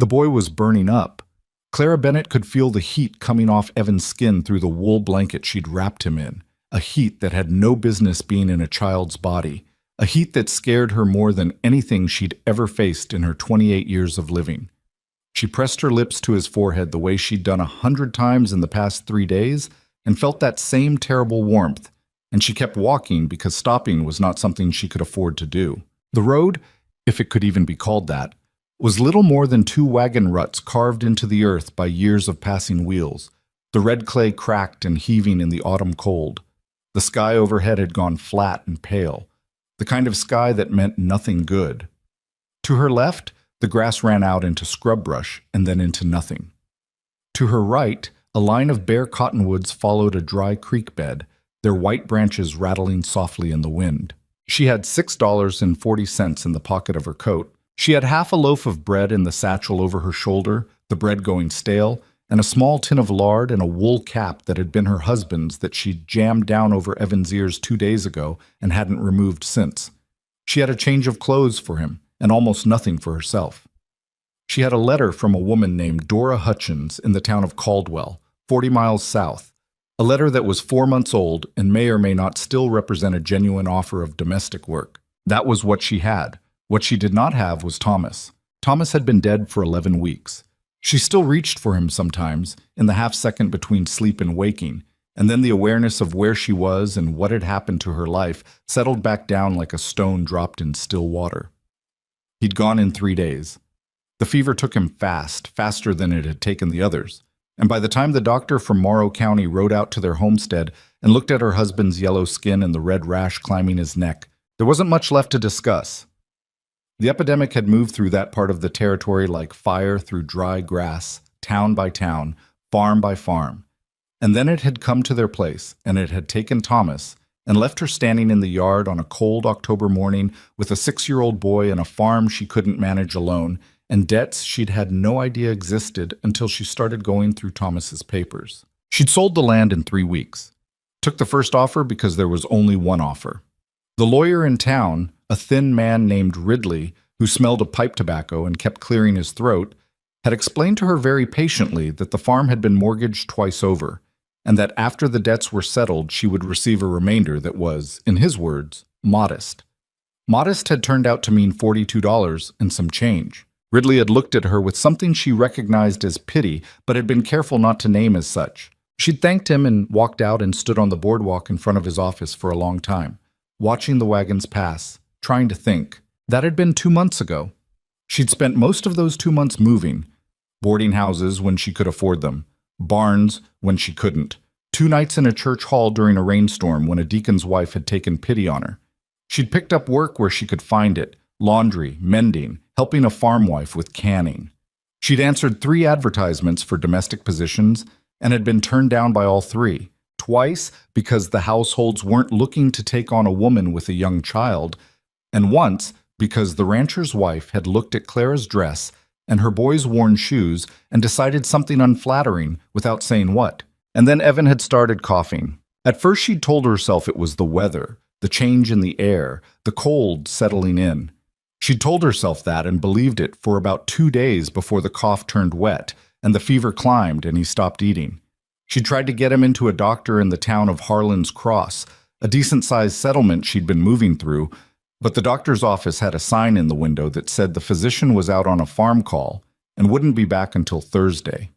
The boy was burning up. Clara Bennett could feel the heat coming off Evan's skin through the wool blanket she'd wrapped him in, a heat that had no business being in a child's body, a heat that scared her more than anything she'd ever faced in her 28 years of living. She pressed her lips to his forehead the way she'd done 100 times in the past 3 days and felt that same terrible warmth, and she kept walking because stopping was not something she could afford to do. The road, if it could even be called that, was little more than 2 wagon ruts carved into the earth by years of passing wheels. The red clay cracked and heaving in the autumn cold. The sky overhead had gone flat and pale, the kind of sky that meant nothing good. To her left, the grass ran out into scrub brush and then into nothing. To her right, a line of bare cottonwoods followed a dry creek bed, their white branches rattling softly in the wind. She had $6.40 in the pocket of her coat. She had half a loaf of bread in the satchel over her shoulder, the bread going stale, and a small tin of lard and a wool cap that had been her husband's that she'd jammed down over Evan's ears 2 days ago and hadn't removed since. She had a change of clothes for him, and almost nothing for herself. She had a letter from a woman named Dora Hutchins in the town of Caldwell, 40 miles south, a letter that was 4 months old and may or may not still represent a genuine offer of domestic work. That was what she had. What she did not have was Thomas. Thomas had been dead for 11 weeks. She still reached for him sometimes, in the half-second between sleep and waking, and then the awareness of where she was and what had happened to her life settled back down like a stone dropped in still water. He'd gone in 3 days. The fever took him fast, faster than it had taken the others, and by the time the doctor from Morrow County rode out to their homestead and looked at her husband's yellow skin and the red rash climbing his neck, there wasn't much left to discuss. The epidemic had moved through that part of the territory like fire through dry grass, town by town, farm by farm. And then it had come to their place, and it had taken Thomas, and left her standing in the yard on a cold October morning with a 6-year-old boy and a farm she couldn't manage alone, and debts she'd had no idea existed until she started going through Thomas's papers. She'd sold the land in 3 weeks. Took the first offer because there was only one offer. The lawyer in town, a thin man named Ridley, who smelled of pipe tobacco and kept clearing his throat, had explained to her very patiently that the farm had been mortgaged twice over, and that after the debts were settled she would receive a remainder that was, in his words, modest. Modest had turned out to mean $42 and some change. Ridley had looked at her with something she recognized as pity, but had been careful not to name as such. She'd thanked him and walked out and stood on the boardwalk in front of his office for a long time, watching the wagons pass, trying to think. That had been 2 months ago. She'd spent most of those 2 months moving, boarding houses when she could afford them, barns when she couldn't, 2 nights in a church hall during a rainstorm when a deacon's wife had taken pity on her. She'd picked up work where she could find it, laundry, mending, helping a farm wife with canning. She'd answered 3 advertisements for domestic positions and had been turned down by all 3, twice because the households weren't looking to take on a woman with a young child, and once because the rancher's wife had looked at Clara's dress and her boy's worn shoes and decided something unflattering without saying what. And then Evan had started coughing. At first she'd told herself it was the weather, the change in the air, the cold settling in. She'd told herself that and believed it for about 2 days before the cough turned wet and the fever climbed and he stopped eating. She tried to get him into a doctor in the town of Harlan's Cross, a decent-sized settlement she'd been moving through, but the doctor's office had a sign in the window that said the physician was out on a farm call and wouldn't be back until Thursday.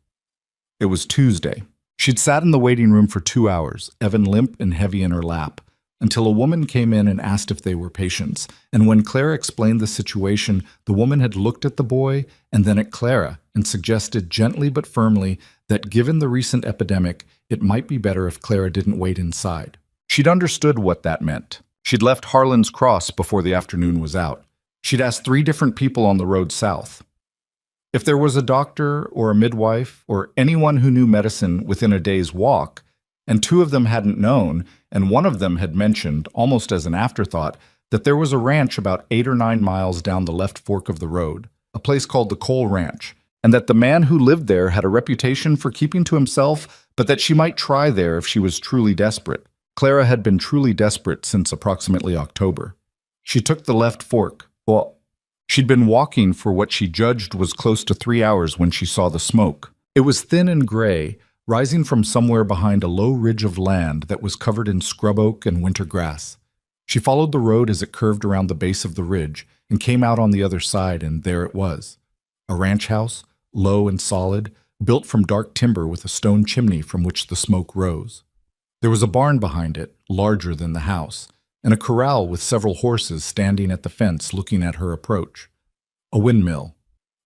It was Tuesday. She'd sat in the waiting room for 2 hours, Evan limp and heavy in her lap, until a woman came in and asked if they were patients, and when Clara explained the situation, the woman had looked at the boy and then at Clara and suggested gently but firmly that given the recent epidemic, it might be better if Clara didn't wait inside. She'd understood what that meant. She'd left Harlan's Cross before the afternoon was out. She'd asked 3 different people on the road south. If there was a doctor or a midwife or anyone who knew medicine within a day's walk, and 2 of them hadn't known, and one of them had mentioned, almost as an afterthought, that there was a ranch about 8 or 9 miles down the left fork of the road, a place called the Cole Ranch, and that the man who lived there had a reputation for keeping to himself, but that she might try there if she was truly desperate. Clara had been truly desperate since approximately October. She took the left fork. Well, She'd been walking for what she judged was close to 3 hours when she saw the smoke. It was thin and gray, rising from somewhere behind a low ridge of land that was covered in scrub oak and winter grass. She followed the road as it curved around the base of the ridge and came out on the other side, and there it was. A ranch house, low and solid, built from dark timber with a stone chimney from which the smoke rose. There was a barn behind it, larger than the house, and a corral with several horses standing at the fence looking at her approach. A windmill,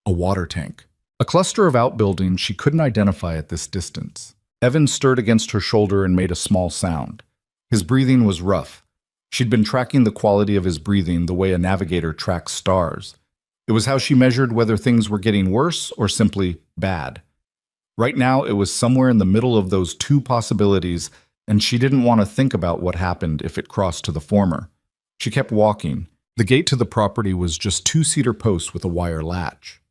a water tank, a cluster of outbuildings she couldn't identify at this distance. Evan stirred against her shoulder and made a small sound. His breathing was rough. She'd been tracking the quality of his breathing the way a navigator tracks stars. It was how she measured whether things were getting worse or simply bad. Right now, it was somewhere in the middle of those two possibilities, and she didn't want to think about what happened if it crossed to the former. She kept walking. The gate to the property was just two-seater posts with a wire latch.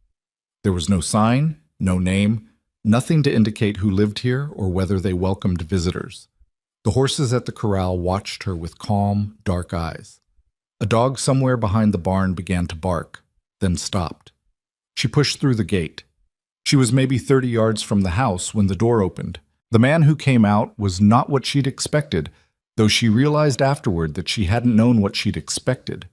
There was no sign, no name, nothing to indicate who lived here or whether they welcomed visitors. The horses at the corral watched her with calm, dark eyes. A dog somewhere behind the barn began to bark, then stopped. She pushed through the gate. She was maybe 30 yards from the house when the door opened. The man who came out was not what she'd expected, though she realized afterward that she hadn't known what she'd expected.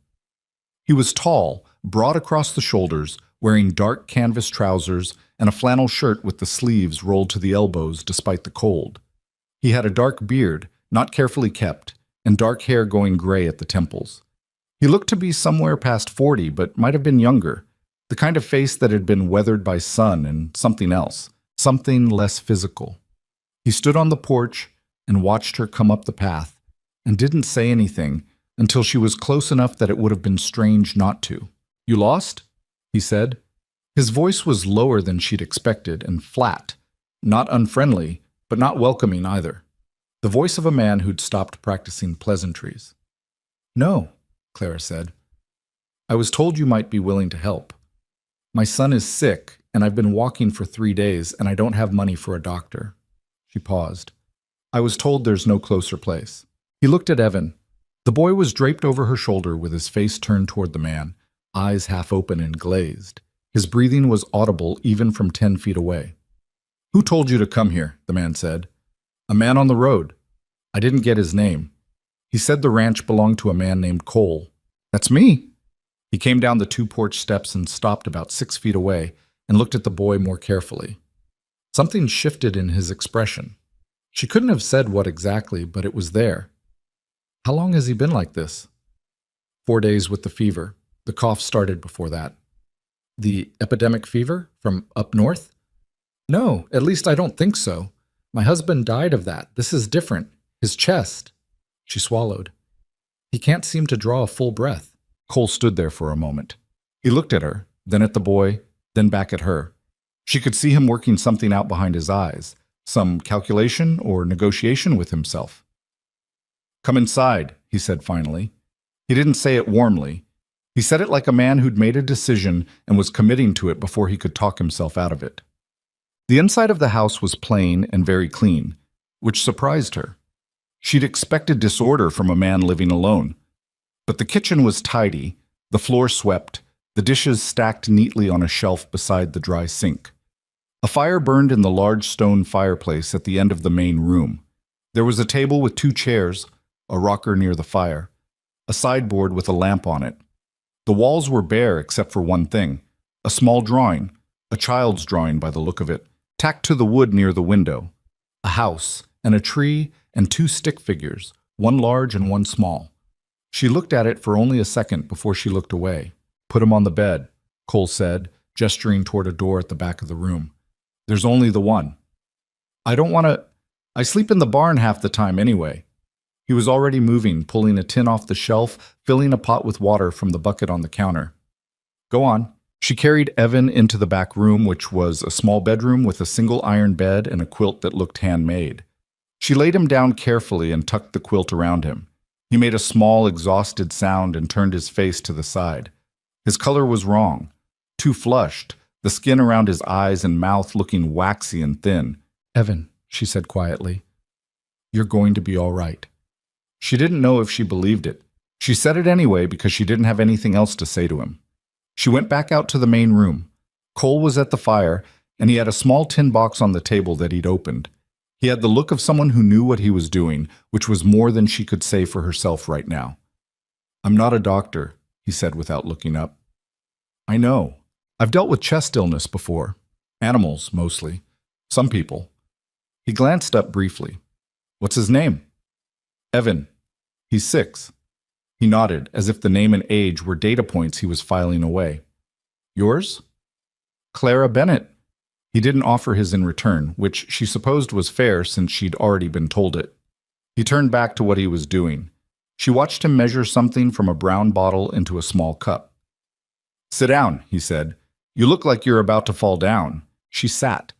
He was tall, broad across the shoulders, wearing dark canvas trousers and a flannel shirt with the sleeves rolled to the elbows despite the cold. He had a dark beard, not carefully kept, and dark hair going gray at the temples. He looked to be somewhere past 40, but might have been younger, the kind of face that had been weathered by sun and something else, something less physical. He stood on the porch and watched her come up the path, and didn't say anything until she was close enough that it would have been strange not to. "You lost?" he said. His voice was lower than she'd expected and flat, not unfriendly, but not welcoming either. The voice of a man who'd stopped practicing pleasantries. "No," Clara said. "I was told you might be willing to help. My son is sick, and I've been walking for 3 days, and I don't have money for a doctor." She paused. "I was told there's no closer place." He looked at Evan. The boy was draped over her shoulder with his face turned toward the man, eyes half open and glazed. His breathing was audible even from 10 feet away. "Who told you to come here?" the man said. "A man on the road. I didn't get his name. He said the ranch belonged to a man named Cole." "That's me." He came down the 2 porch steps and stopped about 6 feet away and looked at the boy more carefully. Something shifted in his expression. She couldn't have said what exactly, but it was there. "How long has he been like this?" 4 days with the fever. The cough started before that." "The epidemic fever from up north?" "No, at least I don't think so. My husband died of that. This is different. His chest." She swallowed. "He can't seem to draw a full breath." Cole stood there for a moment. He looked at her, then at the boy, then back at her. She could see him working something out behind his eyes, some calculation or negotiation with himself. "Come inside," he said finally. He didn't say it warmly. He said it like a man who'd made a decision and was committing to it before he could talk himself out of it. The inside of the house was plain and very clean, which surprised her. She'd expected disorder from a man living alone. But the kitchen was tidy, the floor swept, the dishes stacked neatly on a shelf beside the dry sink. A fire burned in the large stone fireplace at the end of the main room. There was a table with 2 chairs, a rocker near the fire, a sideboard with a lamp on it. The walls were bare except for one thing, a small drawing, a child's drawing by the look of it, tacked to the wood near the window, a house and a tree and 2 stick figures, one large and one small. She looked at it for only a second before she looked away. "Put him on the bed," Cole said, gesturing toward a door at the back of the room. "There's only the one." "I don't want to. I sleep in the barn half the time anyway." He was already moving, pulling a tin off the shelf, filling a pot with water from the bucket on the counter. "Go on." She carried Evan into the back room, which was a small bedroom with a single iron bed and a quilt that looked handmade. She laid him down carefully and tucked the quilt around him. He made a small, exhausted sound and turned his face to the side. His color was wrong, too flushed, the skin around his eyes and mouth looking waxy and thin. "Evan," she said quietly, "you're going to be all right." She didn't know if she believed it. She said it anyway because she didn't have anything else to say to him. She went back out to the main room. Cole was at the fire, and he had a small tin box on the table that he'd opened. He had the look of someone who knew what he was doing, which was more than she could say for herself right now. "I'm not a doctor," he said without looking up. "I know. I've dealt with chest illness before. Animals, mostly. Some people." He glanced up briefly. "What's his name?" "Evan. He's 6. He nodded, as if the name and age were data points he was filing away. "Yours?" "Clara Bennett." He didn't offer his in return, which she supposed was fair since she'd already been told it. He turned back to what he was doing. She watched him measure something from a brown bottle into a small cup. "Sit down," he said. "You look like you're about to fall down." She sat.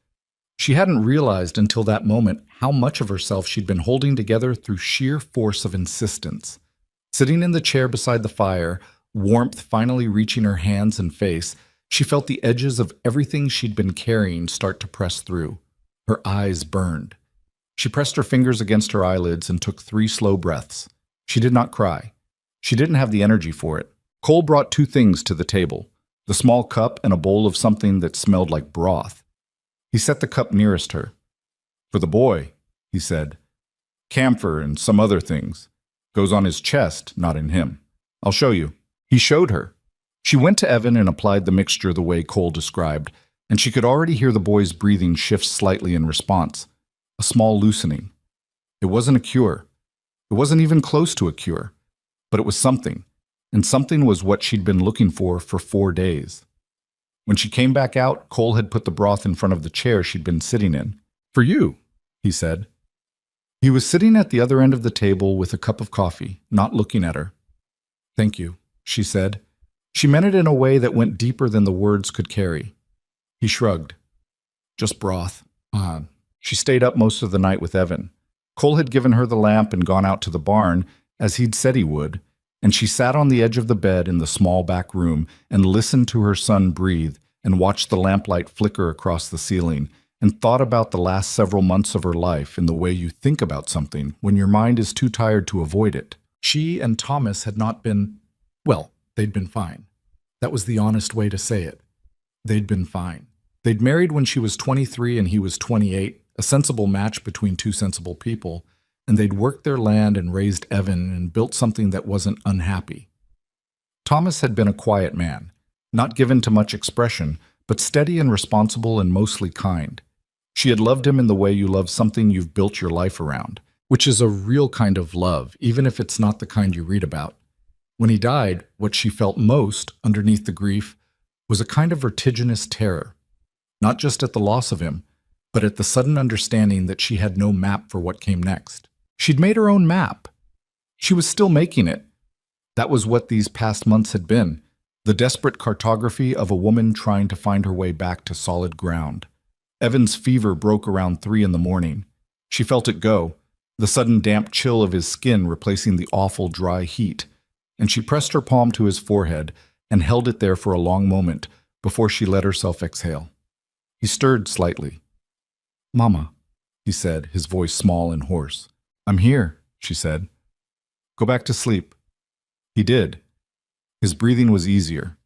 She hadn't realized until that moment how much of herself she'd been holding together through sheer force of insistence. Sitting in the chair beside the fire, warmth finally reaching her hands and face, she felt the edges of everything she'd been carrying start to press through. Her eyes burned. She pressed her fingers against her eyelids and took 3 slow breaths. She did not cry. She didn't have the energy for it. Cole brought 2 things to the table, the small cup and a bowl of something that smelled like broth. He set the cup nearest her. "For the boy," he said. "Camphor and some other things. Goes on his chest, not in him. I'll show you." He showed her. She went to Evan and applied the mixture the way Cole described, and she could already hear the boy's breathing shift slightly in response. A small loosening. It wasn't a cure. It wasn't even close to a cure. But it was something, and something was what she'd been looking for 4 days. When she came back out, Cole had put the broth in front of the chair she'd been sitting in. "For you," he said. He was sitting at the other end of the table with a cup of coffee, not looking at her. "Thank you," she said. She meant it in a way that went deeper than the words could carry. He shrugged. "Just broth." She stayed up most of the night with Evan. Cole had given her the lamp and gone out to the barn, as he'd said he would, and she sat on the edge of the bed in the small back room and listened to her son breathe and watched the lamplight flicker across the ceiling and thought about the last several months of her life in the way you think about something when your mind is too tired to avoid it. She and Thomas had not been, well, they'd been fine. That was the honest way to say it. They'd been fine. They'd married when she was 23 and he was 28, a sensible match between 2 sensible people, and they'd worked their land and raised Evan and built something that wasn't unhappy. Thomas had been a quiet man, not given to much expression, but steady and responsible and mostly kind. She had loved him in the way you love something you've built your life around, which is a real kind of love, even if it's not the kind you read about. When he died, what she felt most, underneath the grief, was a kind of vertiginous terror, not just at the loss of him, but at the sudden understanding that she had no map for what came next. She'd made her own map. She was still making it. That was what these past months had been, the desperate cartography of a woman trying to find her way back to solid ground. Evan's fever broke around 3 in the morning. She felt it go, the sudden damp chill of his skin replacing the awful dry heat, and she pressed her palm to his forehead and held it there for a long moment before she let herself exhale. He stirred slightly. "Mama," he said, his voice small and hoarse. "I'm here," she said. "Go back to sleep." He did. His breathing was easier.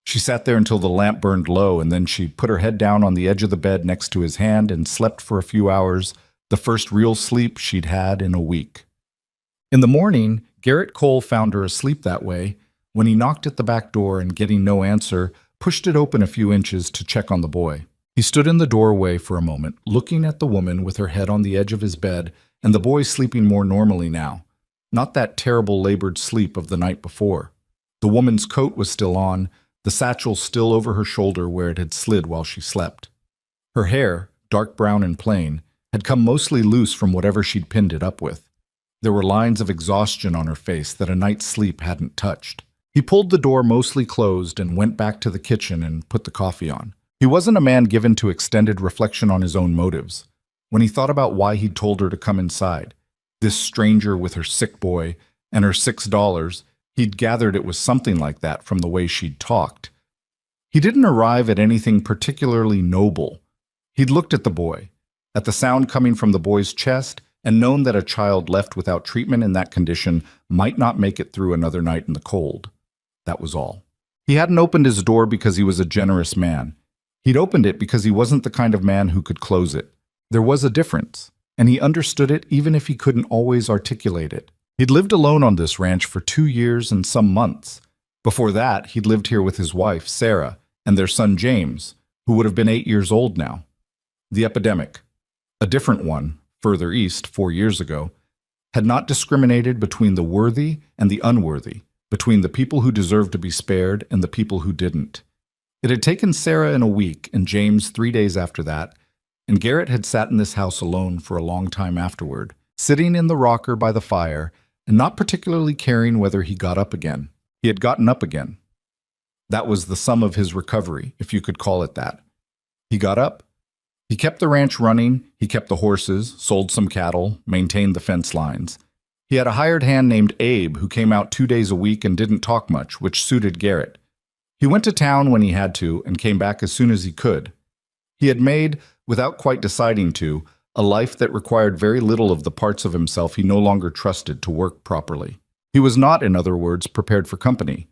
She sat there until the lamp burned low, and then she put her head down on the edge of the bed next to his hand and slept for a few hours, the first real sleep she'd had in a week. In the morning, Garrett Cole found her asleep that way when he knocked at the back door and, getting no answer, pushed it open a few inches to check on the boy. He stood in the doorway for a moment, looking at the woman with her head on the edge of his bed and the boy sleeping more normally now, not that terrible labored sleep of the night before. The woman's coat was still on, the satchel still over her shoulder where it had slid while she slept. Her hair, dark brown and plain, had come mostly loose from whatever she'd pinned it up with. There were lines of exhaustion on her face that a night's sleep hadn't touched. He pulled the door mostly closed and went back to the kitchen and put the coffee on. He wasn't a man given to extended reflection on his own motives. When he thought about why he'd told her to come inside, this stranger with her sick boy and her $6, he'd gathered it was something like that from the way she'd talked. He didn't arrive at anything particularly noble. He'd looked at the boy, at the sound coming from the boy's chest, and known that a child left without treatment in that condition might not make it through another night in the cold. That was all. He hadn't opened his door because he was a generous man. He'd opened it because he wasn't the kind of man who could close it. There was a difference, and he understood it even if he couldn't always articulate it. He'd lived alone on this ranch for 2 years and some months. Before that, he'd lived here with his wife, Sarah, and their son, James, who would have been 8 years old now. The epidemic, a different one, further east 4 years ago, had not discriminated between the worthy and the unworthy, between the people who deserved to be spared and the people who didn't. It had taken Sarah in a week and James 3 days after that, and Garrett had sat in this house alone for a long time afterward, sitting in the rocker by the fire and not particularly caring whether he got up again. He had gotten up again. That was the sum of his recovery, if you could call it that. He got up. He kept the ranch running, he kept the horses, sold some cattle, maintained the fence lines. He had a hired hand named Abe who came out 2 days a week and didn't talk much, which suited Garrett. He went to town when he had to and came back as soon as he could. He had made, without quite deciding to, a life that required very little of the parts of himself he no longer trusted to work properly. He was not, in other words, prepared for company.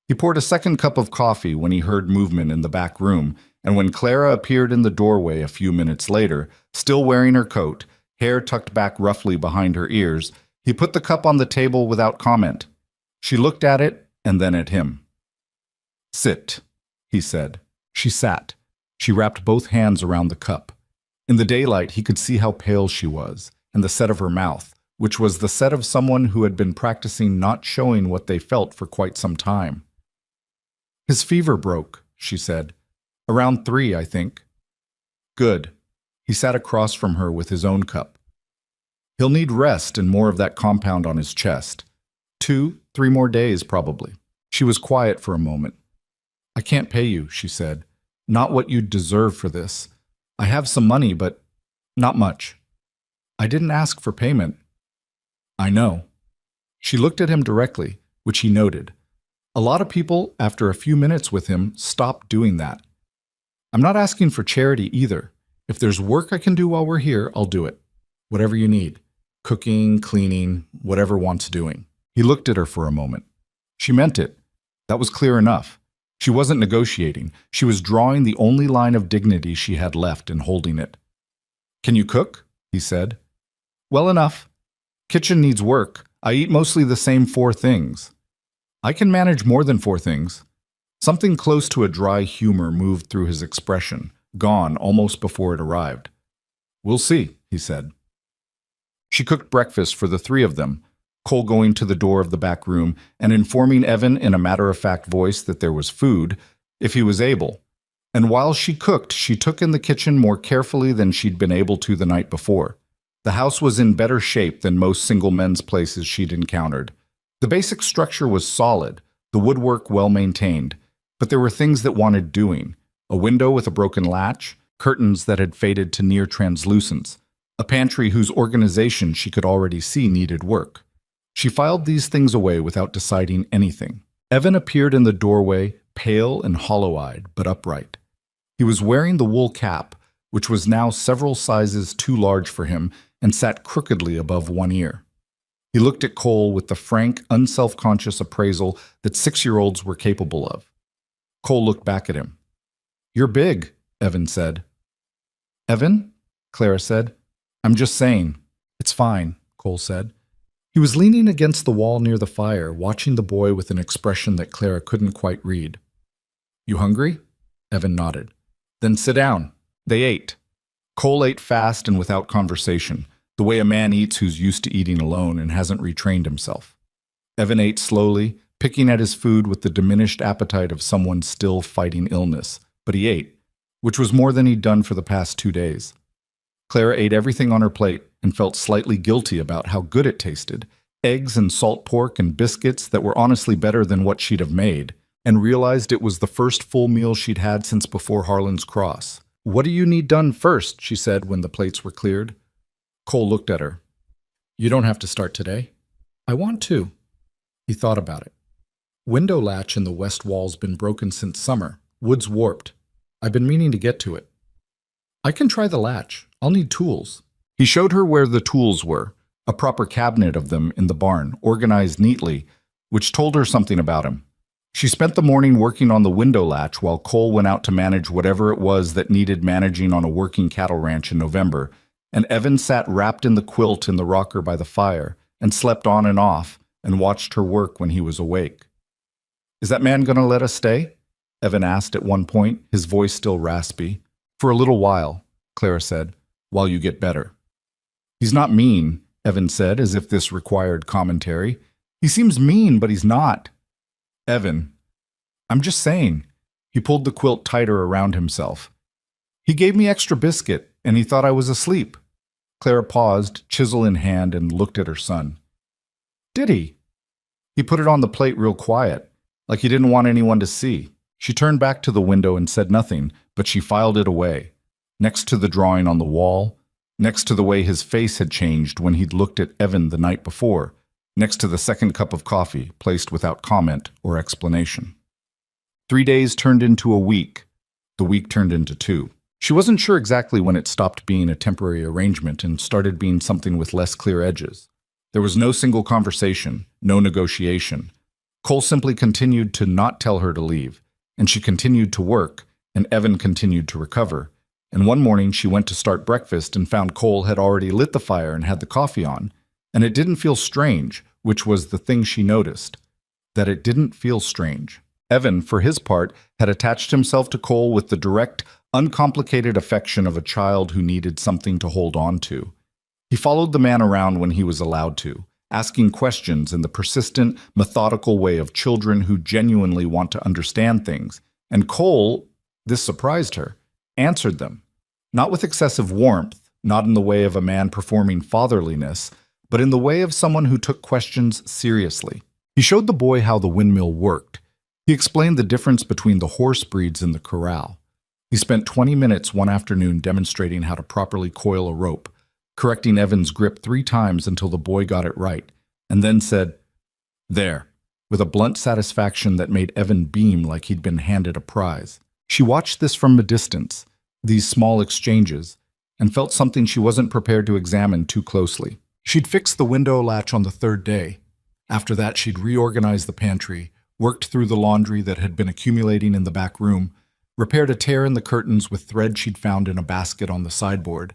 He poured a second cup of coffee when he heard movement in the back room, and when Clara appeared in the doorway a few minutes later, still wearing her coat, hair tucked back roughly behind her ears, he put the cup on the table without comment. She looked at it and then at him. "Sit," he said. She sat. She wrapped both hands around the cup. In the daylight, he could see how pale she was, and the set of her mouth, which was the set of someone who had been practicing not showing what they felt for quite some time. "His fever broke," she said. "Around 3, I think." "Good." He sat across from her with his own cup. "He'll need rest and more of that compound on his chest. 2, 3 more days, probably." She was quiet for a moment. "I can't pay you," she said. "Not what you'd deserve for this. I have some money, but not much." "I didn't ask for payment." "I know." She looked at him directly, which he noted. A lot of people, after a few minutes with him, stopped doing that. "I'm not asking for charity either. If there's work I can do while we're here, I'll do it. Whatever you need. Cooking, cleaning, whatever wants doing." He looked at her for a moment. She meant it. That was clear enough. She wasn't negotiating. She was drawing the only line of dignity she had left and holding it. "Can you cook?" he said. "Well enough. Kitchen needs work. I eat mostly the same 4 things." "I can manage more than 4 things." Something close to a dry humor moved through his expression, gone almost before it arrived. "We'll see," he said. She cooked breakfast for the 3 of them, Cole going to the door of the back room and informing Evan in a matter-of-fact voice that there was food, if he was able. And while she cooked, she took in the kitchen more carefully than she'd been able to the night before. The house was in better shape than most single men's places she'd encountered. The basic structure was solid, the woodwork well-maintained, but there were things that wanted doing. A window with a broken latch, curtains that had faded to near translucence, a pantry whose organization she could already see needed work. She filed these things away without deciding anything. Evan appeared in the doorway, pale and hollow-eyed, but upright. He was wearing the wool cap, which was now several sizes too large for him, and sat crookedly above one ear. He looked at Cole with the frank, unself-conscious appraisal that 6-year-olds were capable of. Cole looked back at him. "You're big," Evan said. "Evan?" Clara said. "I'm just saying." "It's fine," Cole said. He was leaning against the wall near the fire, watching the boy with an expression that Clara couldn't quite read. "You hungry?" Evan nodded. "Then sit down." They ate. Cole ate fast and without conversation, the way a man eats who's used to eating alone and hasn't retrained himself. Evan ate slowly, picking at his food with the diminished appetite of someone still fighting illness, but he ate, which was more than he'd done for the past 2 days. Clara ate everything on her plate and felt slightly guilty about how good it tasted, eggs and salt pork and biscuits that were honestly better than what she'd have made, and realized it was the first full meal she'd had since before Harlan's Cross. "What do you need done first?" she said when the plates were cleared. Cole looked at her. "You don't have to start today." "I want to." He thought about it. "Window latch in the west wall's been broken since summer. Wood's warped. I've been meaning to get to it." "I can try the latch. I'll need tools." He showed her where the tools were, a proper cabinet of them in the barn, organized neatly, which told her something about him. She spent the morning working on the window latch while Cole went out to manage whatever it was that needed managing on a working cattle ranch in November, and Evan sat wrapped in the quilt in the rocker by the fire and slept on and off and watched her work when he was awake. "Is that man going to let us stay?" Evan asked at one point, his voice still raspy. "For a little while," Clara said, "while you get better." "He's not mean," Evan said, as if this required commentary. "He seems mean, but he's not." "Evan, I'm just saying." He pulled the quilt tighter around himself. "He gave me extra biscuit, and he thought I was asleep." Clara paused, chisel in hand, and looked at her son. "Did he?" "He put it on the plate real quiet, like he didn't want anyone to see." She turned back to the window and said nothing, but she filed it away, next to the drawing on the wall, next to the way his face had changed when he'd looked at Evan the night before, next to the second cup of coffee placed without comment or explanation. 3 days turned into a week. The week turned into 2. She wasn't sure exactly when it stopped being a temporary arrangement and started being something with less clear edges. There was no single conversation, no negotiation. Cole simply continued to not tell her to leave, and she continued to work, and Evan continued to recover. And one morning she went to start breakfast and found Cole had already lit the fire and had the coffee on, and it didn't feel strange, which was the thing she noticed, that it didn't feel strange. Evan, for his part, had attached himself to Cole with the direct, uncomplicated affection of a child who needed something to hold on to. He followed the man around when he was allowed to, asking questions in the persistent, methodical way of children who genuinely want to understand things, and Cole, this surprised her, answered them. Not with excessive warmth, not in the way of a man performing fatherliness, but in the way of someone who took questions seriously. He showed the boy how the windmill worked. He explained the difference between the horse breeds in the corral. He spent 20 minutes one afternoon demonstrating how to properly coil a rope, correcting Evan's grip 3 times until the boy got it right, and then said, "There," with a blunt satisfaction that made Evan beam like he'd been handed a prize. She watched this from a distance, these small exchanges, and felt something she wasn't prepared to examine too closely. She'd fixed the window latch on the 3rd day. After that, she'd reorganized the pantry, worked through the laundry that had been accumulating in the back room, repaired a tear in the curtains with thread she'd found in a basket on the sideboard,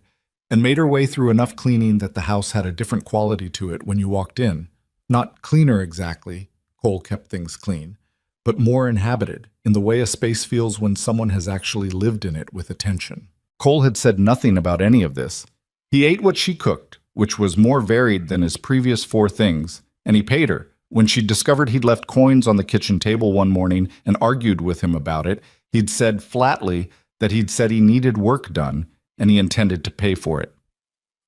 and made her way through enough cleaning that the house had a different quality to it when you walked in. Not cleaner exactly, Cole kept things clean, but more inhabited, in the way a space feels when someone has actually lived in it with attention. Cole had said nothing about any of this. He ate what she cooked, which was more varied than his previous 4 things, and he paid her. When she'd discovered he'd left coins on the kitchen table one morning and argued with him about it, he'd said flatly that he'd said he needed work done, and he intended to pay for it.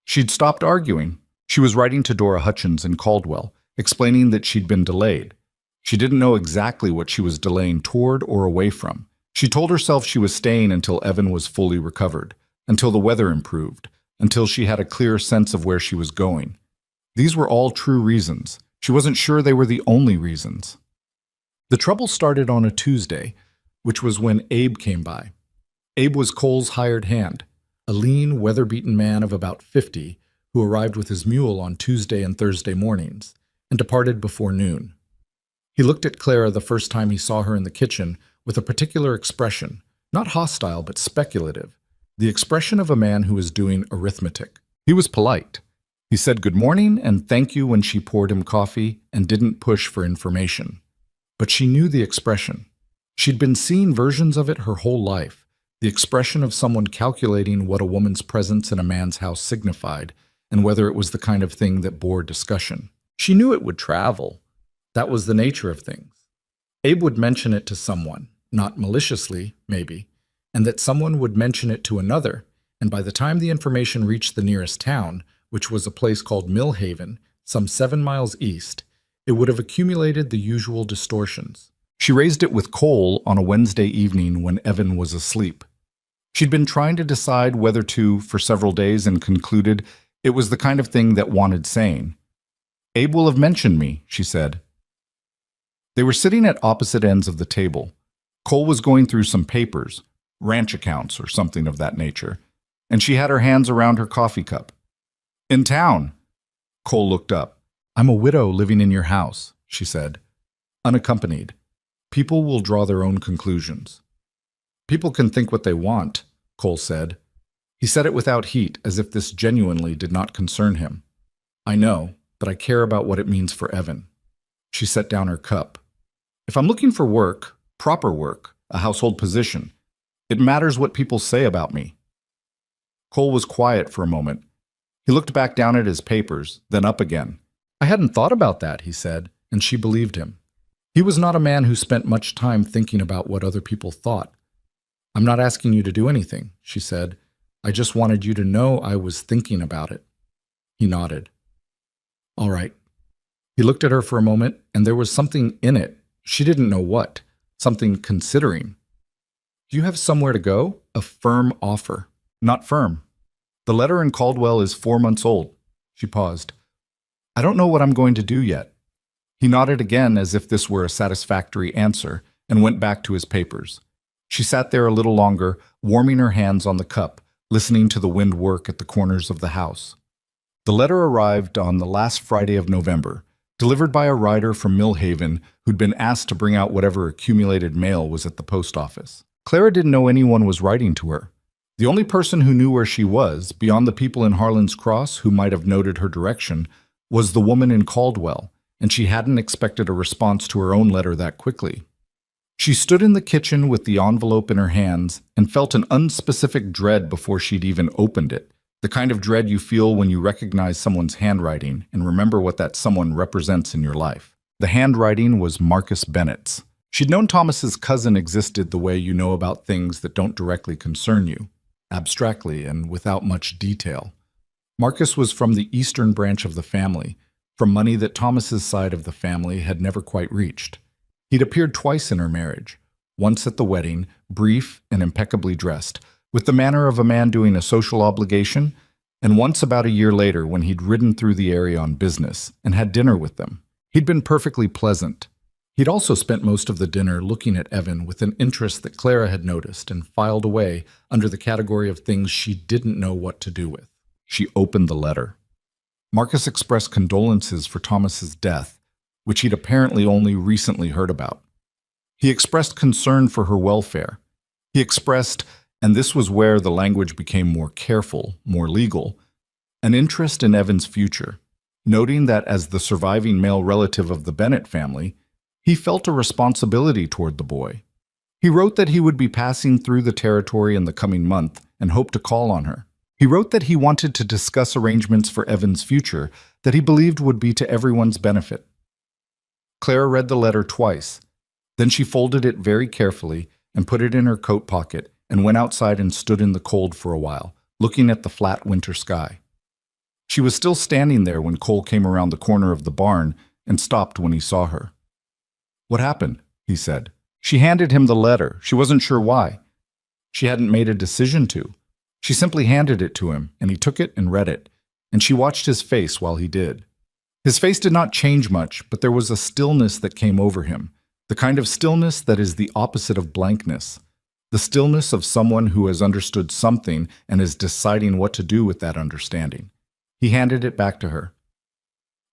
She'd stopped arguing. She was writing to Dora Hutchins in Caldwell, explaining that she'd been delayed. She didn't know exactly what she was delaying toward or away from. She told herself she was staying until Evan was fully recovered, until the weather improved, until she had a clear sense of where she was going. These were all true reasons. She wasn't sure they were the only reasons. The trouble started on a Tuesday, which was when Abe came by. Abe was Cole's hired hand, a lean, weather-beaten man of about 50 who arrived with his mule on Tuesday and Thursday mornings and departed before noon. He looked at Clara the first time he saw her in the kitchen with a particular expression, not hostile but speculative, the expression of a man who is doing arithmetic. He was polite. He said good morning and thank you when she poured him coffee and didn't push for information. But she knew the expression. She'd been seeing versions of it her whole life, the expression of someone calculating what a woman's presence in a man's house signified and whether it was the kind of thing that bore discussion. She knew it would travel. That was the nature of things. Abe would mention it to someone, not maliciously, maybe, and that someone would mention it to another, and by the time the information reached the nearest town, which was a place called Millhaven, some 7 miles east, it would have accumulated the usual distortions. She raised it with Cole on a Wednesday evening when Evan was asleep. She'd been trying to decide whether to for several days and concluded it was the kind of thing that wanted saying. "Abe will have mentioned me," she said. They were sitting at opposite ends of the table. Cole was going through some papers, ranch accounts or something of that nature, and she had her hands around her coffee cup. "In town." Cole looked up. "I'm a widow living in your house," she said, unaccompanied. People will draw their own conclusions. People can think what they want, Cole said. He said it without heat, as if this genuinely did not concern him. I know, but I care about what it means for Evan. She set down her cup. If I'm looking for work, proper work, a household position, it matters what people say about me. Cole was quiet for a moment. He looked back down at his papers, then up again. I hadn't thought about that, he said, and she believed him. He was not a man who spent much time thinking about what other people thought. I'm not asking you to do anything, she said. I just wanted you to know I was thinking about it. He nodded. All right. He looked at her for a moment, and there was something in it. She didn't know what. Something considering. Do you have somewhere to go? A firm offer. Not firm. The letter in Caldwell is 4 months old. She paused. I don't know what I'm going to do yet. He nodded again as if this were a satisfactory answer and went back to his papers. She sat there a little longer, warming her hands on the cup, listening to the wind work at the corners of the house. The letter arrived on the last Friday of November, delivered by a rider from Millhaven who'd been asked to bring out whatever accumulated mail was at the post office. Clara didn't know anyone was writing to her. The only person who knew where she was, beyond the people in Harlan's Cross who might have noted her direction, was the woman in Caldwell, and she hadn't expected a response to her own letter that quickly. She stood in the kitchen with the envelope in her hands and felt an unspecific dread before she'd even opened it, the kind of dread you feel when you recognize someone's handwriting and remember what that someone represents in your life. The handwriting was Marcus Bennett's. She'd known Thomas's cousin existed the way you know about things that don't directly concern you, abstractly and without much detail. Marcus was from the eastern branch of the family, from money that Thomas's side of the family had never quite reached. He'd appeared twice in her marriage, once at the wedding, brief and impeccably dressed, with the manner of a man doing a social obligation, and once about a year later when he'd ridden through the area on business and had dinner with them. He'd been perfectly pleasant. He'd also spent most of the dinner looking at Evan with an interest that Clara had noticed and filed away under the category of things she didn't know what to do with. She opened the letter. Marcus expressed condolences for Thomas's death, which he'd apparently only recently heard about. He expressed concern for her welfare. He expressed, and this was where the language became more careful, more legal, an interest in Evan's future, noting that as the surviving male relative of the Bennett family, he felt a responsibility toward the boy. He wrote that he would be passing through the territory in the coming month and hoped to call on her. He wrote that he wanted to discuss arrangements for Evan's future that he believed would be to everyone's benefit. Clara read the letter twice. Then she folded it very carefully and put it in her coat pocket and went outside and stood in the cold for a while, looking at the flat winter sky. She was still standing there when Cole came around the corner of the barn and stopped when he saw her. What happened? He said. She handed him the letter. She wasn't sure why. She hadn't made a decision to. She simply handed it to him, and he took it and read it, and she watched his face while he did. His face did not change much, but there was a stillness that came over him, the kind of stillness that is the opposite of blankness, the stillness of someone who has understood something and is deciding what to do with that understanding. He handed it back to her.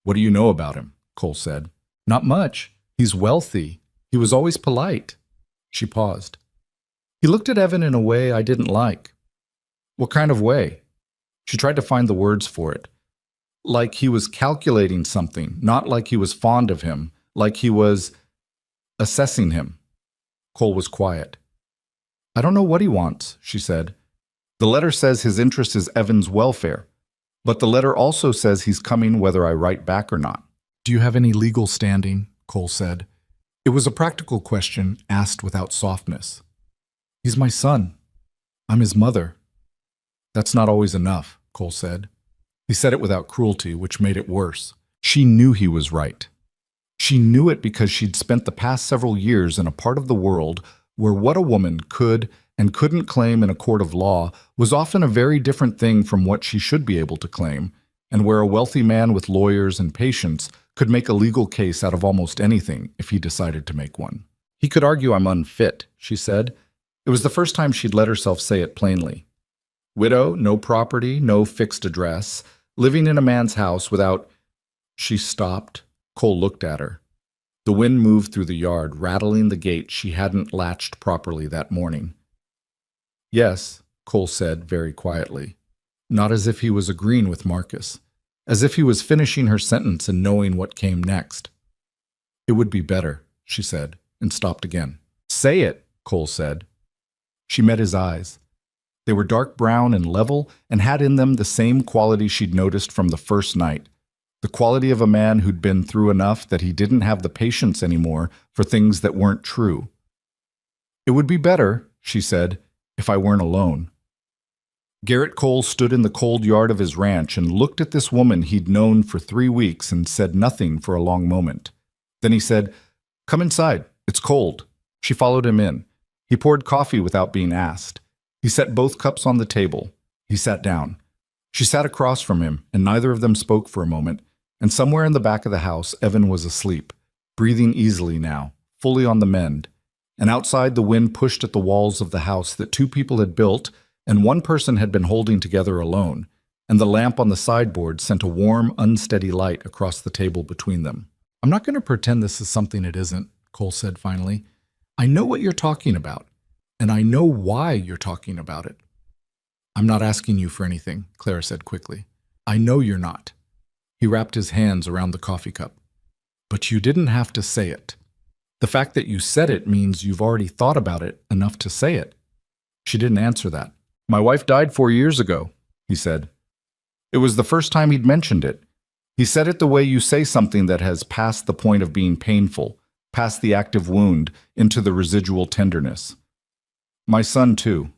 What do you know about him? Cole said. Not much. He's wealthy. He was always polite. She paused. He looked at Evan in a way I didn't like. What kind of way? She tried to find the words for it. Like he was calculating something, not like he was fond of him, like he was assessing him. Cole was quiet. I don't know what he wants, she said. The letter says his interest is Evan's welfare, but the letter also says he's coming whether I write back or not. Do you have any legal standing? Cole said. It was a practical question asked without softness. He's my son. I'm his mother. That's not always enough, Cole said. He said it without cruelty, which made it worse. She knew he was right. She knew it because she'd spent the past several years in a part of the world where what a woman could and couldn't claim in a court of law was often a very different thing from what she should be able to claim, and where a wealthy man with lawyers and patience could make a legal case out of almost anything if he decided to make one. He could argue I'm unfit, she said. It was the first time she'd let herself say it plainly. Widow, no property, no fixed address, living in a man's house without... She stopped. Cole looked at her. The wind moved through the yard, rattling the gate she hadn't latched properly that morning. Yes, Cole said very quietly, not as if he was agreeing with Marcus, as if he was finishing her sentence and knowing what came next. It would be better, she said, and stopped again. Say it, Cole said. She met his eyes. They were dark brown and level and had in them the same quality she'd noticed from the first night, the quality of a man who'd been through enough that he didn't have the patience anymore for things that weren't true. It would be better, she said, if I weren't alone. Garrett Cole stood in the cold yard of his ranch and looked at this woman he'd known for 3 weeks and said nothing for a long moment. Then he said, "Come inside. It's cold." She followed him in. He poured coffee without being asked. He set both cups on the table. He sat down. She sat across from him, and neither of them spoke for a moment, and somewhere in the back of the house, Evan was asleep, breathing easily now, fully on the mend. And outside, the wind pushed at the walls of the house that 2 people had built, and one person had been holding together alone, and the lamp on the sideboard sent a warm, unsteady light across the table between them. "I'm not going to pretend this is something it isn't," Cole said finally. "I know what you're talking about, and I know why you're talking about it." "I'm not asking you for anything," Clara said quickly. "I know you're not." He wrapped his hands around the coffee cup. "But you didn't have to say it. The fact that you said it means you've already thought about it enough to say it." She didn't answer that. "My wife died 4 years ago," he said. It was the first time he'd mentioned it. He said it the way you say something that has passed the point of being painful, past the active wound, into the residual tenderness. "My son, too."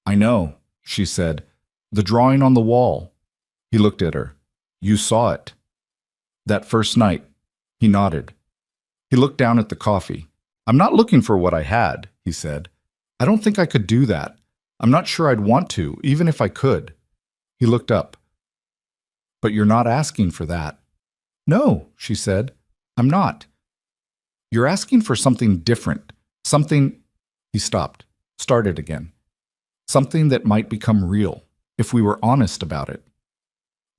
"I know," she said. "The drawing on the wall." He looked at her. "You saw it." "That first night." He nodded. He looked down at the coffee. "I'm not looking for what I had," he said. "I don't think I could do that. I'm not sure I'd want to, even if I could." He looked up. "But you're not asking for that." "No," she said. "I'm not." "You're asking for something different. Something—" He stopped, started again. "Something that might become real, if we were honest about it."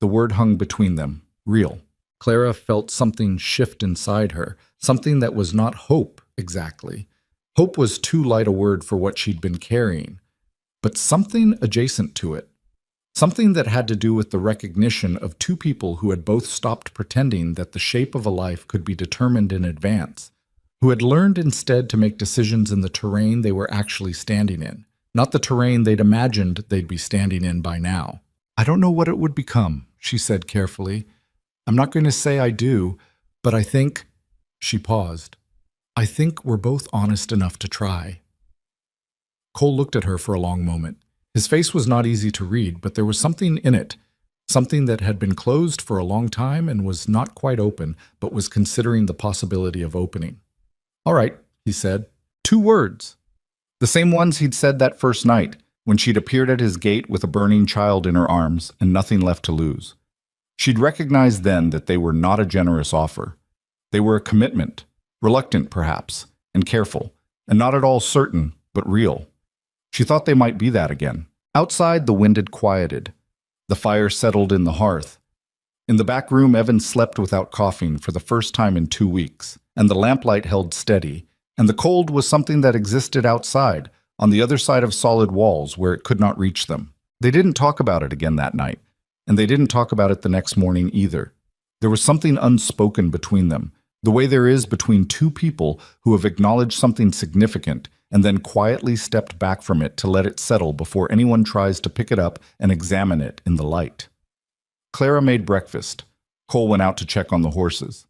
The word hung between them, real. Clara felt something shift inside her, something that was not hope, exactly. Hope was too light a word for what she'd been carrying, but something adjacent to it. Something that had to do with the recognition of 2 people who had both stopped pretending that the shape of a life could be determined in advance, who had learned instead to make decisions in the terrain they were actually standing in, not the terrain they'd imagined they'd be standing in by now. "I don't know what it would become," she said carefully. "I'm not going to say I do, but I think—" She paused. "I think we're both honest enough to try." Cole looked at her for a long moment. His face was not easy to read, but there was something in it, something that had been closed for a long time and was not quite open, but was considering the possibility of opening. "All right," he said. 2 words. The same ones he'd said that first night, when she'd appeared at his gate with a burning child in her arms and nothing left to lose. She'd recognized then that they were not a generous offer. They were a commitment, reluctant perhaps, and careful, and not at all certain, but real. She thought they might be that again. Outside, the wind had quieted. The fire settled in the hearth. In the back room, Evan slept without coughing for the first time in 2 weeks, and the lamplight held steady, and the cold was something that existed outside, on the other side of solid walls where it could not reach them. They didn't talk about it again that night, and they didn't talk about it the next morning either. There was something unspoken between them, the way there is between 2 people who have acknowledged something significant and then quietly stepped back from it to let it settle before anyone tries to pick it up and examine it in the light. Clara made breakfast. Cole went out to check on the horses.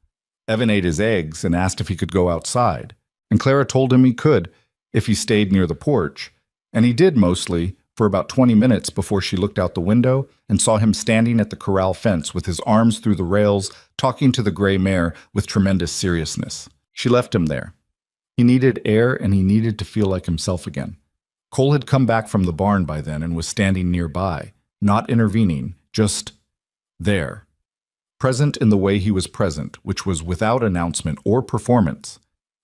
Evan ate his eggs and asked if he could go outside, and Clara told him he could if he stayed near the porch, and he did mostly for about 20 minutes before she looked out the window and saw him standing at the corral fence with his arms through the rails, talking to the gray mare with tremendous seriousness. She left him there. He needed air, and he needed to feel like himself again. Cole had come back from the barn by then and was standing nearby, not intervening, just there. Present in the way he was present, which was without announcement or performance.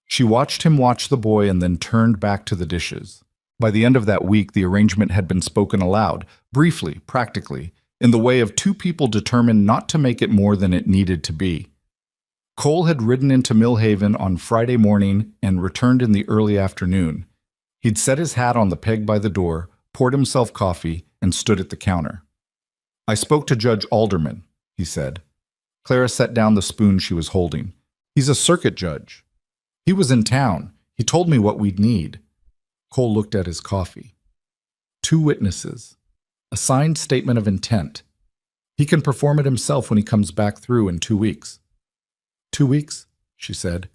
She watched him watch the boy and then turned back to the dishes. By the end of that week, the arrangement had been spoken aloud, briefly, practically, in the way of 2 people determined not to make it more than it needed to be. Cole had ridden into Millhaven on Friday morning and returned in the early afternoon. He'd set his hat on the peg by the door, poured himself coffee, and stood at the counter. "I spoke to Judge Alderman," he said. Clara set down the spoon she was holding. "He's a circuit judge. He was in town. He told me what we'd need." Cole looked at his coffee. 2 witnesses. A signed statement of intent. He can perform it himself when he comes back through in 2 weeks. 2 weeks, she said.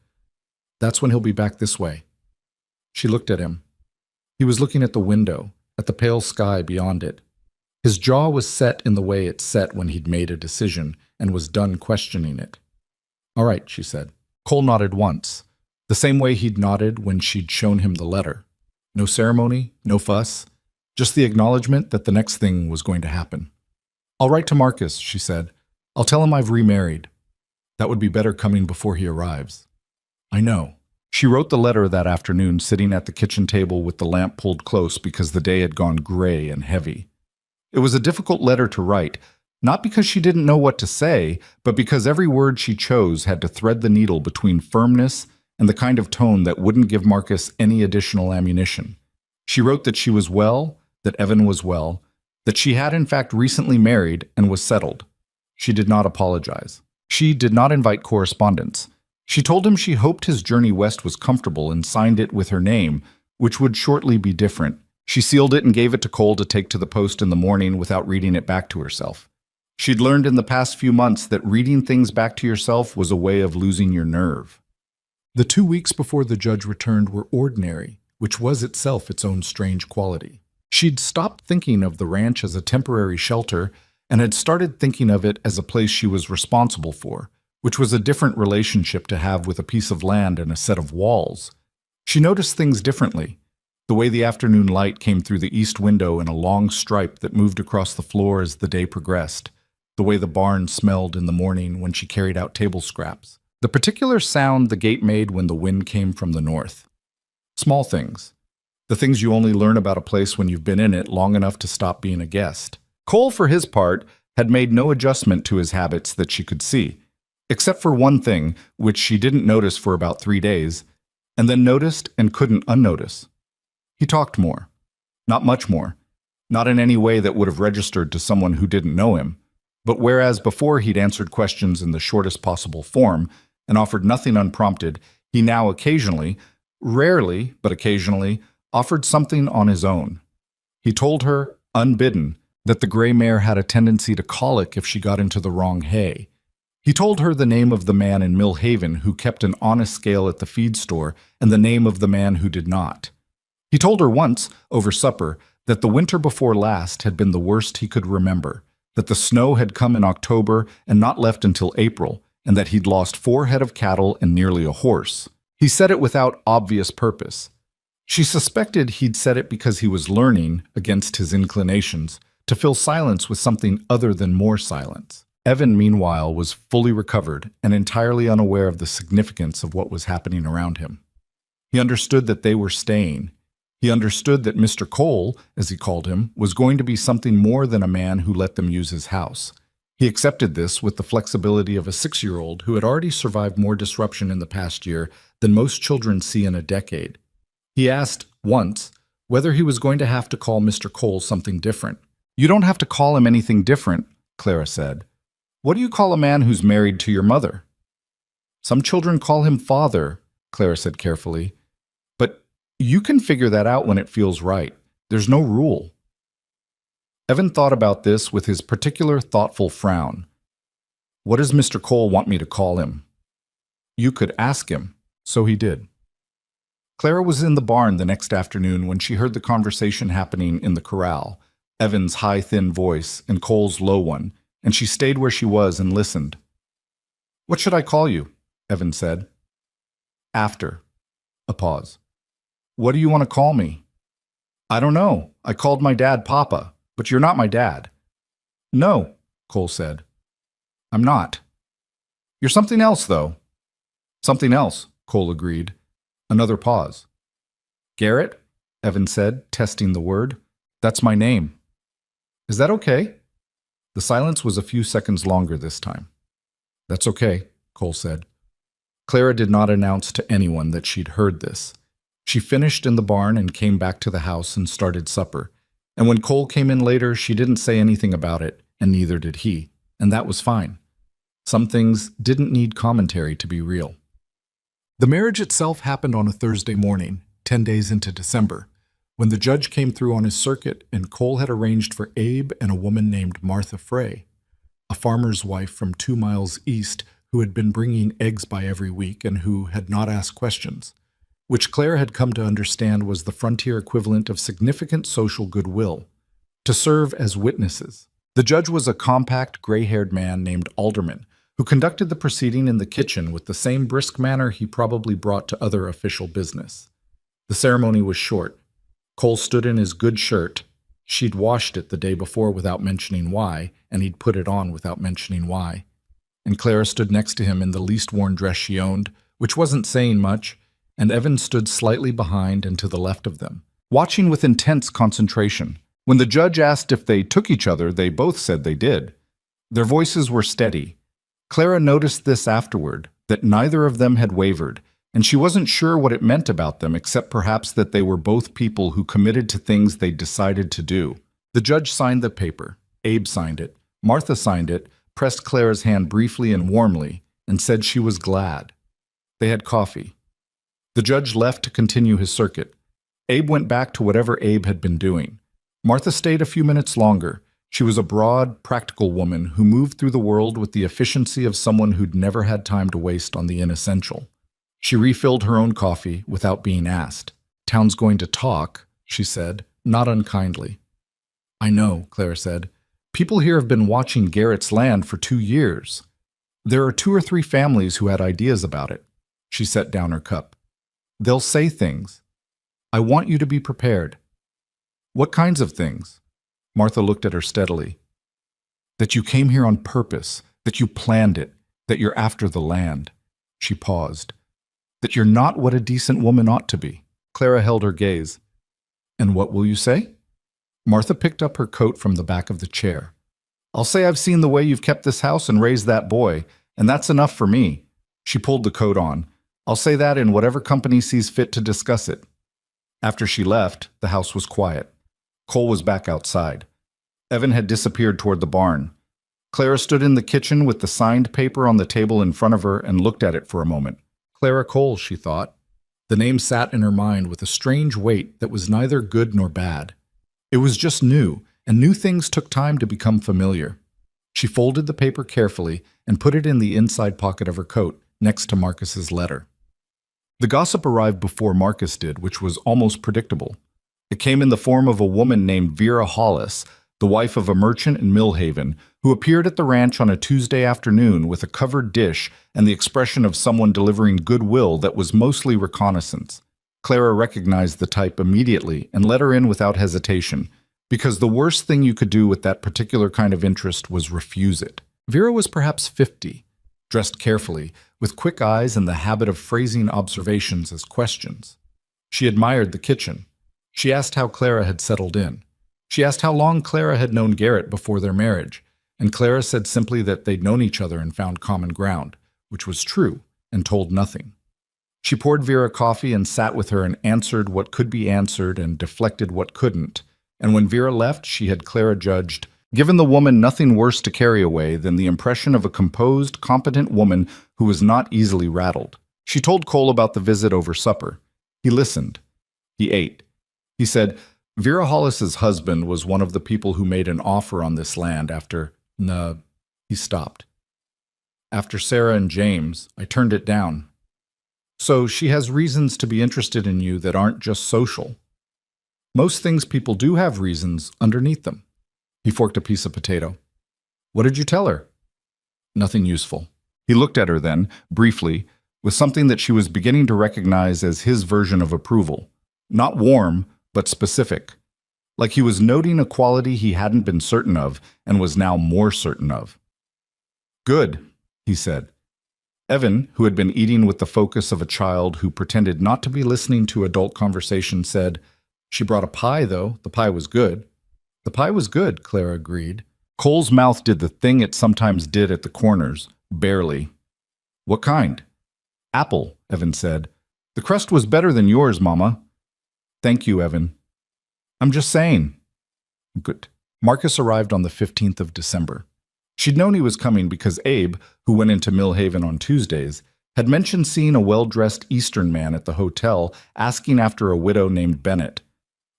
That's when he'll be back this way. She looked at him. He was looking at the window, at the pale sky beyond it. His jaw was set in the way it set when he'd made a decision and was done questioning it. "All right," she said. Cole nodded once, the same way he'd nodded when she'd shown him the letter. No ceremony, no fuss, just the acknowledgement that the next thing was going to happen. "I'll write to Marcus," she said. "I'll tell him I've remarried. That would be better coming before he arrives." "I know." She wrote the letter that afternoon sitting at the kitchen table with the lamp pulled close because the day had gone gray and heavy. It was a difficult letter to write, not because she didn't know what to say, but because every word she chose had to thread the needle between firmness and the kind of tone that wouldn't give Marcus any additional ammunition. She wrote that she was well, that Evan was well, that she had in fact recently married and was settled. She did not apologize. She did not invite correspondence. She told him she hoped his journey west was comfortable and signed it with her name, which would shortly be different. She sealed it and gave it to Cole to take to the post in the morning without reading it back to herself. She'd learned in the past few months that reading things back to yourself was a way of losing your nerve. The 2 weeks before the judge returned were ordinary, which was itself its own strange quality. She'd stopped thinking of the ranch as a temporary shelter and had started thinking of it as a place she was responsible for, which was a different relationship to have with a piece of land and a set of walls. She noticed things differently. The way the afternoon light came through the east window in a long stripe that moved across the floor as the day progressed. The way the barn smelled in the morning when she carried out table scraps. The particular sound the gate made when the wind came from the north. Small things. The things you only learn about a place when you've been in it long enough to stop being a guest. Cole, for his part, had made no adjustment to his habits that she could see, except for one thing, which she didn't notice for about 3 days, and then noticed and couldn't unnotice. He talked more. Not much more. Not in any way that would have registered to someone who didn't know him. But whereas before he'd answered questions in the shortest possible form and offered nothing unprompted, he now occasionally, rarely, but occasionally, offered something on his own. He told her, unbidden, that the gray mare had a tendency to colic if she got into the wrong hay. He told her the name of the man in Millhaven who kept an honest scale at the feed store and the name of the man who did not. He told her once, over supper, that the winter before last had been the worst he could remember, that the snow had come in October and not left until April, and that he'd lost 4 head of cattle and nearly a horse. He said it without obvious purpose. She suspected he'd said it because he was learning, against his inclinations, to fill silence with something other than more silence. Evan, meanwhile, was fully recovered and entirely unaware of the significance of what was happening around him. He understood that they were staying. He understood that Mr. Cole, as he called him, was going to be something more than a man who let them use his house. He accepted this with the flexibility of a 6-year-old who had already survived more disruption in the past year than most children see in a decade. He asked, once, whether he was going to have to call Mr. Cole something different. "You don't have to call him anything different," Clara said. "What do you call a man who's married to your mother?" "Some children call him father," Clara said carefully. "But you can figure that out when it feels right. There's no rule." Evan thought about this with his particular thoughtful frown. "What does Mr. Cole want me to call him?" "You could ask him." So he did. Clara was in the barn the next afternoon when she heard the conversation happening in the corral, Evan's high, thin voice and Cole's low one, and she stayed where she was and listened. "What should I call you?" Evan said. "After." A pause. "What do you want to call me?" "I don't know. I called my dad Papa, but you're not my dad." "No," Cole said. "I'm not." "You're something else, though." "Something else," Cole agreed. Another pause. "Garrett," Evan said, testing the word. "That's my name." "Is that okay?" The silence was a few seconds longer this time. "That's okay," Cole said. Clara did not announce to anyone that she'd heard this. She finished in the barn and came back to the house and started supper. And when Cole came in later, she didn't say anything about it, and neither did he. And that was fine. Some things didn't need commentary to be real. The marriage itself happened on a Thursday morning, 10 days into December, when the judge came through on his circuit and Cole had arranged for Abe and a woman named Martha Frey, a farmer's wife from 2 miles east who had been bringing eggs by every week and who had not asked questions, which Claire had come to understand was the frontier equivalent of significant social goodwill, to serve as witnesses. The judge was a compact, gray-haired man named Alderman, who conducted the proceeding in the kitchen with the same brisk manner he probably brought to other official business. The ceremony was short. Cole stood in his good shirt. She'd washed it the day before without mentioning why, and he'd put it on without mentioning why. And Clara stood next to him in the least worn dress she owned, which wasn't saying much, and Evan stood slightly behind and to the left of them, watching with intense concentration. When the judge asked if they took each other, they both said they did. Their voices were steady. Clara noticed this afterward, that neither of them had wavered, and she wasn't sure what it meant about them except perhaps that they were both people who committed to things they decided to do. The judge signed the paper. Abe signed it. Martha signed it, pressed Clara's hand briefly and warmly, and said she was glad. They had coffee. The judge left to continue his circuit. Abe went back to whatever Abe had been doing. Martha stayed a few minutes longer. She was a broad, practical woman who moved through the world with the efficiency of someone who'd never had time to waste on the inessential. She refilled her own coffee without being asked. "Town's going to talk," she said, not unkindly. "I know," Clara said. "People here have been watching Garrett's land for 2 years. There are 2 or 3 families who had ideas about it." She set down her cup. "They'll say things. I want you to be prepared." "What kinds of things?" Martha looked at her steadily. "That you came here on purpose, that you planned it, that you're after the land." She paused. "That you're not what a decent woman ought to be." Clara held her gaze. "And what will you say?" Martha picked up her coat from the back of the chair. "I'll say I've seen the way you've kept this house and raised that boy, and that's enough for me." She pulled the coat on. "I'll say that in whatever company sees fit to discuss it." After she left, the house was quiet. Cole was back outside. Evan had disappeared toward the barn. Clara stood in the kitchen with the signed paper on the table in front of her and looked at it for a moment. Clara Cole, she thought. The name sat in her mind with a strange weight that was neither good nor bad. It was just new, and new things took time to become familiar. She folded the paper carefully and put it in the inside pocket of her coat, next to Marcus's letter. The gossip arrived before Marcus did, which was almost predictable. It came in the form of a woman named Vera Hollis, the wife of a merchant in Millhaven, who appeared at the ranch on a Tuesday afternoon with a covered dish and the expression of someone delivering goodwill that was mostly reconnaissance. Clara recognized the type immediately and let her in without hesitation, because the worst thing you could do with that particular kind of interest was refuse it. Vera was perhaps 50, dressed carefully, with quick eyes and the habit of phrasing observations as questions. She admired the kitchen. She asked how Clara had settled in. She asked how long Clara had known Garrett before their marriage, and Clara said simply that they'd known each other and found common ground, which was true, and told nothing. She poured Vera coffee and sat with her and answered what could be answered and deflected what couldn't, and when Vera left, she had Clara judged, given the woman nothing worse to carry away than the impression of a composed, competent woman who was not easily rattled. She told Cole about the visit over supper. He listened. He ate. He said, "Vera Hollis's husband was one of the people who made an offer on this land after, he stopped. After Sarah and James, I turned it down. So she has reasons to be interested in you that aren't just social. Most things people do have reasons underneath them." He forked a piece of potato. "What did you tell her?" "Nothing useful." He looked at her then, briefly, with something that she was beginning to recognize as his version of approval. Not warm, but specific. Like he was noting a quality he hadn't been certain of and was now more certain of. "Good," he said. Evan, who had been eating with the focus of a child who pretended not to be listening to adult conversation, said, "She brought a pie, though. The pie was good." "The pie was good," Clara agreed. Cole's mouth did the thing it sometimes did at the corners, barely. "What kind?" Apple, Evan said. The crust was better than yours, Mama. Thank you, Evan. I'm just saying. Good. Marcus arrived on the 15th of December. She'd known he was coming because Abe, who went into Millhaven on Tuesdays, had mentioned seeing a well-dressed Eastern man at the hotel asking after a widow named Bennett.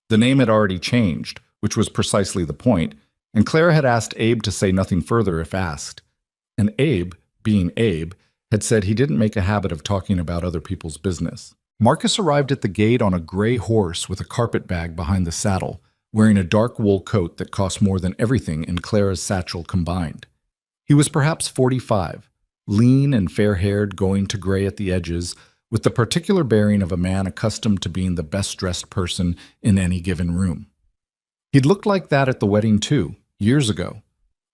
The name had already changed, which was precisely the point, and Clara had asked Abe to say nothing further if asked. And Abe, being Abe, had said he didn't make a habit of talking about other people's business. Marcus arrived at the gate on a gray horse with a carpet bag behind the saddle, wearing a dark wool coat that cost more than everything in Clara's satchel combined. He was perhaps 45, lean and fair-haired, going to gray at the edges, with the particular bearing of a man accustomed to being the best-dressed person in any given room. He'd looked like that at the wedding too, years ago.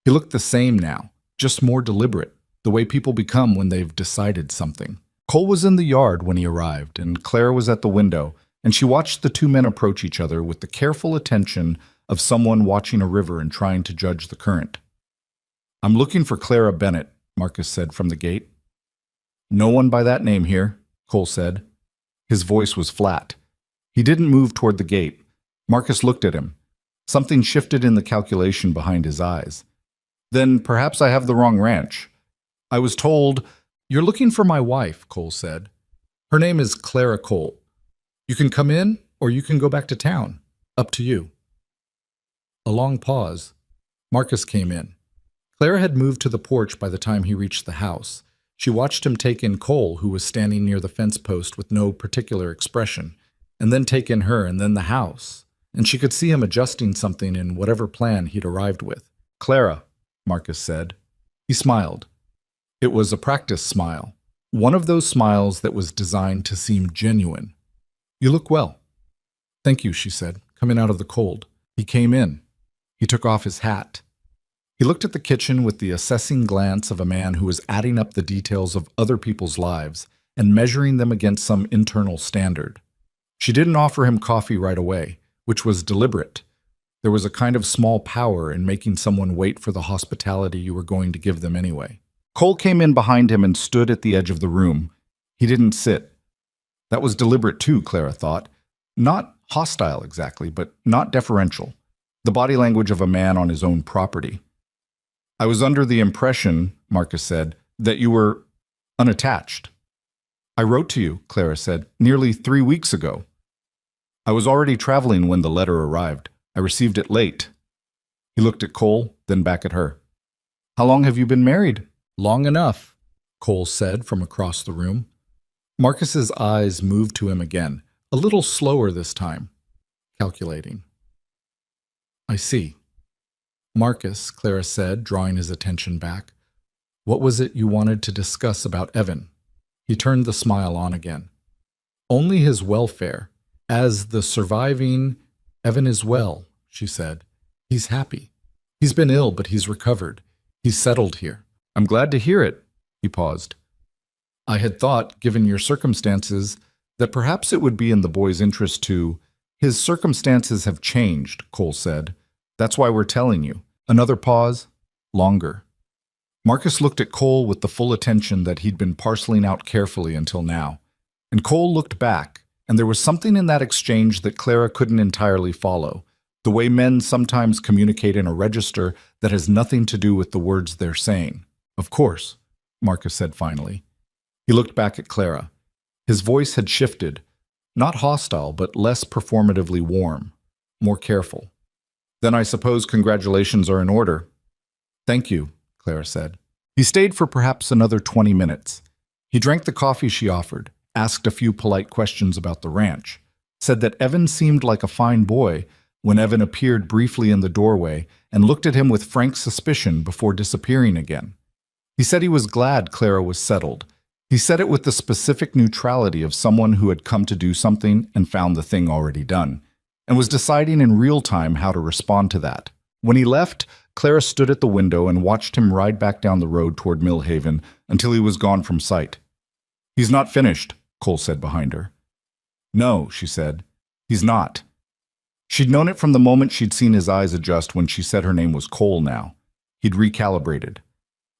He looked the same now, just more deliberate, the way people become when they've decided something. Cole was in the yard when he arrived, and Clara was at the window, and she watched the two men approach each other with the careful attention of someone watching a river and trying to judge the current. "I'm looking for Clara Bennett," Marcus said from the gate. "No one by that name here," Cole said. His voice was flat. He didn't move toward the gate. Marcus looked at him. Something shifted in the calculation behind his eyes. "Then perhaps I have the wrong ranch. I was told—" "You're looking for my wife," Cole said. "Her name is Clara Cole. You can come in, or you can go back to town. Up to you." A long pause. Marcus came in. Clara had moved to the porch by the time he reached the house. She watched him take in Cole, who was standing near the fence post with no particular expression, and then take in her, and then the house, and she could see him adjusting something in whatever plan he'd arrived with. "Clara," Marcus said. He smiled. It was a practice smile, one of those smiles that was designed to seem genuine. "You look well." "Thank you," she said, coming out of the cold. He came in. He took off his hat. He looked at the kitchen with the assessing glance of a man who was adding up the details of other people's lives and measuring them against some internal standard. She didn't offer him coffee right away, which was deliberate. There was a kind of small power in making someone wait for the hospitality you were going to give them anyway. Cole came in behind him and stood at the edge of the room. He didn't sit. That was deliberate too, Clara thought. Not hostile exactly, but not deferential. The body language of a man on his own property. "I was under the impression," Marcus said, "that you were unattached." "I wrote to you," Clara said, "nearly 3 weeks ago." "I was already traveling when the letter arrived. I received it late." He looked at Cole, then back at her. "How long have you been married?" "Long enough," Cole said from across the room. Marcus's eyes moved to him again, a little slower this time, calculating. "I see." "Marcus," Clara said, drawing his attention back, "what was it you wanted to discuss about Evan?" He turned the smile on again. "Only his welfare. As the surviving, Evan is well," she said. "He's happy. He's been ill, but he's recovered. He's settled here." "I'm glad to hear it." He paused. "I had thought, given your circumstances, that perhaps it would be in the boy's interest to—" "His circumstances have changed," Cole said. "That's why we're telling you." Another pause. Longer. Marcus looked at Cole with the full attention that he'd been parceling out carefully until now. And Cole looked back, and there was something in that exchange that Clara couldn't entirely follow, the way men sometimes communicate in a register that has nothing to do with the words they're saying. "Of course," Marcus said finally. He looked back at Clara. His voice had shifted, not hostile, but less performatively warm, more careful. "Then I suppose congratulations are in order." "Thank you," Clara said. He stayed for perhaps another 20 minutes. He drank the coffee she offered, asked a few polite questions about the ranch, said that Evan seemed like a fine boy when Evan appeared briefly in the doorway and looked at him with frank suspicion before disappearing again. He said he was glad Clara was settled. He said it with the specific neutrality of someone who had come to do something and found the thing already done, and was deciding in real time how to respond to that. When he left, Clara stood at the window and watched him ride back down the road toward Millhaven until he was gone from sight. "He's not finished," Cole said behind her. "No," she said. "He's not." She'd known it from the moment she'd seen his eyes adjust when she said her name was Cole now. He'd recalibrated.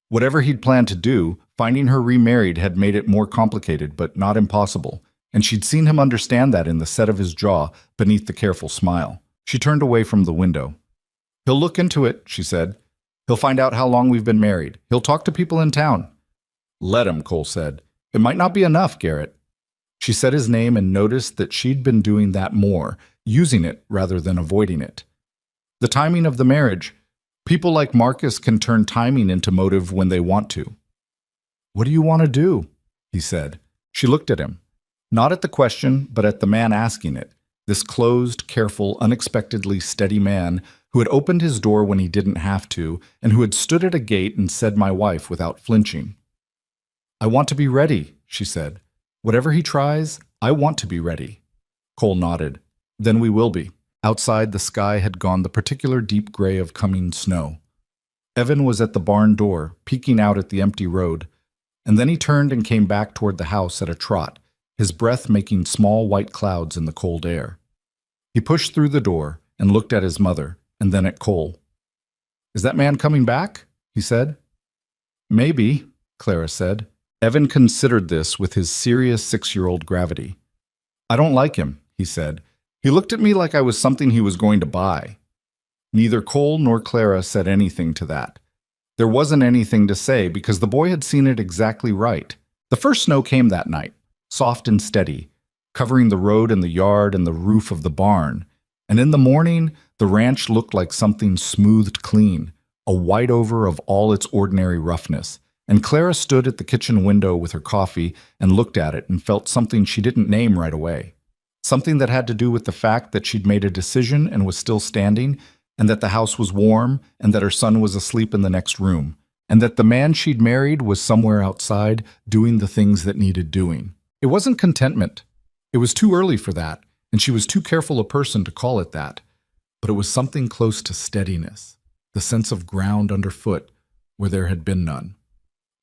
Whatever he'd planned to do, Finding her remarried had made it more complicated, but not impossible, and she'd seen him understand that in the set of his jaw beneath the careful smile. She turned away from the window. "He'll look into it," she said. "He'll find out how long we've been married. He'll talk to people in town." "Let him," Cole said. "It might not be enough, Garrett." She said his name and noticed that she'd been doing that more, using it rather than avoiding it. The timing of the marriage. People like Marcus can turn timing into motive when they want to. "What do you want to do?" he said. She looked at him. Not at the question, but at the man asking it. This closed, careful, unexpectedly steady man who had opened his door when he didn't have to, and who had stood at a gate and said "my wife" without flinching. "I want to be ready," she said. "Whatever he tries, I want to be ready." Cole nodded. "Then we will be." Outside, the sky had gone the particular deep gray of coming snow. Evan was at the barn door, peeking out at the empty road, and then he turned and came back toward the house at a trot, his breath making small white clouds in the cold air. He pushed through the door and looked at his mother, and then at Cole. "Is that man coming back?" he said. "Maybe," Clara said. Evan considered this with his serious 6-year-old gravity. "I don't like him," he said. "He looked at me like I was something he was going to buy." Neither Cole nor Clara said anything to that. There wasn't anything to say because the boy had seen it exactly right. The first snow came that night, soft and steady, covering the road and the yard and the roof of the barn. And in the morning, the ranch looked like something smoothed clean, a white-over of all its ordinary roughness. And Clara stood at the kitchen window with her coffee and looked at it and felt something she didn't name right away. Something that had to do with the fact that she'd made a decision and was still standing, and that the house was warm, and that her son was asleep in the next room, and that the man she'd married was somewhere outside doing the things that needed doing. It wasn't contentment. It was too early for that, and she was too careful a person to call it that. But it was something close to steadiness, the sense of ground underfoot where there had been none.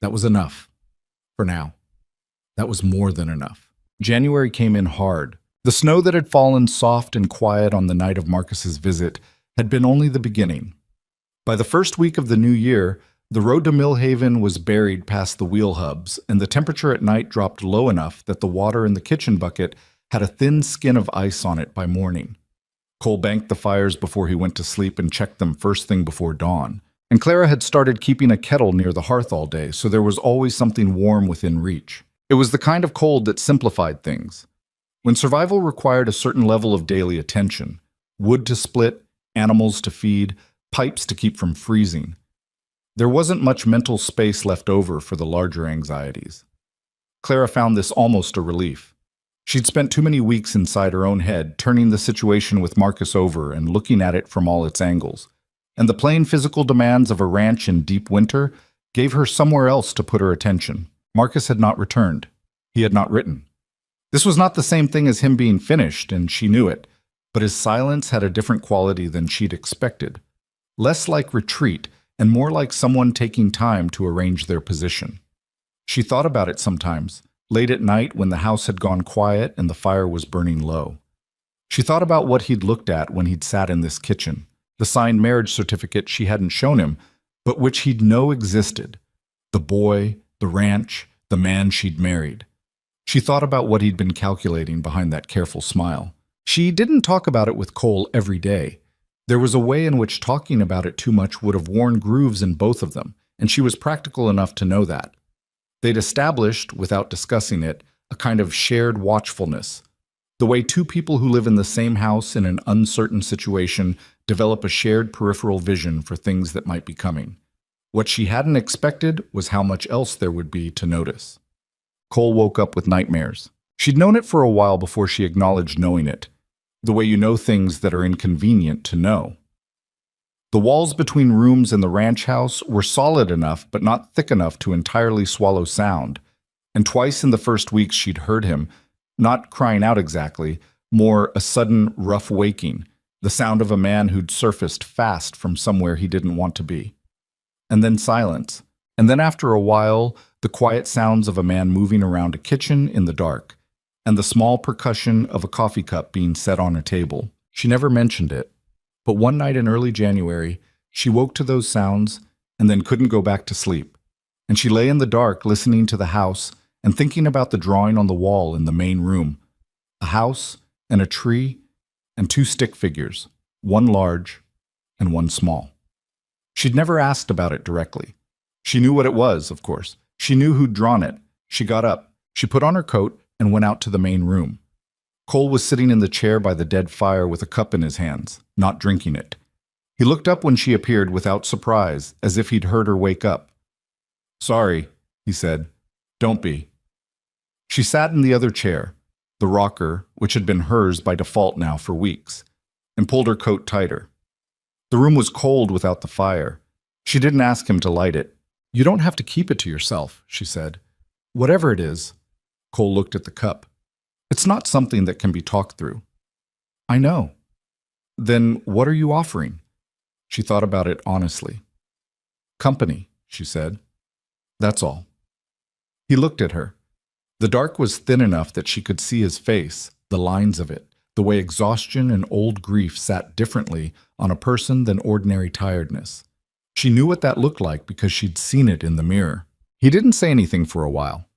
That was enough. For now. That was more than enough. January came in hard. The snow that had fallen soft and quiet on the night of Marcus's visit had been only the beginning. By the first week of the new year, the road to Millhaven was buried past the wheel hubs, and the temperature at night dropped low enough that the water in the kitchen bucket had a thin skin of ice on it by morning. Cole banked the fires before he went to sleep and checked them first thing before dawn. And Clara had started keeping a kettle near the hearth all day, so there was always something warm within reach. It was the kind of cold that simplified things. When survival required a certain level of daily attention, wood to split, animals to feed, pipes to keep from freezing, there wasn't much mental space left over for the larger anxieties. Clara found this almost a relief. She'd spent too many weeks inside her own head, turning the situation with Marcus over and looking at it from all its angles. And the plain physical demands of a ranch in deep winter gave her somewhere else to put her attention. Marcus had not returned. He had not written. This was not the same thing as him being finished, and she knew it, but his silence had a different quality than she'd expected. Less like retreat, and more like someone taking time to arrange their position. She thought about it sometimes, late at night when the house had gone quiet and the fire was burning low. She thought about what he'd looked at when he'd sat in this kitchen, the signed marriage certificate she hadn't shown him, but which he'd know existed. The boy, the ranch, the man she'd married. She thought about what he'd been calculating behind that careful smile. She didn't talk about it with Cole every day. There was a way in which talking about it too much would have worn grooves in both of them, and she was practical enough to know that. They'd established, without discussing it, a kind of shared watchfulness. The way two people who live in the same house in an uncertain situation develop a shared peripheral vision for things that might be coming. What she hadn't expected was how much else there would be to notice. Cole woke up with nightmares. She'd known it for a while before she acknowledged knowing it, the way you know things that are inconvenient to know. The walls between rooms in the ranch house were solid enough but not thick enough to entirely swallow sound, and twice in the first weeks she'd heard him, not crying out exactly, more a sudden rough waking, the sound of a man who'd surfaced fast from somewhere he didn't want to be. And then silence, and then after a while, the quiet sounds of a man moving around a kitchen in the dark, and the small percussion of a coffee cup being set on a table. She never mentioned it, but one night in early January, she woke to those sounds and then couldn't go back to sleep. and she lay in the dark listening to the house and thinking about the drawing on the wall in the main room. A house and a tree and two stick figures, one large and one small. She'd never asked about it directly. She knew what it was, of course. She knew who'd drawn it. She got up. She put on her coat and went out to the main room. Cole was sitting in the chair by the dead fire with a cup in his hands, not drinking it. He looked up when she appeared without surprise, as if he'd heard her wake up. "Sorry," he said. "Don't be." She sat in the other chair, the rocker, which had been hers by default now for weeks, and pulled her coat tighter. The room was cold without the fire. She didn't ask him to light it. "You don't have to keep it to yourself," she said. "Whatever it is." Cole looked at the cup. "It's not something that can be talked through." "I know." "Then what are you offering?" She thought about it honestly. "Company," she said. "That's all." He looked at her. The dark was thin enough that she could see his face, the lines of it, the way exhaustion and old grief sat differently on a person than ordinary tiredness. She knew what that looked like because she'd seen it in the mirror. He didn't say anything for a while.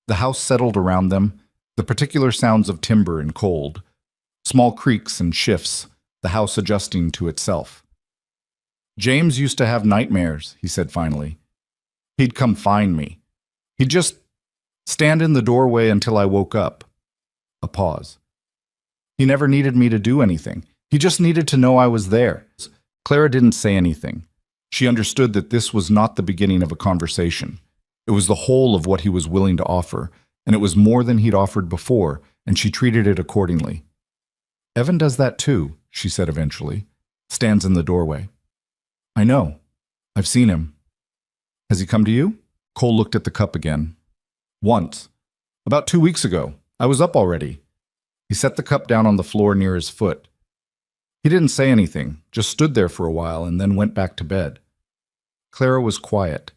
The house settled around them, the particular sounds of timber and cold, small creaks and shifts, the house adjusting to itself. "James used to have nightmares," he said finally. "He'd come find me. He'd just stand in the doorway until I woke up." A pause. "He never needed me to do anything. He just needed to know I was there." Clara didn't say anything. She understood that this was not the beginning of a conversation. It was the whole of what he was willing to offer, and it was more than he'd offered before, and she treated it accordingly. "Evan does that too," she said eventually. "Stands in the doorway." "I know. I've seen him." "Has he come to you?" Cole looked at the cup again. "Once. About 2 weeks ago. I was up already." He set the cup down on the floor near his foot. He didn't say anything, just stood there for a while and then went back to bed. Clara was quiet.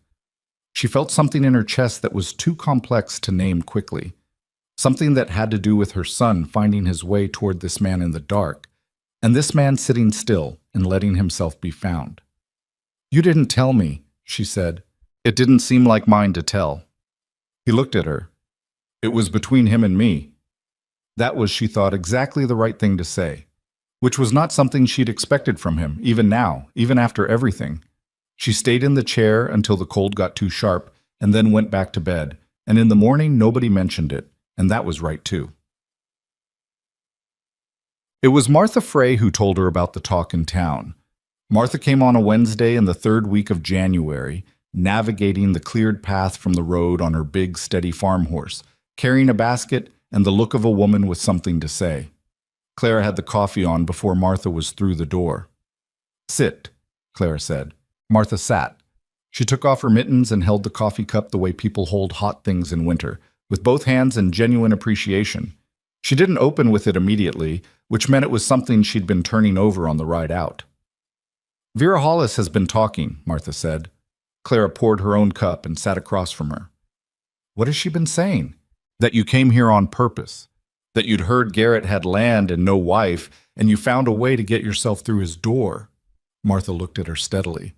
She felt something in her chest that was too complex to name quickly. Something that had to do with her son finding his way toward this man in the dark, and this man sitting still and letting himself be found. "You didn't tell me," she said. "It didn't seem like mine to tell." He looked at her. "It was between him and me." That was, she thought, exactly the right thing to say, which was not something she'd expected from him, even now, even after everything. She stayed in the chair until the cold got too sharp, and then went back to bed, and in the morning nobody mentioned it, and that was right too. It was Martha Frey who told her about the talk in town. Martha came on a Wednesday in the third week of January, navigating the cleared path from the road on her big, steady farm horse, carrying a basket and the look of a woman with something to say. Clara had the coffee on before Martha was through the door. "Sit," Clara said. Martha sat. She took off her mittens and held the coffee cup the way people hold hot things in winter, with both hands in genuine appreciation. She didn't open with it immediately, which meant it was something she'd been turning over on the ride out. "Vera Hollis has been talking," Martha said. Clara poured her own cup and sat across from her. "What has she been saying?" "That you came here on purpose. That you'd heard Garrett had land and no wife, and you found a way to get yourself through his door." Martha looked at her steadily.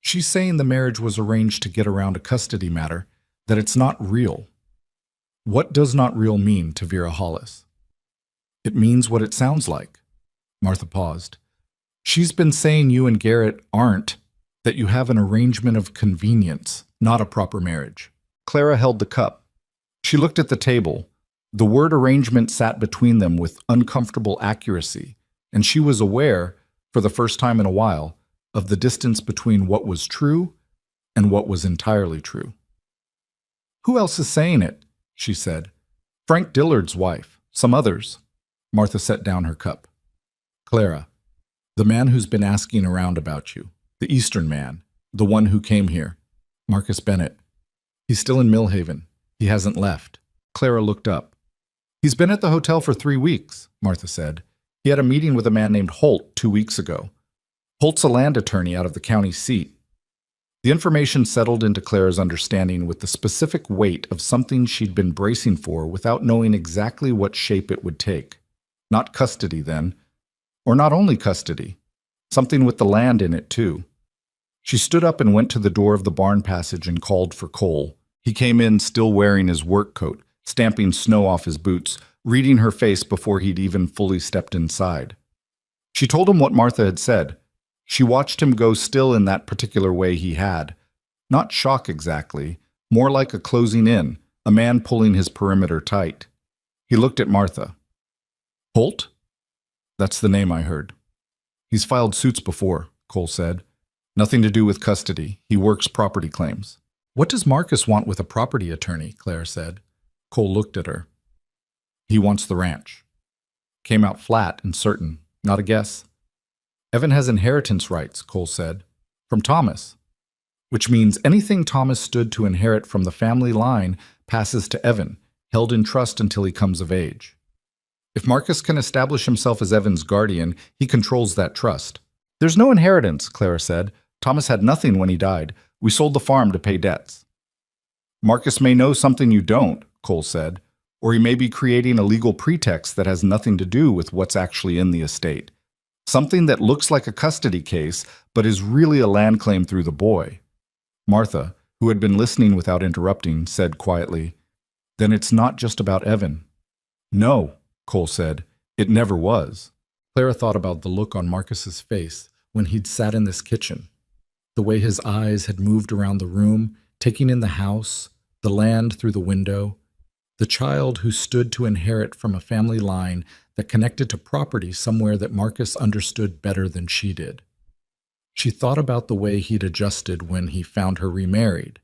"She's saying the marriage was arranged to get around a custody matter, that it's not real." "What does not real mean to Vera Hollis?" "It means what it sounds like." Martha paused. "She's been saying you and Garrett aren't, that you have an arrangement of convenience, not a proper marriage." Clara held the cup. She looked at the table. The word arrangement sat between them with uncomfortable accuracy, and she was aware, for the first time in a while, of the distance between what was true and what was entirely true. "Who else is saying it?" she said. "Frank Dillard's wife, some others." Martha set down her cup. "Clara, the man who's been asking around about you, the Eastern man, the one who came here, Marcus Bennett. He's still in Millhaven. He hasn't left." Clara looked up. "He's been at the hotel for 3 weeks, Martha said. "He had a meeting with a man named Holt 2 weeks ago. Holt's a land attorney out of the county seat." The information settled into Clara's understanding with the specific weight of something she'd been bracing for without knowing exactly what shape it would take. Not custody, then. Or not only custody. Something with the land in it, too. She stood up and went to the door of the barn passage and called for Cole. He came in still wearing his work coat, stamping snow off his boots, reading her face before he'd even fully stepped inside. She told him what Martha had said. She watched him go still in that particular way he had. Not shock exactly, more like a closing in, a man pulling his perimeter tight. He looked at Martha. Holt? That's the name I heard. He's filed suits before, Cole said. Nothing to do with custody. He works property claims. What does Marcus want with a property attorney? Claire said. Cole looked at her. He wants the ranch. Came out flat and certain. Not a guess. Evan has inheritance rights, Cole said. From Thomas. Which means anything Thomas stood to inherit from the family line passes to Evan, held in trust until he comes of age. If Marcus can establish himself as Evan's guardian, he controls that trust. There's no inheritance, Clara said. Thomas had nothing when he died. We sold the farm to pay debts. Marcus may know something you don't, Cole said, or he may be creating a legal pretext that has nothing to do with what's actually in the estate. Something that looks like a custody case, but is really a land claim through the boy. Martha, who had been listening without interrupting, said quietly, Then it's not just about Evan. No, Cole said, it never was. Clara thought about the look on Marcus's face when he'd sat in this kitchen, the way his eyes had moved around the room, taking in the house, the land through the window, the child who stood to inherit from a family line that connected to property somewhere that Marcus understood better than she did. She thought about the way he'd adjusted when he found her remarried,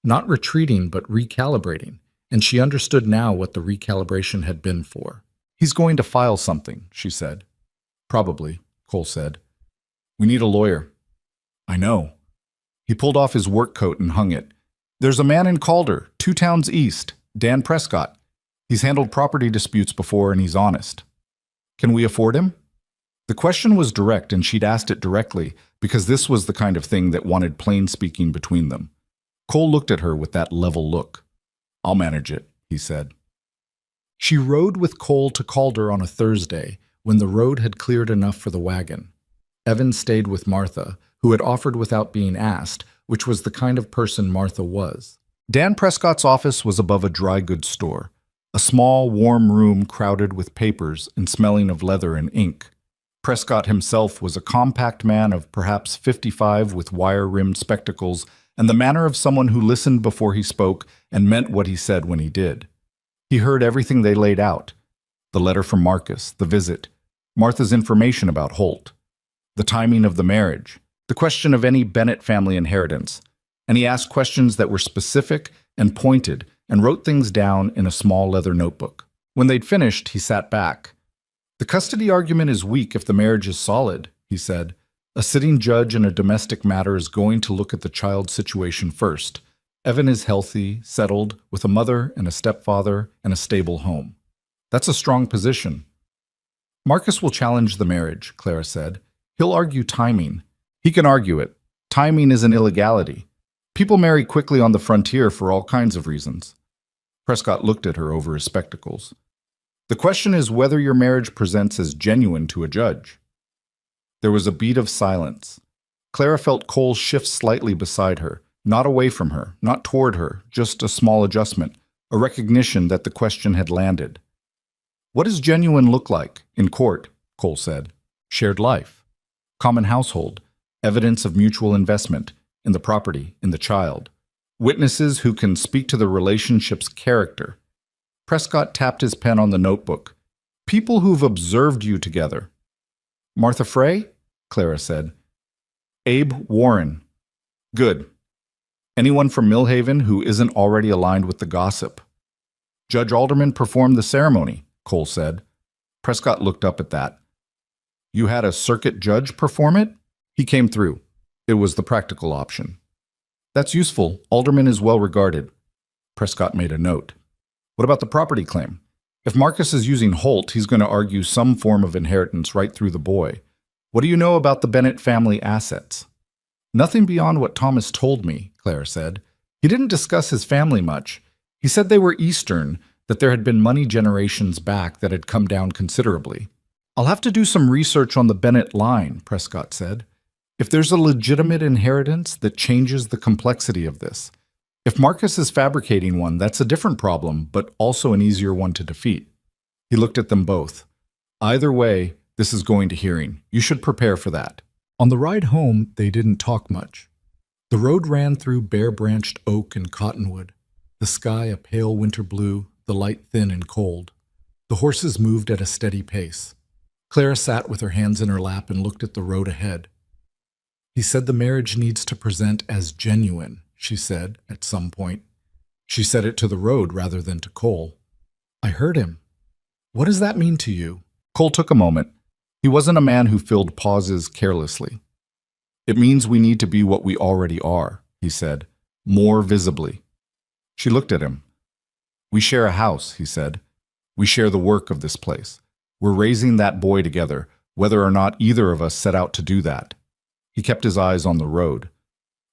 not retreating but recalibrating, and she understood now what the recalibration had been for. He's going to file something, she said. Probably, Cole said. We need a lawyer. I know. He pulled off his work coat and hung it. There's a man in Calder, 2 towns east, Dan Prescott. He's handled property disputes before and he's honest. Can we afford him? The question was direct and she'd asked it directly because this was the kind of thing that wanted plain speaking between them. Cole looked at her with that level look. I'll manage it, he said. She rode with Cole to Calder on a Thursday when the road had cleared enough for the wagon. Evan stayed with Martha, who had offered without being asked, which was the kind of person Martha was. Dan Prescott's office was above a dry goods store, a small, warm room crowded with papers and smelling of leather and ink. Prescott himself was a compact man of perhaps 55 with wire-rimmed spectacles and the manner of someone who listened before he spoke and meant what he said when he did. He heard everything they laid out. The letter from Marcus, the visit, Martha's information about Holt, the timing of the marriage, the question of any Bennett family inheritance, and he asked questions that were specific and pointed and wrote things down in a small leather notebook. When they'd finished, he sat back. The custody argument is weak if the marriage is solid, he said. A sitting judge in a domestic matter is going to look at the child's situation first. Evan is healthy, settled, with a mother and a stepfather and a stable home. That's a strong position. Marcus will challenge the marriage, Clara said. He'll argue timing. He can argue it. Timing is an illegality. People marry quickly on the frontier for all kinds of reasons. Prescott looked at her over his spectacles. The question is whether your marriage presents as genuine to a judge. There was a beat of silence. Clara felt Cole shift slightly beside her, not away from her, not toward her, just a small adjustment, a recognition that the question had landed. What does genuine look like in court? Cole said. Shared life, common household, evidence of mutual investment in the property, in the child, witnesses who can speak to the relationship's character. Prescott tapped his pen on the notebook. People who've observed you together. Martha Frey? Clara said. Abe Warren. Good. Anyone from Millhaven who isn't already aligned with the gossip. Judge Alderman performed the ceremony, Cole said. Prescott looked up at that. You had a circuit judge perform it? He came through. It was the practical option. That's useful. Alderman is well regarded. Prescott made a note. What about the property claim? If Marcus is using Holt, he's going to argue some form of inheritance right through the boy. What do you know about the Bennett family assets? Nothing beyond what Thomas told me, Clara said. He didn't discuss his family much. He said they were Eastern, that there had been money generations back that had come down considerably. I'll have to do some research on the Bennett line, Prescott said. If there's a legitimate inheritance that changes the complexity of this. If Marcus is fabricating one, that's a different problem, but also an easier one to defeat. He looked at them both. Either way, this is going to hearing. You should prepare for that. On the ride home, they didn't talk much. The road ran through bare-branched oak and cottonwood, the sky a pale winter blue, the light thin and cold. The horses moved at a steady pace. Clara sat with her hands in her lap and looked at the road ahead. He said the marriage needs to present as genuine, she said at some point. She said it to the road rather than to Cole. I heard him. What does that mean to you? Cole took a moment. He wasn't a man who filled pauses carelessly. It means we need to be what we already are, he said, more visibly. She looked at him. We share a house, he said. We share the work of this place. We're raising that boy together, whether or not either of us set out to do that. He kept his eyes on the road.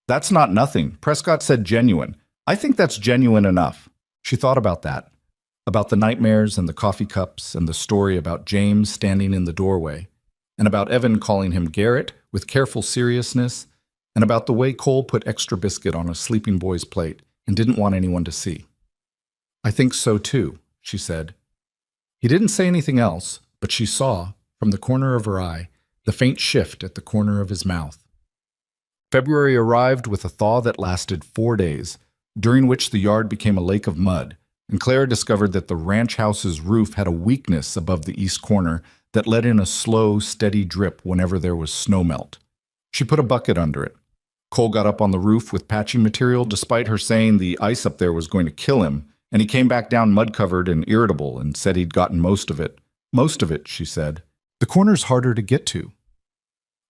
That's not nothing. Prescott said genuine. I think that's genuine enough. She thought about that, about the nightmares and the coffee cups and the story about James standing in the doorway, and about Evan calling him Garrett with careful seriousness, and about the way Cole put extra biscuit on a sleeping boy's plate and didn't want anyone to see. I think so too, she said. He didn't say anything else, but she saw, from the corner of her eye, the faint shift at the corner of his mouth. February arrived with a thaw that lasted 4 days, during which the yard became a lake of mud, and Clara discovered that the ranch house's roof had a weakness above the east corner that let in a slow, steady drip whenever there was snowmelt. She put a bucket under it. Cole got up on the roof with patching material despite her saying the ice up there was going to kill him, and he came back down mud-covered and irritable and said he'd gotten most of it. Most of it, she said. The corner's harder to get to.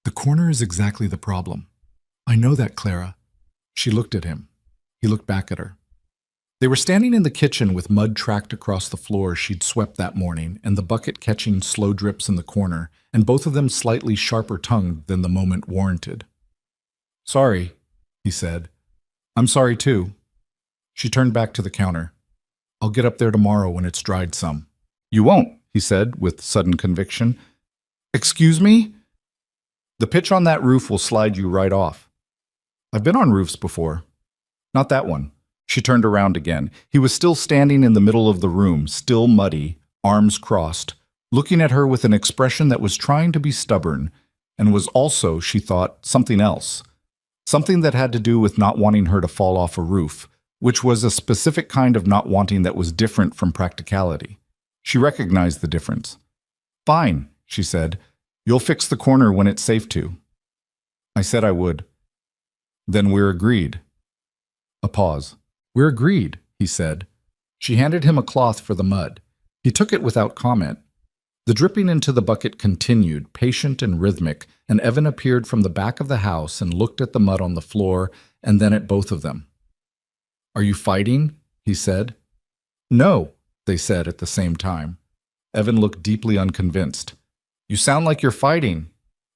The corner is exactly the problem. I know that, Clara. She looked at him. He looked back at her. They were standing in the kitchen with mud tracked across the floor she'd swept that morning and the bucket catching slow drips in the corner, and both of them slightly sharper-tongued than the moment warranted. Sorry, he said. I'm sorry too. She turned back to the counter. I'll get up there tomorrow when it's dried some. You won't, he said with sudden conviction. Excuse me? The pitch on that roof will slide you right off. I've been on roofs before. Not that one. She turned around again. He was still standing in the middle of the room, still muddy, arms crossed, looking at her with an expression that was trying to be stubborn, and was also, she thought, something else. Something that had to do with not wanting her to fall off a roof, which was a specific kind of not wanting that was different from practicality. She recognized the difference. Fine, she said. You'll fix the corner when it's safe to. I said I would. Then we're agreed. A pause. We're agreed, he said. She handed him a cloth for the mud. He took it without comment. The dripping into the bucket continued, patient and rhythmic, and Evan appeared from the back of the house and looked at the mud on the floor and then at both of them. Are you fighting? He said. No, they said at the same time. Evan looked deeply unconvinced. You sound like you're fighting.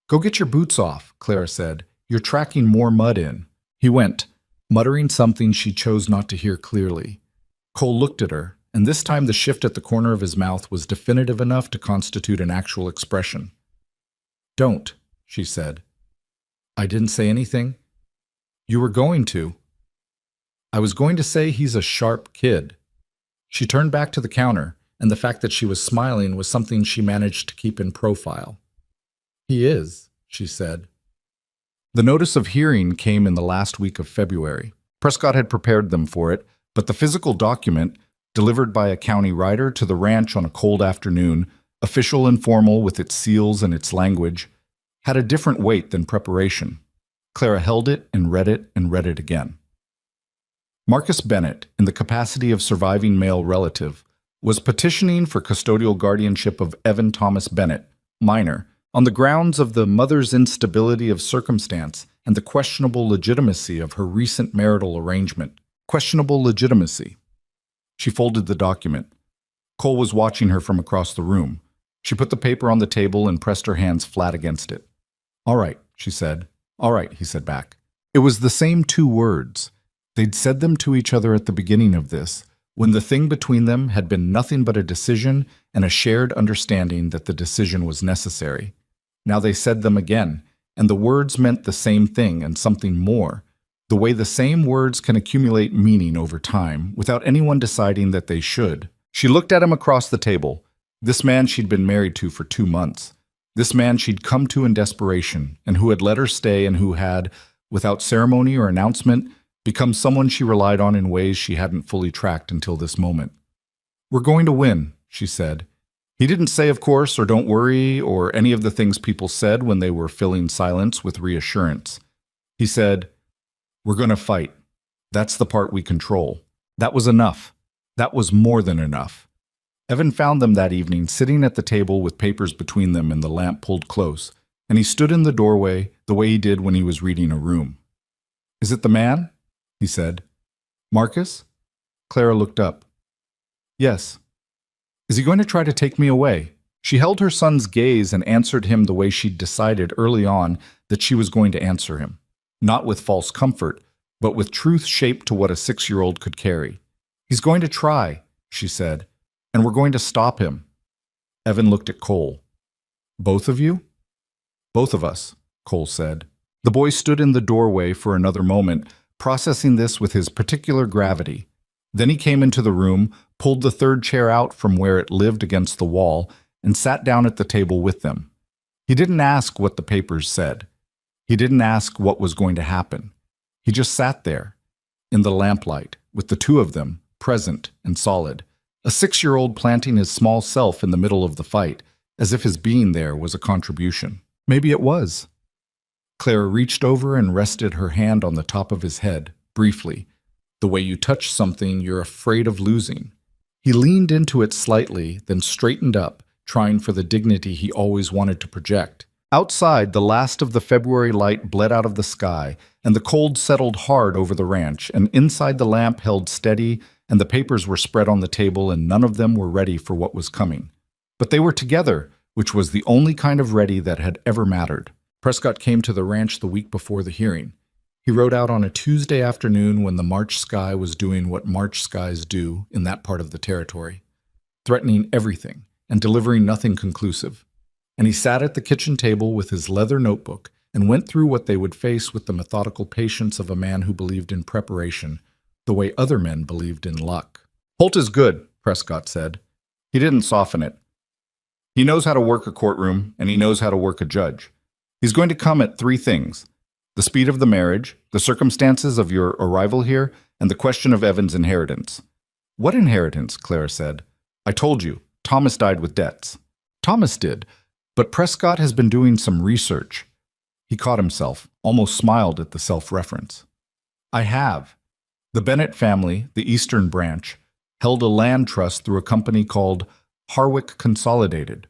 Go get your boots off, Clara said. You're tracking more mud in. He went, muttering something she chose not to hear clearly. Cole looked at her, and this time the shift at the corner of his mouth was definitive enough to constitute an actual expression. Don't, she said. I didn't say anything. You were going to. I was going to say he's a sharp kid. She turned back to the counter, and the fact that she was smiling was something she managed to keep in profile. He is, she said. The notice of hearing came in the last week of February. Prescott had prepared them for it, but the physical document, delivered by a county rider to the ranch on a cold afternoon, official and formal with its seals and its language, had a different weight than preparation. Clara held it and read it again. Marcus Bennett, in the capacity of surviving male relative, was petitioning for custodial guardianship of Evan Thomas Bennett, minor, on the grounds of the mother's instability of circumstance and the questionable legitimacy of her recent marital arrangement. Questionable legitimacy. She folded the document. Cole was watching her from across the room. She put the paper on the table and pressed her hands flat against it. All right, she said. All right, he said back. It was the same 2 words. They'd said them to each other at the beginning of this, when the thing between them had been nothing but a decision and a shared understanding that the decision was necessary. Now they said them again, and the words meant the same thing and something more, the way the same words can accumulate meaning over time without anyone deciding that they should. She looked at him across the table, this man she'd been married to for 2 months, this man she'd come to in desperation, and who had let her stay and who had, without ceremony or announcement, become someone she relied on in ways she hadn't fully tracked until this moment. "We're going to win," she said. He didn't say, of course, or don't worry, or any of the things people said when they were filling silence with reassurance. He said, "We're going to fight. That's the part we control." That was enough. That was more than enough. Evan found them that evening sitting at the table with papers between them and the lamp pulled close, and he stood in the doorway the way he did when he was reading a room. "Is it the man?" he said. "Marcus?" Clara looked up. "Yes." "Is he going to try to take me away?" She held her son's gaze and answered him the way she'd decided early on that she was going to answer him. Not with false comfort, but with truth shaped to what a 6-year-old could carry. "He's going to try," she said, "and we're going to stop him." Evan looked at Cole. "Both of you?" "Both of us," Cole said. The boy stood in the doorway for another moment, processing this with his particular gravity. Then he came into the room, pulled the third chair out from where it lived against the wall, and sat down at the table with them. He didn't ask what the papers said. He didn't ask what was going to happen. He just sat there, in the lamplight, with the two of them, present and solid, a 6-year-old planting his small self in the middle of the fight, as if his being there was a contribution. Maybe it was. Clara reached over and rested her hand on the top of his head, briefly, the way you touch something you're afraid of losing. He leaned into it slightly, then straightened up, trying for the dignity he always wanted to project. Outside, the last of the February light bled out of the sky, and the cold settled hard over the ranch, and inside the lamp held steady, and the papers were spread on the table, and none of them were ready for what was coming. But they were together, which was the only kind of ready that had ever mattered. Prescott came to the ranch the week before the hearing. He rode out on a Tuesday afternoon when the March sky was doing what March skies do in that part of the territory, threatening everything and delivering nothing conclusive. And he sat at the kitchen table with his leather notebook and went through what they would face with the methodical patience of a man who believed in preparation, the way other men believed in luck. "Holt is good," Prescott said. He didn't soften it. "He knows how to work a courtroom, and he knows how to work a judge. He's going to come at 3 things: the speed of the marriage, the circumstances of your arrival here, and the question of Evan's inheritance." "What inheritance?" Clara said. "I told you, Thomas died with debts." "Thomas did. But Prescott has been doing some research." He caught himself, almost smiled at the self-reference. "I have. The Bennett family, the Eastern branch, held a land trust through a company called Harwick Consolidated.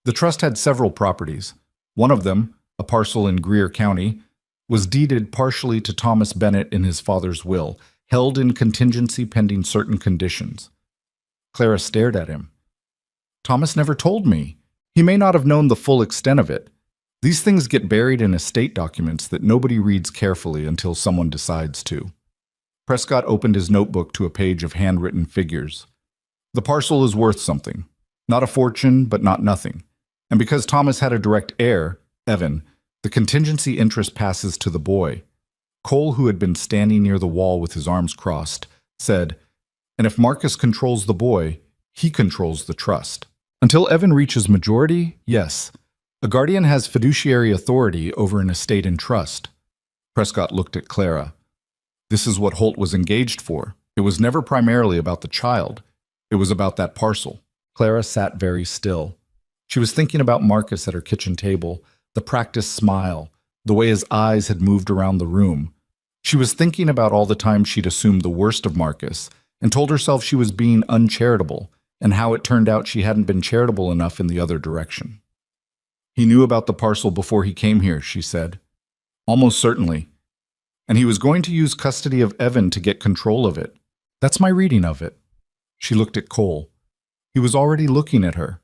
The trust had several properties. One of them, a parcel in Greer County, was deeded partially to Thomas Bennett in his father's will, held in contingency pending certain conditions." Clara stared at him. "Thomas never told me. He may not have known the full extent of it. These things get buried in estate documents that nobody reads carefully until someone decides to." Prescott opened his notebook to a page of handwritten figures. "The parcel is worth something. Not a fortune, but not nothing. And because Thomas had a direct heir, Evan, the contingency interest passes to the boy." Cole, who had been standing near the wall with his arms crossed, said, "And if Marcus controls the boy, he controls the trust. Until Evan reaches majority, yes. A guardian has fiduciary authority over an estate in trust." Prescott looked at Clara. "This is what Holt was engaged for. It was never primarily about the child. It was about that parcel." Clara sat very still. She was thinking about Marcus at her kitchen table, the practiced smile, the way his eyes had moved around the room. She was thinking about all the time she'd assumed the worst of Marcus and told herself she was being uncharitable, and how it turned out she hadn't been charitable enough in the other direction. "He knew about the parcel before he came here," she said. "Almost certainly. And he was going to use custody of Evan to get control of it. That's my reading of it." She looked at Cole. He was already looking at her.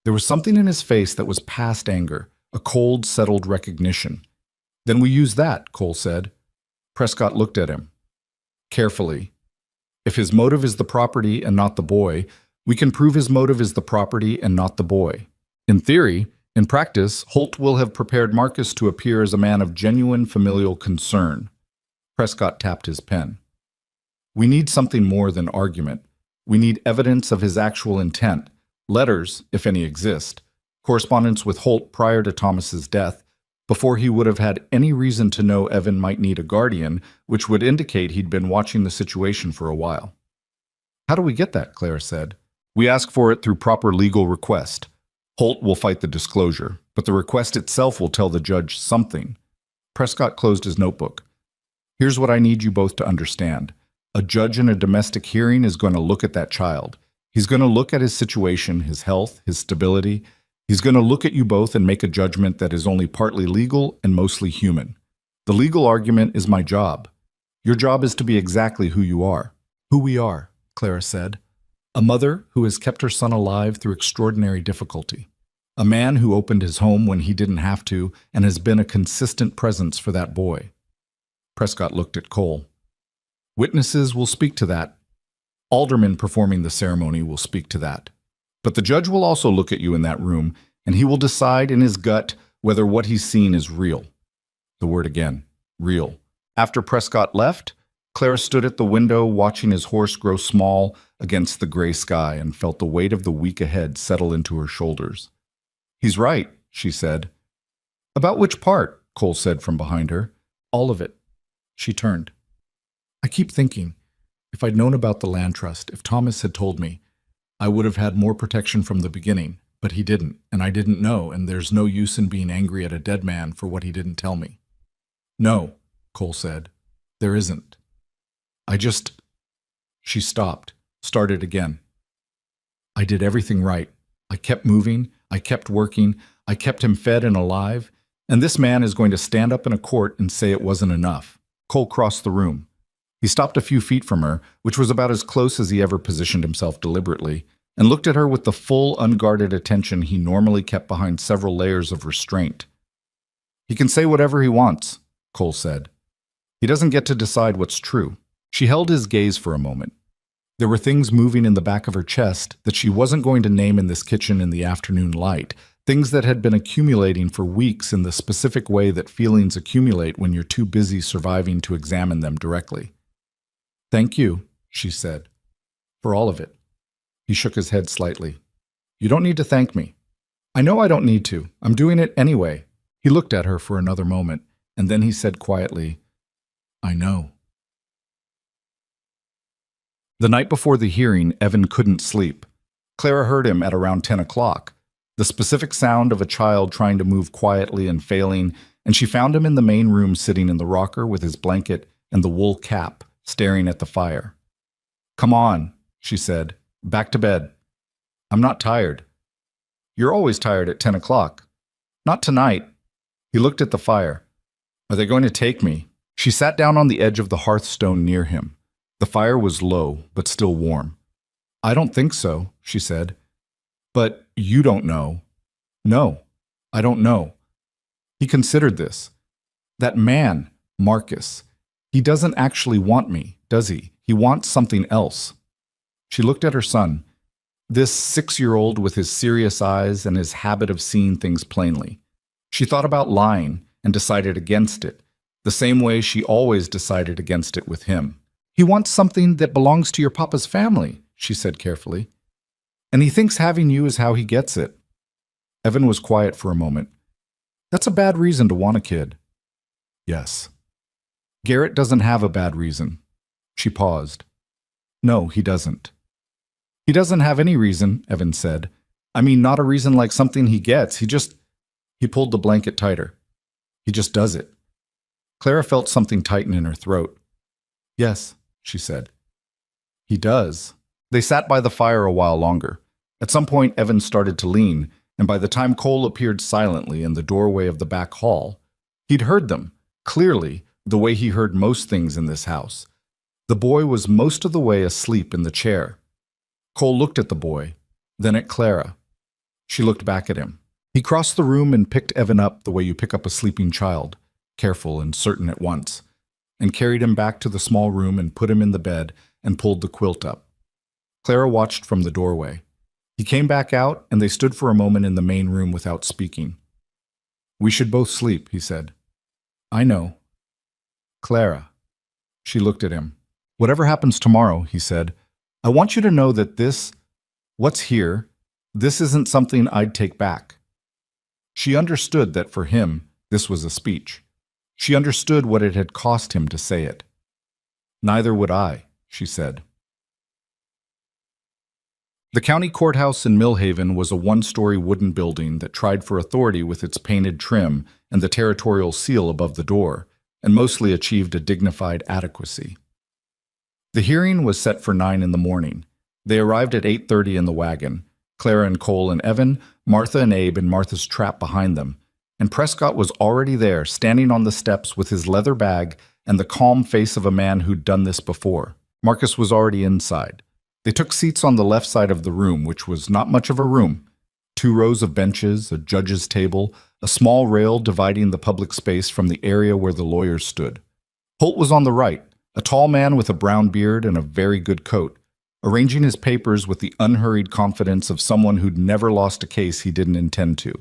There was something in his face that was past anger, a cold, settled recognition. "Then we use that," Cole said. Prescott looked at him. Carefully. "If his motive is the property and not the boy, we can prove his motive is the property and not the boy. In theory, In practice, Holt will have prepared Marcus to appear as a man of genuine familial concern. Prescott tapped his pen. We need something more than argument. We need evidence of his actual intent, letters, if any exist, correspondence with Holt prior to Thomas's death, before he would have had any reason to know Evan might need a guardian, which would indicate he'd been watching the situation for a while. How do we get that? Clara said. We ask for it through proper legal request. Holt will fight the disclosure, but the request itself will tell the judge something. Prescott closed his notebook. Here's what I need you both to understand. A judge in a domestic hearing is going to look at that child. He's going to look at his situation, his health, his stability. He's going to look at you both and make a judgment that is only partly legal and mostly human. The legal argument is my job. Your job is to be exactly who you are. Who we are, Clara said. A mother who has kept her son alive through extraordinary difficulty. A man who opened his home when he didn't have to and has been a consistent presence for that boy. Prescott looked at Cole. Witnesses will speak to that. Aldermen performing the ceremony will speak to that. But the judge will also look at you in that room, and he will decide in his gut whether what he's seen is real. The word again, real. After Prescott left, Clara stood at the window watching his horse grow small against the gray sky and felt the weight of the week ahead settle into her shoulders. He's right, she said. About which part? Cole said from behind her. All of it. She turned. I keep thinking, if I'd known about the land trust, if Thomas had told me, I would have had more protection from the beginning, but he didn't, and I didn't know, and there's no use in being angry at a dead man for what he didn't tell me. No, Cole said, there isn't. She stopped, started again. I did everything right. I kept moving, I kept working, I kept him fed and alive, and this man is going to stand up in a court and say it wasn't enough. Cole crossed the room. He stopped a few feet from her, which was about as close as he ever positioned himself deliberately, and looked at her with the full, unguarded attention he normally kept behind several layers of restraint. He can say whatever he wants, Cole said. He doesn't get to decide what's true. She held his gaze for a moment. There were things moving in the back of her chest that she wasn't going to name in this kitchen in the afternoon light, things that had been accumulating for weeks in the specific way that feelings accumulate when you're too busy surviving to examine them directly. Thank you, she said, for all of it. He shook his head slightly. You don't need to thank me. I know I don't need to. I'm doing it anyway. He looked at her for another moment, and then he said quietly, I know. The night before the hearing, Evan couldn't sleep. Clara heard him at around 10 o'clock, the specific sound of a child trying to move quietly and failing, and she found him in the main room sitting in the rocker with his blanket and the wool cap, staring at the fire. Come on, she said. Back to bed. I'm not tired. You're always tired at 10 o'clock. Not tonight. He looked at the fire. Are they going to take me? She sat down on the edge of the hearthstone near him. The fire was low, but still warm. I don't think so, she said. But you don't know. No, I don't know. He considered this. That man, Marcus, he doesn't actually want me, does he? He wants something else. She looked at her son, this 6-year-old with his serious eyes and his habit of seeing things plainly. She thought about lying and decided against it, the same way she always decided against it with him. He wants something that belongs to your papa's family, she said carefully. And he thinks having you is how he gets it. Evan was quiet for a moment. That's a bad reason to want a kid. Yes. Garrett doesn't have a bad reason. She paused. No, he doesn't. He doesn't have any reason, Evan said. I mean, not a reason like something he gets. He pulled the blanket tighter. He just does it. Clara felt something tighten in her throat. Yes, she said. He does. They sat by the fire a while longer. At some point, Evan started to lean, and by the time Cole appeared silently in the doorway of the back hall, he'd heard them, clearly, the way he heard most things in this house. The boy was most of the way asleep in the chair. Cole looked at the boy, then at Clara. She looked back at him. He crossed the room and picked Evan up the way you pick up a sleeping child, careful and certain at once, and carried him back to the small room and put him in the bed and pulled the quilt up. Clara watched from the doorway. He came back out, and they stood for a moment in the main room without speaking. "We should both sleep," he said. "I know." "Clara." She looked at him. "Whatever happens tomorrow," he said, "I want you to know that what's here, this isn't something I'd take back." She understood that for him, this was a speech. She understood what it had cost him to say it. "Neither would I," she said. The county courthouse in Millhaven was a one-story wooden building that tried for authority with its painted trim and the territorial seal above the door, and mostly achieved a dignified adequacy. The hearing was set for 9 in the morning. They arrived at 8:30 in the wagon, Clara and Cole and Evan, Martha and Abe in Martha's trap behind them, and Prescott was already there, standing on the steps with his leather bag and the calm face of a man who'd done this before. Marcus was already inside. They took seats on the left side of the room, which was not much of a room. 2 rows of benches, a judge's table, a small rail dividing the public space from the area where the lawyers stood. Holt was on the right, a tall man with a brown beard and a very good coat, arranging his papers with the unhurried confidence of someone who'd never lost a case he didn't intend to.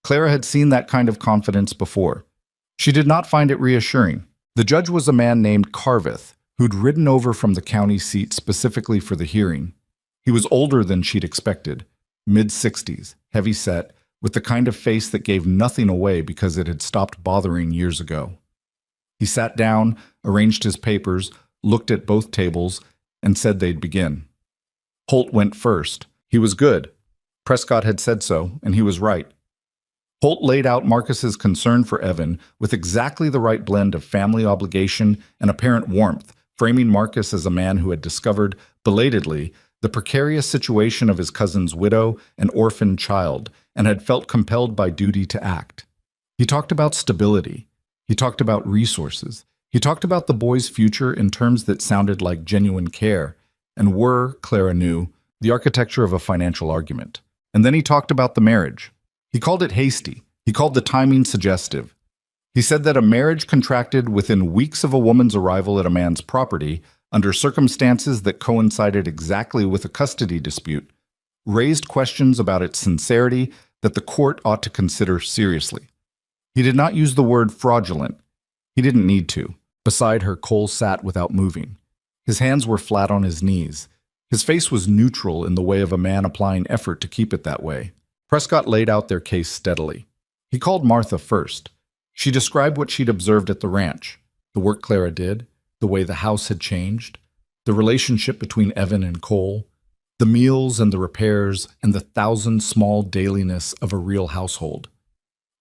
Clara had seen that kind of confidence before. She did not find it reassuring. The judge was a man named Carveth, who'd ridden over from the county seat specifically for the hearing. He was older than she'd expected, mid-60s, heavy-set, with the kind of face that gave nothing away because it had stopped bothering years ago. He sat down, arranged his papers, looked at both tables, and said they'd begin. Holt went first. He was good. Prescott had said so, and he was right. Holt laid out Marcus's concern for Evan with exactly the right blend of family obligation and apparent warmth, framing Marcus as a man who had discovered, belatedly, the precarious situation of his cousin's widow and orphaned child, and had felt compelled by duty to act. He talked about stability. He talked about resources. He talked about the boy's future in terms that sounded like genuine care, and were, Clara knew, the architecture of a financial argument. And then he talked about the marriage. He called it hasty. He called the timing suggestive. He said that a marriage contracted within weeks of a woman's arrival at a man's property, under circumstances that coincided exactly with a custody dispute, raised questions about its sincerity that the court ought to consider seriously. He did not use the word fraudulent. He didn't need to. Beside her, Cole sat without moving. His hands were flat on his knees. His face was neutral in the way of a man applying effort to keep it that way. Prescott laid out their case steadily. He called Martha first. She described what she'd observed at the ranch, the work Clara did, the way the house had changed, the relationship between Evan and Cole, the meals and the repairs, and the 1,000 small dailiness of a real household.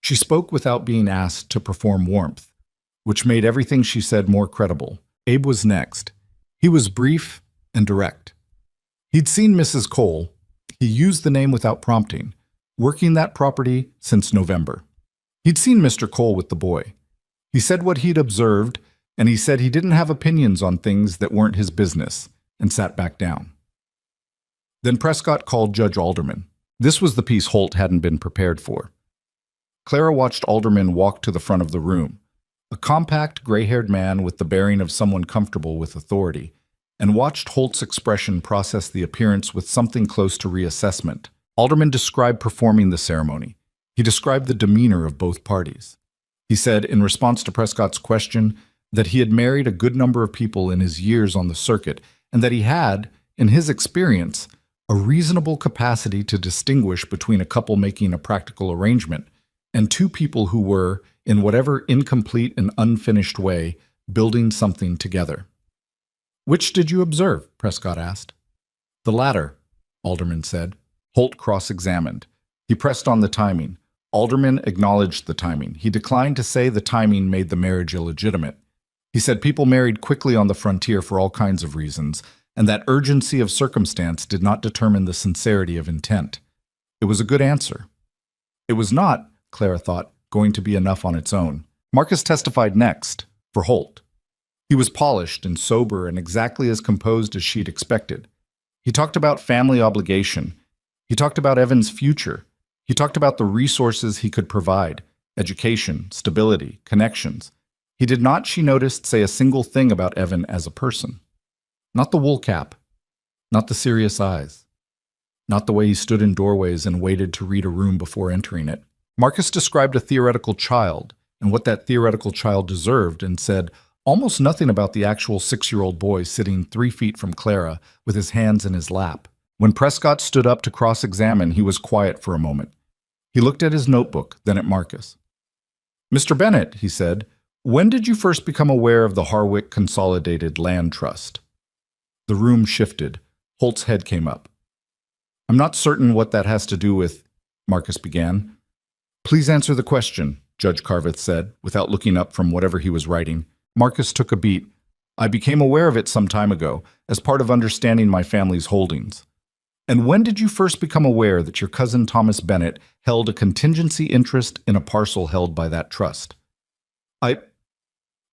She spoke without being asked to perform warmth, which made everything she said more credible. Abe was next. He was brief and direct. He'd seen Mrs. Cole. He used the name without prompting, working that property since November. He'd seen Mr. Cole with the boy. He said what he'd observed, and he said he didn't have opinions on things that weren't his business, and sat back down. Then Prescott called Judge Alderman. This was the piece Holt hadn't been prepared for. Clara watched Alderman walk to the front of the room, a compact, gray-haired man with the bearing of someone comfortable with authority, and watched Holt's expression process the appearance with something close to reassessment. Alderman described performing the ceremony. He described the demeanor of both parties. He said, in response to Prescott's question, that he had married a good number of people in his years on the circuit, and that he had, in his experience, a reasonable capacity to distinguish between a couple making a practical arrangement and 2 people who were, in whatever incomplete and unfinished way, building something together. "Which did you observe?" Prescott asked. "The latter," Alderman said. Holt cross-examined. He pressed on the timing. Alderman acknowledged the timing. He declined to say the timing made the marriage illegitimate. He said people married quickly on the frontier for all kinds of reasons, and that urgency of circumstance did not determine the sincerity of intent. It was a good answer. It was not, Clara thought, going to be enough on its own. Marcus testified next, for Holt. He was polished and sober and exactly as composed as she'd expected. He talked about family obligation. He talked about Evan's future. He talked about the resources he could provide, education, stability, connections. He did not, she noticed, say a single thing about Evan as a person. Not the wool cap. Not the serious eyes. not the way he stood in doorways and waited to read a room before entering it. Marcus described a theoretical child and what that theoretical child deserved and said almost nothing about the actual 6-year-old boy sitting 3 feet from Clara with his hands in his lap. When Prescott stood up to cross-examine, he was quiet for a moment. He looked at his notebook, then at Marcus. "Mr. Bennett," he said, "when did you first become aware of the Harwick Consolidated Land Trust?" The room shifted. Holt's head came up. "I'm not certain what that has to do with," Marcus began. "Please answer the question," Judge Carveth said, without looking up from whatever he was writing. Marcus took a beat. "I became aware of it some time ago, as part of understanding my family's holdings." "And when did you first become aware that your cousin Thomas Bennett held a contingency interest in a parcel held by that trust?"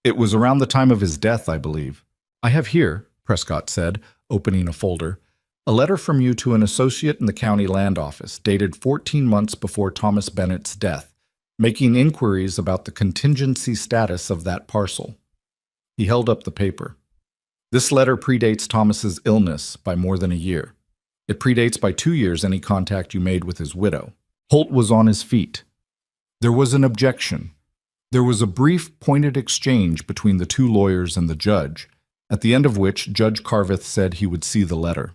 It was around the time of his death, I believe." "I have here," Prescott said, opening a folder, "a letter from you to an associate in the county land office, dated 14 months before Thomas Bennett's death, making inquiries about the contingency status of that parcel." He held up the paper. "This letter predates Thomas's illness by more than a year. It predates by 2 years any contact you made with his widow." Holt was on his feet. There was an objection. There was a brief, pointed exchange between the 2 lawyers and the judge, at the end of which Judge Carveth said he would see the letter.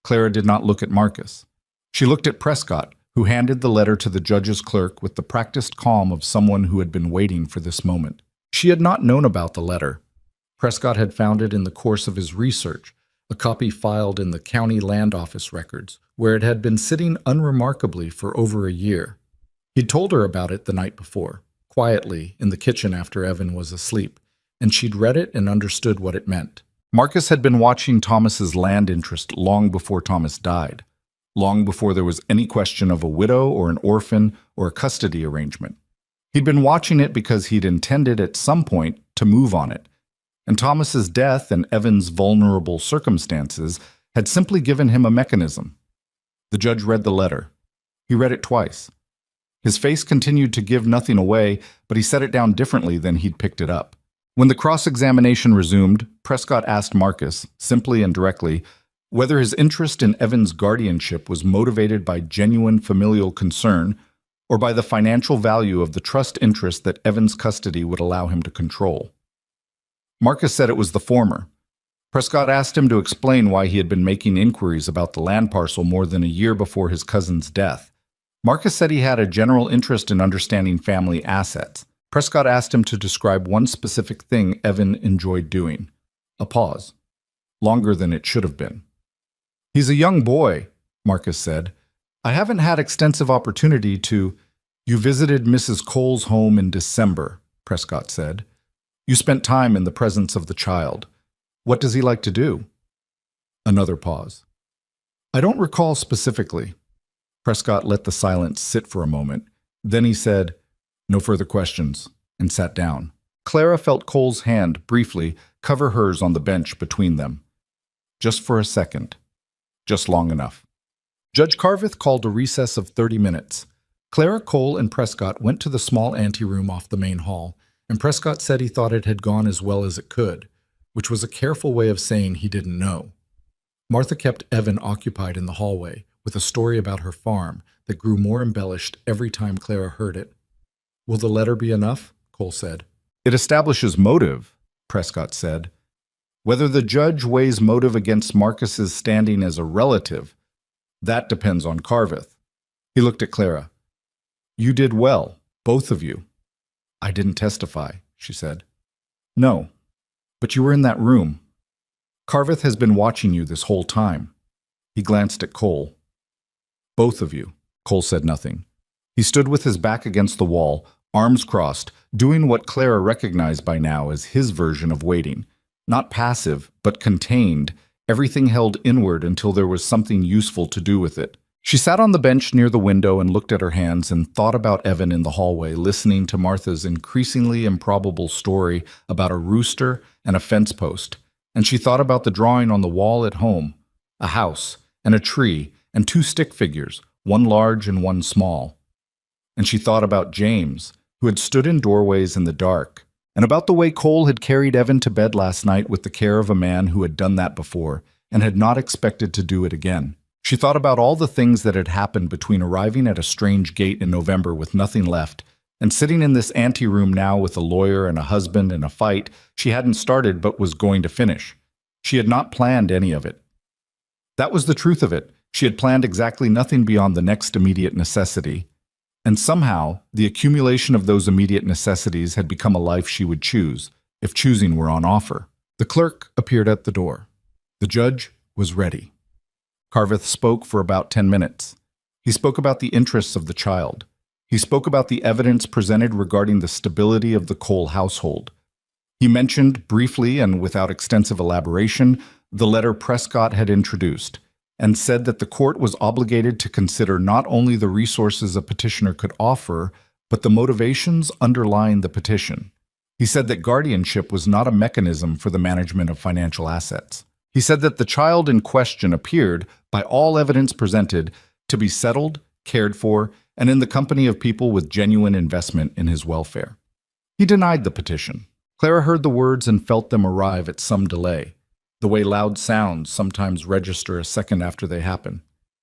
Clara did not look at Marcus. She looked at Prescott, who handed the letter to the judge's clerk with the practiced calm of someone who had been waiting for this moment. She had not known about the letter. Prescott had found it in the course of his research, a copy filed in the county land office records, where it had been sitting unremarkably for over a year. He'd told her about it the night before, quietly, in the kitchen after Evan was asleep, and she'd read it and understood what it meant. Marcus had been watching Thomas's land interest long before Thomas died, long before there was any question of a widow or an orphan or a custody arrangement. He'd been watching it because he'd intended at some point to move on it, and Thomas's death and Evan's vulnerable circumstances had simply given him a mechanism. The judge read the letter. He read it twice. His face continued to give nothing away, but he set it down differently than he'd picked it up. When the cross-examination resumed, Prescott asked Marcus, simply and directly, whether his interest in Evan's guardianship was motivated by genuine familial concern or by the financial value of the trust interest that Evan's custody would allow him to control. Marcus said it was the former. Prescott asked him to explain why he had been making inquiries about the land parcel more than a year before his cousin's death. Marcus said he had a general interest in understanding family assets. Prescott asked him to describe one specific thing Evan enjoyed doing. A pause. Longer than it should have been. "He's a young boy," Marcus said. "I haven't had extensive opportunity to—" "You visited Mrs. Cole's home in December," Prescott said. "You spent time in the presence of the child. What does he like to do?" Another pause. "I don't recall specifically." Prescott let the silence sit for a moment. Then he said, "No further questions," and sat down. Clara felt Cole's hand, briefly, cover hers on the bench between them. Just for a second. Just long enough. Judge Carveth called a recess of 30 minutes. Clara, Cole, and Prescott went to the small anteroom off the main hall, and Prescott said he thought it had gone as well as it could, which was a careful way of saying he didn't know. Martha kept Evan occupied in the hallway with a story about her farm that grew more embellished every time Clara heard it. "Will the letter be enough?" Cole said. "It establishes motive," Prescott said. "Whether the judge weighs motive against Marcus's standing as a relative, that depends on Carveth." He looked at Clara. "You did well, both of you." "I didn't testify," she said. "No, but you were in that room. Carveth has been watching you this whole time." He glanced at Cole. "Both of you." Cole said nothing. He stood with his back against the wall, arms crossed, doing what Clara recognized by now as his version of waiting. Not passive, but contained, everything held inward until there was something useful to do with it. She sat on the bench near the window and looked at her hands and thought about Evan in the hallway, listening to Martha's increasingly improbable story about a rooster and a fence post. And she thought about the drawing on the wall at home, a house and a tree and 2 stick figures, one large and one small. And she thought about James, who had stood in doorways in the dark, and about the way Cole had carried Evan to bed last night with the care of a man who had done that before and had not expected to do it again. She thought about all the things that had happened between arriving at a strange gate in November with nothing left and sitting in this anteroom now with a lawyer and a husband and a fight she hadn't started but was going to finish. She had not planned any of it. That was the truth of it. She had planned exactly nothing beyond the next immediate necessity. And somehow, the accumulation of those immediate necessities had become a life she would choose, if choosing were on offer. The clerk appeared at the door. The judge was ready. Carveth spoke for about 10 minutes. He spoke about the interests of the child. He spoke about the evidence presented regarding the stability of the Cole household. He mentioned, briefly and without extensive elaboration, the letter Prescott had introduced, and said that the court was obligated to consider not only the resources a petitioner could offer, but the motivations underlying the petition. He said that guardianship was not a mechanism for the management of financial assets. He said that the child in question appeared, by all evidence presented, to be settled, cared for, and in the company of people with genuine investment in his welfare. He denied the petition. Clara heard the words and felt them arrive at some delay, the way loud sounds sometimes register a second after they happen.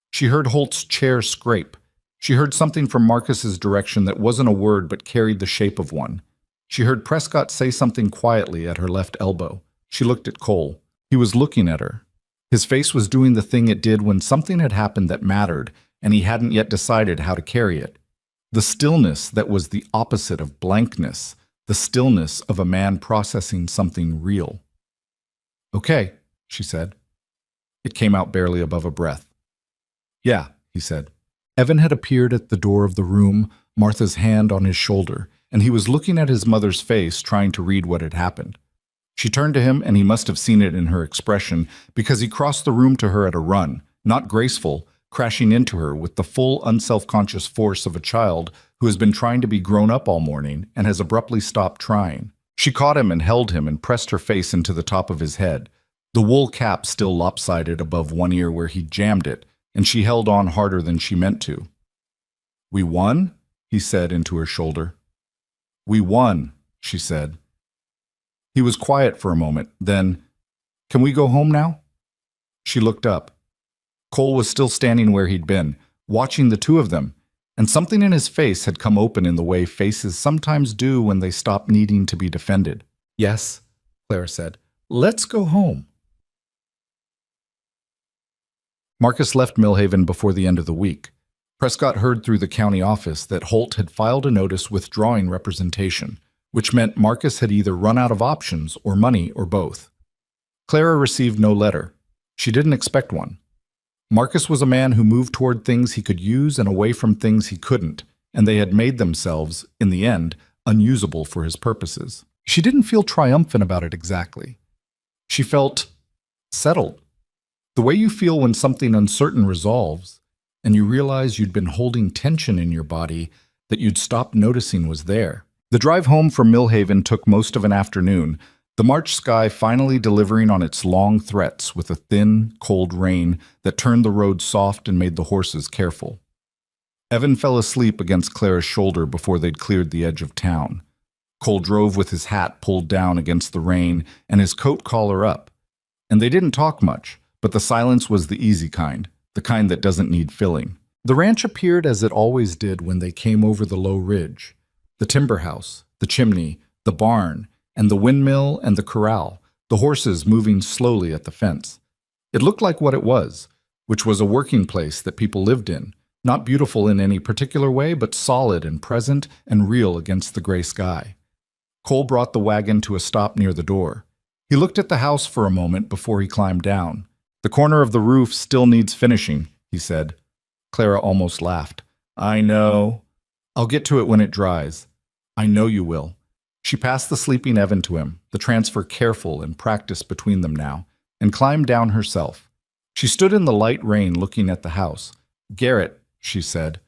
She heard Holt's chair scrape. She heard something from Marcus's direction that wasn't a word but carried the shape of one. She heard Prescott say something quietly at her left elbow. She looked at Cole. He was looking at her. His face was doing the thing it did when something had happened that mattered, and he hadn't yet decided how to carry it. The stillness that was the opposite of blankness, the stillness of a man processing something real. "Okay," she said. It came out barely above a breath. "Yeah," he said. Evan had appeared at the door of the room, Martha's hand on his shoulder, and he was looking at his mother's face, trying to read what had happened. She turned to him, and he must have seen it in her expression, because he crossed the room to her at a run, not graceful, crashing into her with the full, unself-conscious force of a child who has been trying to be grown up all morning and has abruptly stopped trying. She caught him and held him and pressed her face into the top of his head, the wool cap still lopsided above one ear where he jammed it, and she held on harder than she meant to. "We won?" he said into her shoulder. "We won," she said. He was quiet for a moment, then, "Can we go home now?" She looked up. Cole was still standing where he'd been, watching the two of them, and something in his face had come open in the way faces sometimes do when they stop needing to be defended. "Yes," Clara said. "Let's go home." Marcus left Millhaven before the end of the week. Prescott heard through the county office that Holt had filed a notice withdrawing representation, which meant Marcus had either run out of options or money or both. Clara received no letter. She didn't expect one. Marcus was a man who moved toward things he could use and away from things he couldn't, and they had made themselves, in the end, unusable for his purposes. She didn't feel triumphant about it exactly. She felt settled. The way you feel when something uncertain resolves, and you realize you'd been holding tension in your body that you'd stopped noticing was there. The drive home from Millhaven took most of an afternoon, the March sky finally delivering on its long threats with a thin, cold rain that turned the road soft and made the horses careful. Evan fell asleep against Clara's shoulder before they'd cleared the edge of town. Cole drove with his hat pulled down against the rain and his coat collar up. And they didn't talk much, but the silence was the easy kind, the kind that doesn't need filling. The ranch appeared as it always did when they came over the low ridge. The timber house, the chimney, the barn, and the windmill and the corral, the horses moving slowly at the fence. It looked like what it was, which was a working place that people lived in, not beautiful in any particular way, but solid and present and real against the gray sky. Cole brought the wagon to a stop near the door. He looked at the house for a moment before he climbed down. "The corner of the roof still needs finishing," he said. Clara almost laughed. "I know. I'll get to it when it dries." "I know you will." She passed the sleeping Evan to him, the transfer careful and practiced between them now, and climbed down herself. She stood in the light rain looking at the house. "Garrett," she said.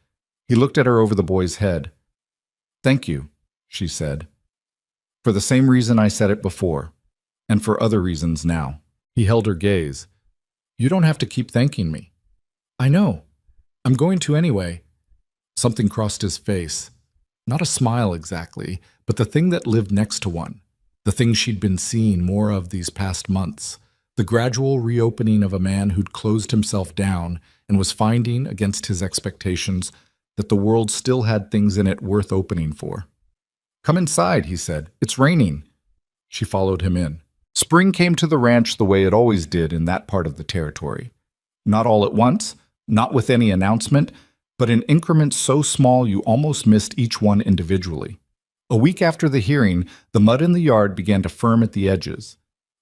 He looked at her over the boy's head. "Thank you," she said. "For the same reason I said it before, and for other reasons now." He held her gaze. "You don't have to keep thanking me." "I know. I'm going to anyway." Something crossed his face. Not a smile exactly, but the thing that lived next to one, the thing she'd been seeing more of these past months, the gradual reopening of a man who'd closed himself down and was finding, against his expectations, that the world still had things in it worth opening for. "Come inside," he said. "It's raining." She followed him in. Spring came to the ranch the way it always did in that part of the territory. Not all at once, not with any announcement, but in increments so small you almost missed each one individually. A week after the hearing, the mud in the yard began to firm at the edges.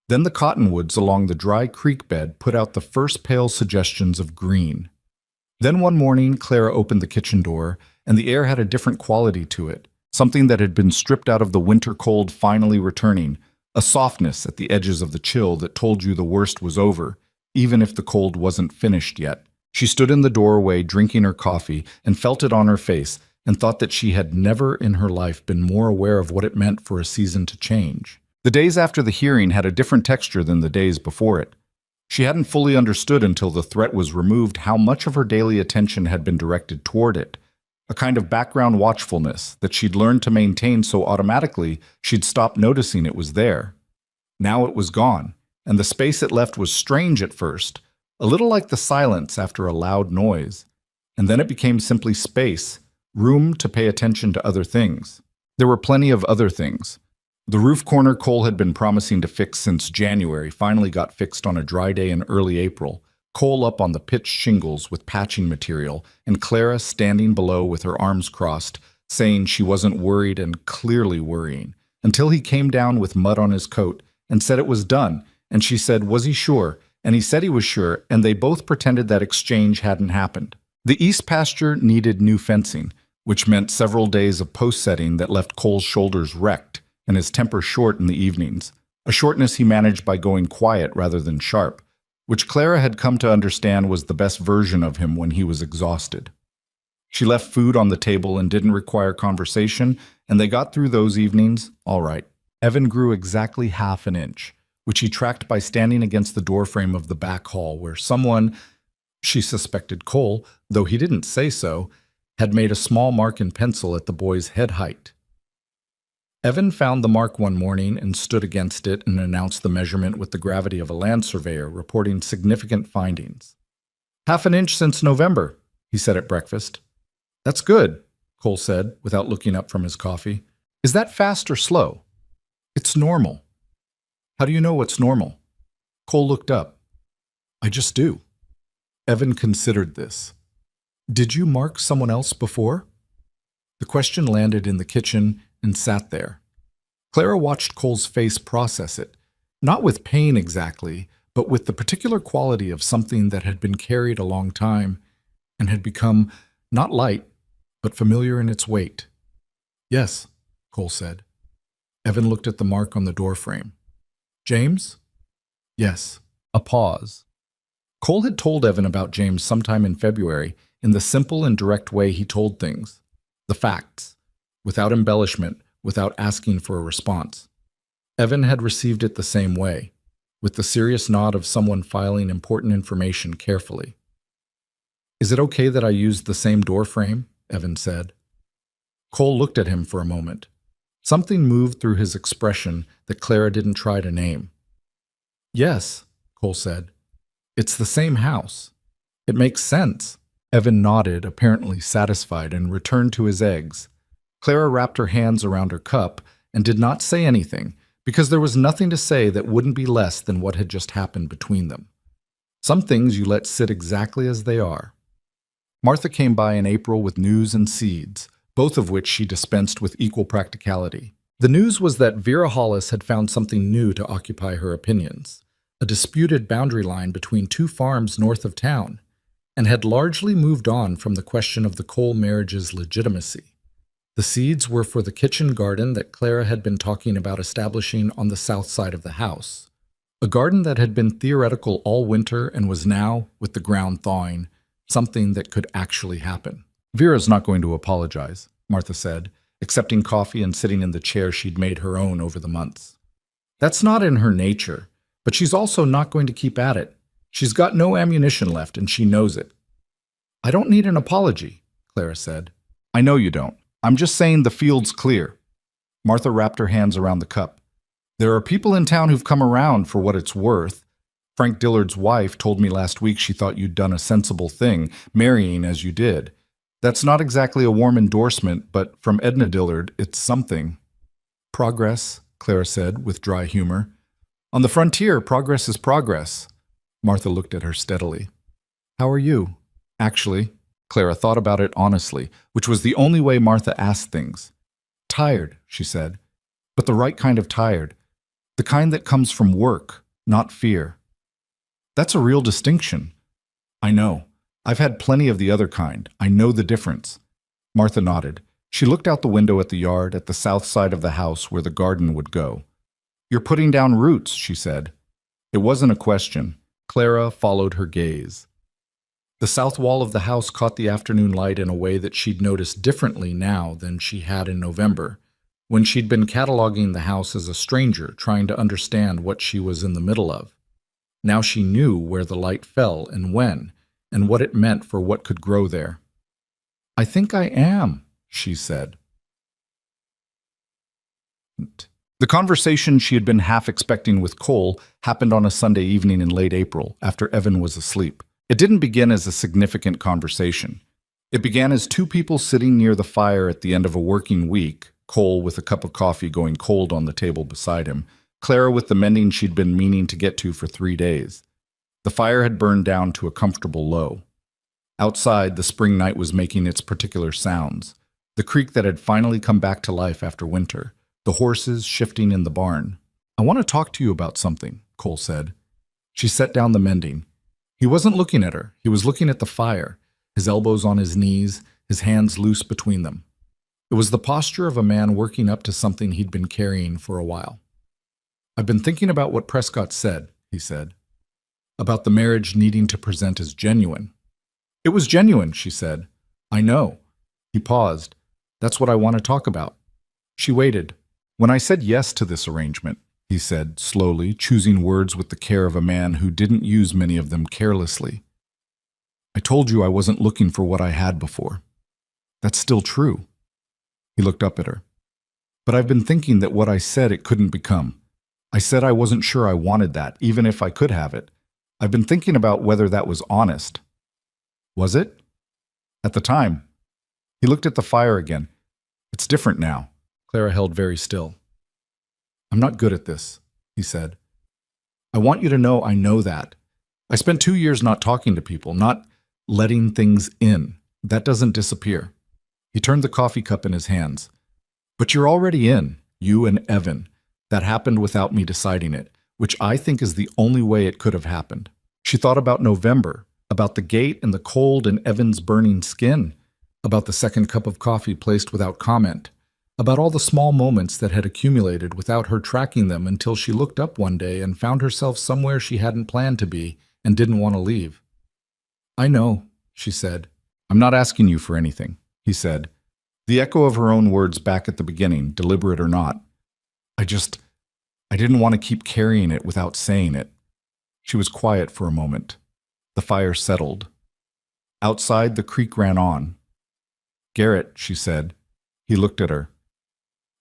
Then the cottonwoods along the dry creek bed put out the first pale suggestions of green. Then one morning, Clara opened the kitchen door, and the air had a different quality to it, something that had been stripped out of the winter cold finally returning, a softness at the edges of the chill that told you the worst was over, even if the cold wasn't finished yet. She stood in the doorway drinking her coffee and felt it on her face and thought that she had never in her life been more aware of what it meant for a season to change. The days after the hearing had a different texture than the days before it. She hadn't fully understood until the threat was removed how much of her daily attention had been directed toward it, a kind of background watchfulness that she'd learned to maintain so automatically she'd stopped noticing it was there. Now it was gone, and the space it left was strange at first, a little like the silence after a loud noise. And then it became simply space, room to pay attention to other things. There were plenty of other things. The roof corner Cole had been promising to fix since January finally got fixed on a dry day in early April, Cole up on the pitched shingles with patching material, and Clara standing below with her arms crossed, saying she wasn't worried and clearly worrying, until he came down with mud on his coat and said it was done, and she said, was he sure? And he said he was sure, and they both pretended that exchange hadn't happened. The east pasture needed new fencing, which meant several days of post-setting that left Cole's shoulders wrecked and his temper short in the evenings, a shortness he managed by going quiet rather than sharp, which Clara had come to understand was the best version of him when he was exhausted. She left food on the table and didn't require conversation, and they got through those evenings all right. Evan grew exactly half an inch, which he tracked by standing against the doorframe of the back hall where someone, she suspected Cole, though he didn't say so, had made a small mark in pencil at the boy's head height. Evan found the mark one morning and stood against it and announced the measurement with the gravity of a land surveyor reporting significant findings. "Half an inch since November," he said at breakfast. "That's good," Cole said, without looking up from his coffee. "Is that fast or slow?" "It's normal." "How do you know what's normal?" Cole looked up. "I just do." Evan considered this. "Did you mark someone else before?" The question landed in the kitchen and sat there. Clara watched Cole's face process it, not with pain exactly, but with the particular quality of something that had been carried a long time and had become not light, but familiar in its weight. "Yes," Cole said. Evan looked at the mark on the doorframe. "James?" "Yes." A pause. Cole had told Evan about James sometime in February in the simple and direct way he told things, the facts, without embellishment, without asking for a response. Evan had received it the same way, with the serious nod of someone filing important information carefully. "Is it okay that I used the same door frame?" Evan said. Cole looked at him for a moment. Something moved through his expression that Clara didn't try to name. "Yes," Cole said. "It's the same house. It makes sense." Evan nodded, apparently satisfied, and returned to his eggs. Clara wrapped her hands around her cup and did not say anything, because there was nothing to say that wouldn't be less than what had just happened between them. Some things you let sit exactly as they are. Martha came by in April with news and seeds, both of which she dispensed with equal practicality. The news was that Vera Hollis had found something new to occupy her opinions, a disputed boundary line between two farms north of town, and had largely moved on from the question of the Cole marriage's legitimacy. The seeds were for the kitchen garden that Clara had been talking about establishing on the south side of the house, a garden that had been theoretical all winter and was now, with the ground thawing, something that could actually happen. "Vera's not going to apologize," Martha said, accepting coffee and sitting in the chair she'd made her own over the months. "That's not in her nature, but she's also not going to keep at it. She's got no ammunition left, and she knows it." "I don't need an apology," Clara said. "I know you don't. I'm just saying the field's clear." Martha wrapped her hands around the cup. "There are people in town who've come around for what it's worth. Frank Dillard's wife told me last week she thought you'd done a sensible thing, marrying as you did. That's not exactly a warm endorsement, but from Edna Dillard, it's something. Progress, Clara said with dry humor. On the frontier, progress is progress. Martha looked at her steadily. How are you? Actually, Clara thought about it honestly, which was the only way Martha asked things. Tired, she said, but the right kind of tired. The kind that comes from work, not fear. That's a real distinction. I know. I've had plenty of the other kind. I know the difference. Martha nodded. She looked out the window at the yard, at the south side of the house where the garden would go. You're putting down roots, she said. It wasn't a question. Clara followed her gaze. The south wall of the house caught the afternoon light in a way that she'd noticed differently now than she had in November, when she'd been cataloging the house as a stranger trying to understand what she was in the middle of. Now she knew where the light fell and when, and what it meant for what could grow there. I think I am, she said. The conversation she had been half expecting with Cole happened on a Sunday evening in late April, after Evan was asleep. It didn't begin as a significant conversation. It began as two people sitting near the fire at the end of a working week, Cole with a cup of coffee going cold on the table beside him, Clara with the mending she'd been meaning to get to for 3 days. The fire had burned down to a comfortable low. Outside, the spring night was making its particular sounds. The creek that had finally come back to life after winter, the horses shifting in the barn. I want to talk to you about something, Cole said. She set down the mending. He wasn't looking at her. He was looking at the fire, his elbows on his knees, his hands loose between them. It was the posture of a man working up to something he'd been carrying for a while. I've been thinking about what Prescott said, he said, about the marriage needing to present as genuine. It was genuine, she said. I know. He paused. That's what I want to talk about. She waited. When I said yes to this arrangement, he said, slowly, choosing words with the care of a man who didn't use many of them carelessly. I told you I wasn't looking for what I had before. That's still true. He looked up at her. But I've been thinking that what I said it couldn't become. I said I wasn't sure I wanted that, even if I could have it. I've been thinking about whether that was honest. Was it? At the time. He looked at the fire again. It's different now. Clara held very still. I'm not good at this, he said. I want you to know I know that. I spent 2 years not talking to people, not letting things in. That doesn't disappear. He turned the coffee cup in his hands. But you're already in, you and Evan. That happened without me deciding it, which I think is the only way it could have happened. She thought about November, about the gate and the cold and Evan's burning skin, about the second cup of coffee placed without comment, about all the small moments that had accumulated without her tracking them until she looked up one day and found herself somewhere she hadn't planned to be and didn't want to leave. I know, she said. I'm not asking you for anything, he said. The echo of her own words back at the beginning, deliberate or not. I didn't want to keep carrying it without saying it. She was quiet for a moment. The fire settled. Outside, the creek ran on. Garrett, she said. He looked at her.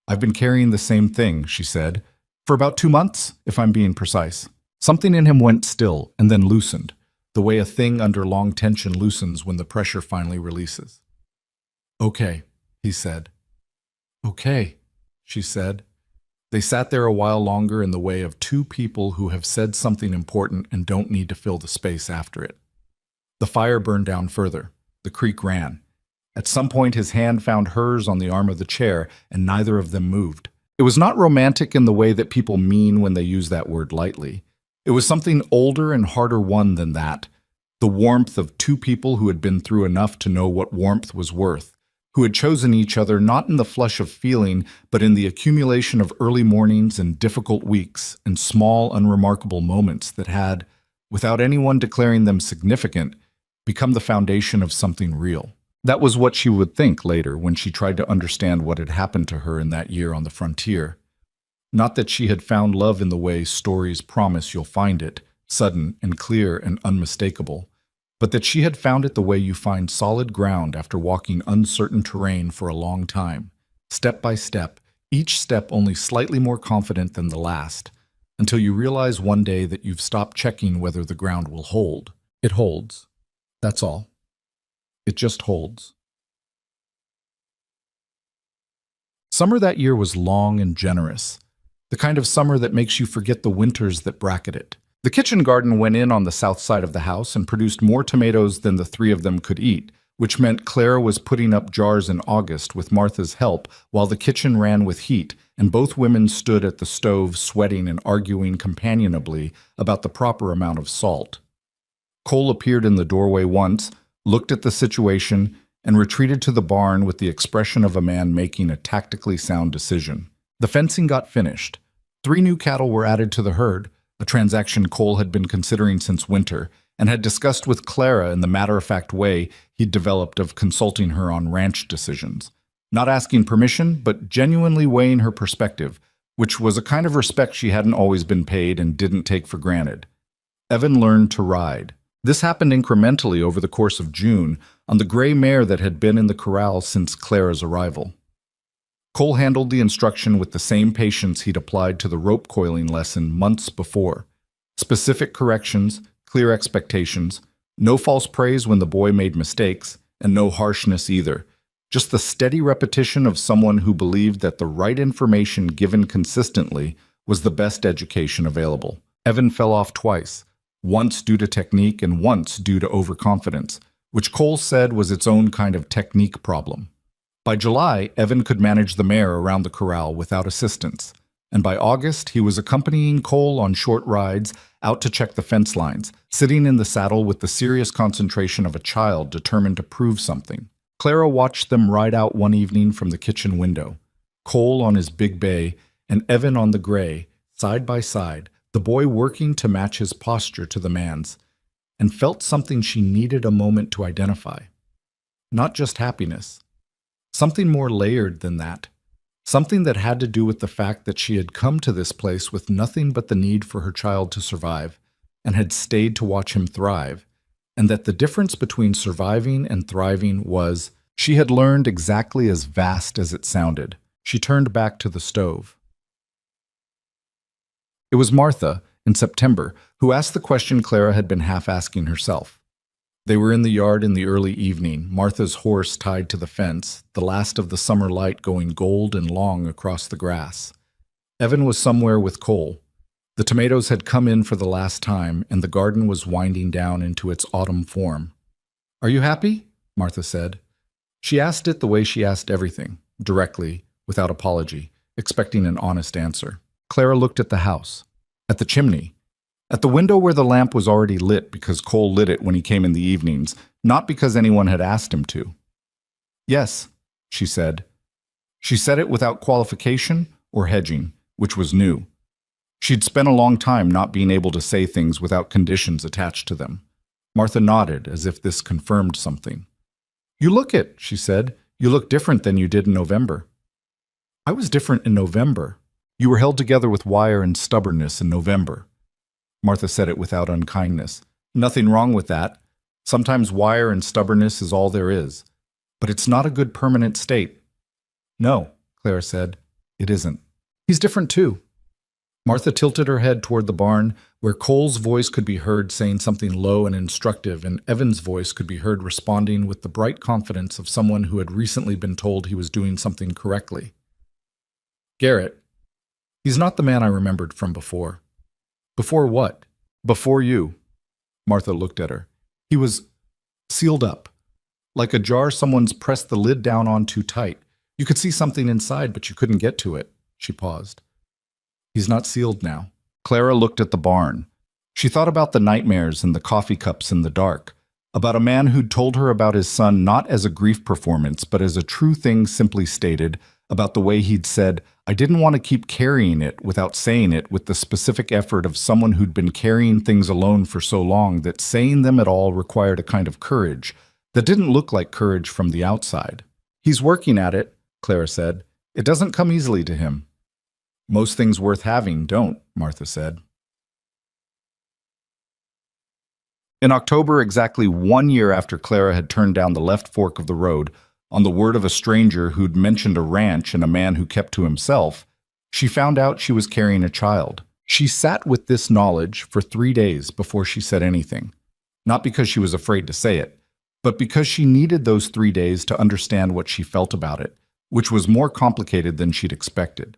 I've been carrying the same thing, she said, for about 2 months, if I'm being precise. Something in him went still and then loosened, the way a thing under long tension loosens when the pressure finally releases. Okay, he said. Okay, she said. They sat there a while longer in the way of two people who have said something important and don't need to fill the space after it. The fire burned down further. The creek ran. At some point, his hand found hers on the arm of the chair, and neither of them moved. It was not romantic in the way that people mean when they use that word lightly. It was something older and harder won than that. The warmth of two people who had been through enough to know what warmth was worth, who had chosen each other not in the flush of feeling, but in the accumulation of early mornings and difficult weeks and small, unremarkable moments that had, without anyone declaring them significant, become the foundation of something real. That was what she would think later when she tried to understand what had happened to her in that year on the frontier. Not that she had found love in the way stories promise you'll find it, sudden and clear and unmistakable, but that she had found it the way you find solid ground after walking uncertain terrain for a long time, step by step, each step only slightly more confident than the last, until you realize one day that you've stopped checking whether the ground will hold. It holds. That's all. It just holds. Summer that year was long and generous, the kind of summer that makes you forget the winters that bracket it. The kitchen garden went in on the south side of the house and produced more tomatoes than the three of them could eat, which meant Clara was putting up jars in August with Martha's help while the kitchen ran with heat, and both women stood at the stove sweating and arguing companionably about the proper amount of salt. Cole appeared in the doorway once, looked at the situation, and retreated to the barn with the expression of a man making a tactically sound decision. The fencing got finished. 3 new cattle were added to the herd, a transaction Cole had been considering since winter, and had discussed with Clara in the matter-of-fact way he'd developed of consulting her on ranch decisions. Not asking permission, but genuinely weighing her perspective, which was a kind of respect she hadn't always been paid and didn't take for granted. Evan learned to ride. This happened incrementally over the course of June on the gray mare that had been in the corral since Clara's arrival. Cole handled the instruction with the same patience he'd applied to the rope coiling lesson months before. Specific corrections, clear expectations, no false praise when the boy made mistakes, and no harshness either. Just the steady repetition of someone who believed that the right information given consistently was the best education available. Evan fell off twice, once due to technique and once due to overconfidence, which Cole said was its own kind of technique problem. By July, Evan could manage the mare around the corral without assistance, and by August he was accompanying Cole on short rides out to check the fence lines, sitting in the saddle with the serious concentration of a child determined to prove something. Clara watched them ride out one evening from the kitchen window, Cole on his big bay and Evan on the gray, side by side, the boy working to match his posture to the man's, and felt something she needed a moment to identify. Not just happiness. Something more layered than that. Something that had to do with the fact that she had come to this place with nothing but the need for her child to survive, and had stayed to watch him thrive, and that the difference between surviving and thriving was, she had learned, exactly as vast as it sounded. She turned back to the stove. It was Martha, in September, who asked the question Clara had been half-asking herself. They were in the yard in the early evening, Martha's horse tied to the fence, the last of the summer light going gold and long across the grass. Evan was somewhere with Cole. The tomatoes had come in for the last time, and the garden was winding down into its autumn form. "Are you happy?" Martha said. She asked it the way she asked everything, directly, without apology, expecting an honest answer. Clara looked at the house, at the chimney, at the window where the lamp was already lit because Cole lit it when he came in the evenings, not because anyone had asked him to. "Yes," she said. She said it without qualification or hedging, which was new. She'd spent a long time not being able to say things without conditions attached to them. Martha nodded, as if this confirmed something. "You look it," she said. "You look different than you did in November." "I was different in November. You were held together with wire and stubbornness in November." Martha said it without unkindness. "Nothing wrong with that. Sometimes wire and stubbornness is all there is. But it's not a good permanent state." "No," Clara said, "it isn't. He's different too." Martha tilted her head toward the barn, where Cole's voice could be heard saying something low and instructive, and Evan's voice could be heard responding with the bright confidence of someone who had recently been told he was doing something correctly. "Garrett, he's not the man I remembered from before." "Before what?" "Before you." Martha looked at her. "He was sealed up. Like a jar someone's pressed the lid down on too tight. You could see something inside, but you couldn't get to it." She paused. "He's not sealed now." Clara looked at the barn. She thought about the nightmares and the coffee cups in the dark, about a man who'd told her about his son not as a grief performance, but as a true thing simply stated, about the way he'd said, "I didn't want to keep carrying it," without saying it, with the specific effort of someone who'd been carrying things alone for so long that saying them at all required a kind of courage that didn't look like courage from the outside. "He's working at it," Clara said. "It doesn't come easily to him." "Most things worth having don't," Martha said. In October, exactly 1 year after Clara had turned down the left fork of the road, on the word of a stranger who'd mentioned a ranch and a man who kept to himself, she found out she was carrying a child. She sat with this knowledge for 3 days before she said anything, not because she was afraid to say it, but because she needed those 3 days to understand what she felt about it, which was more complicated than she'd expected.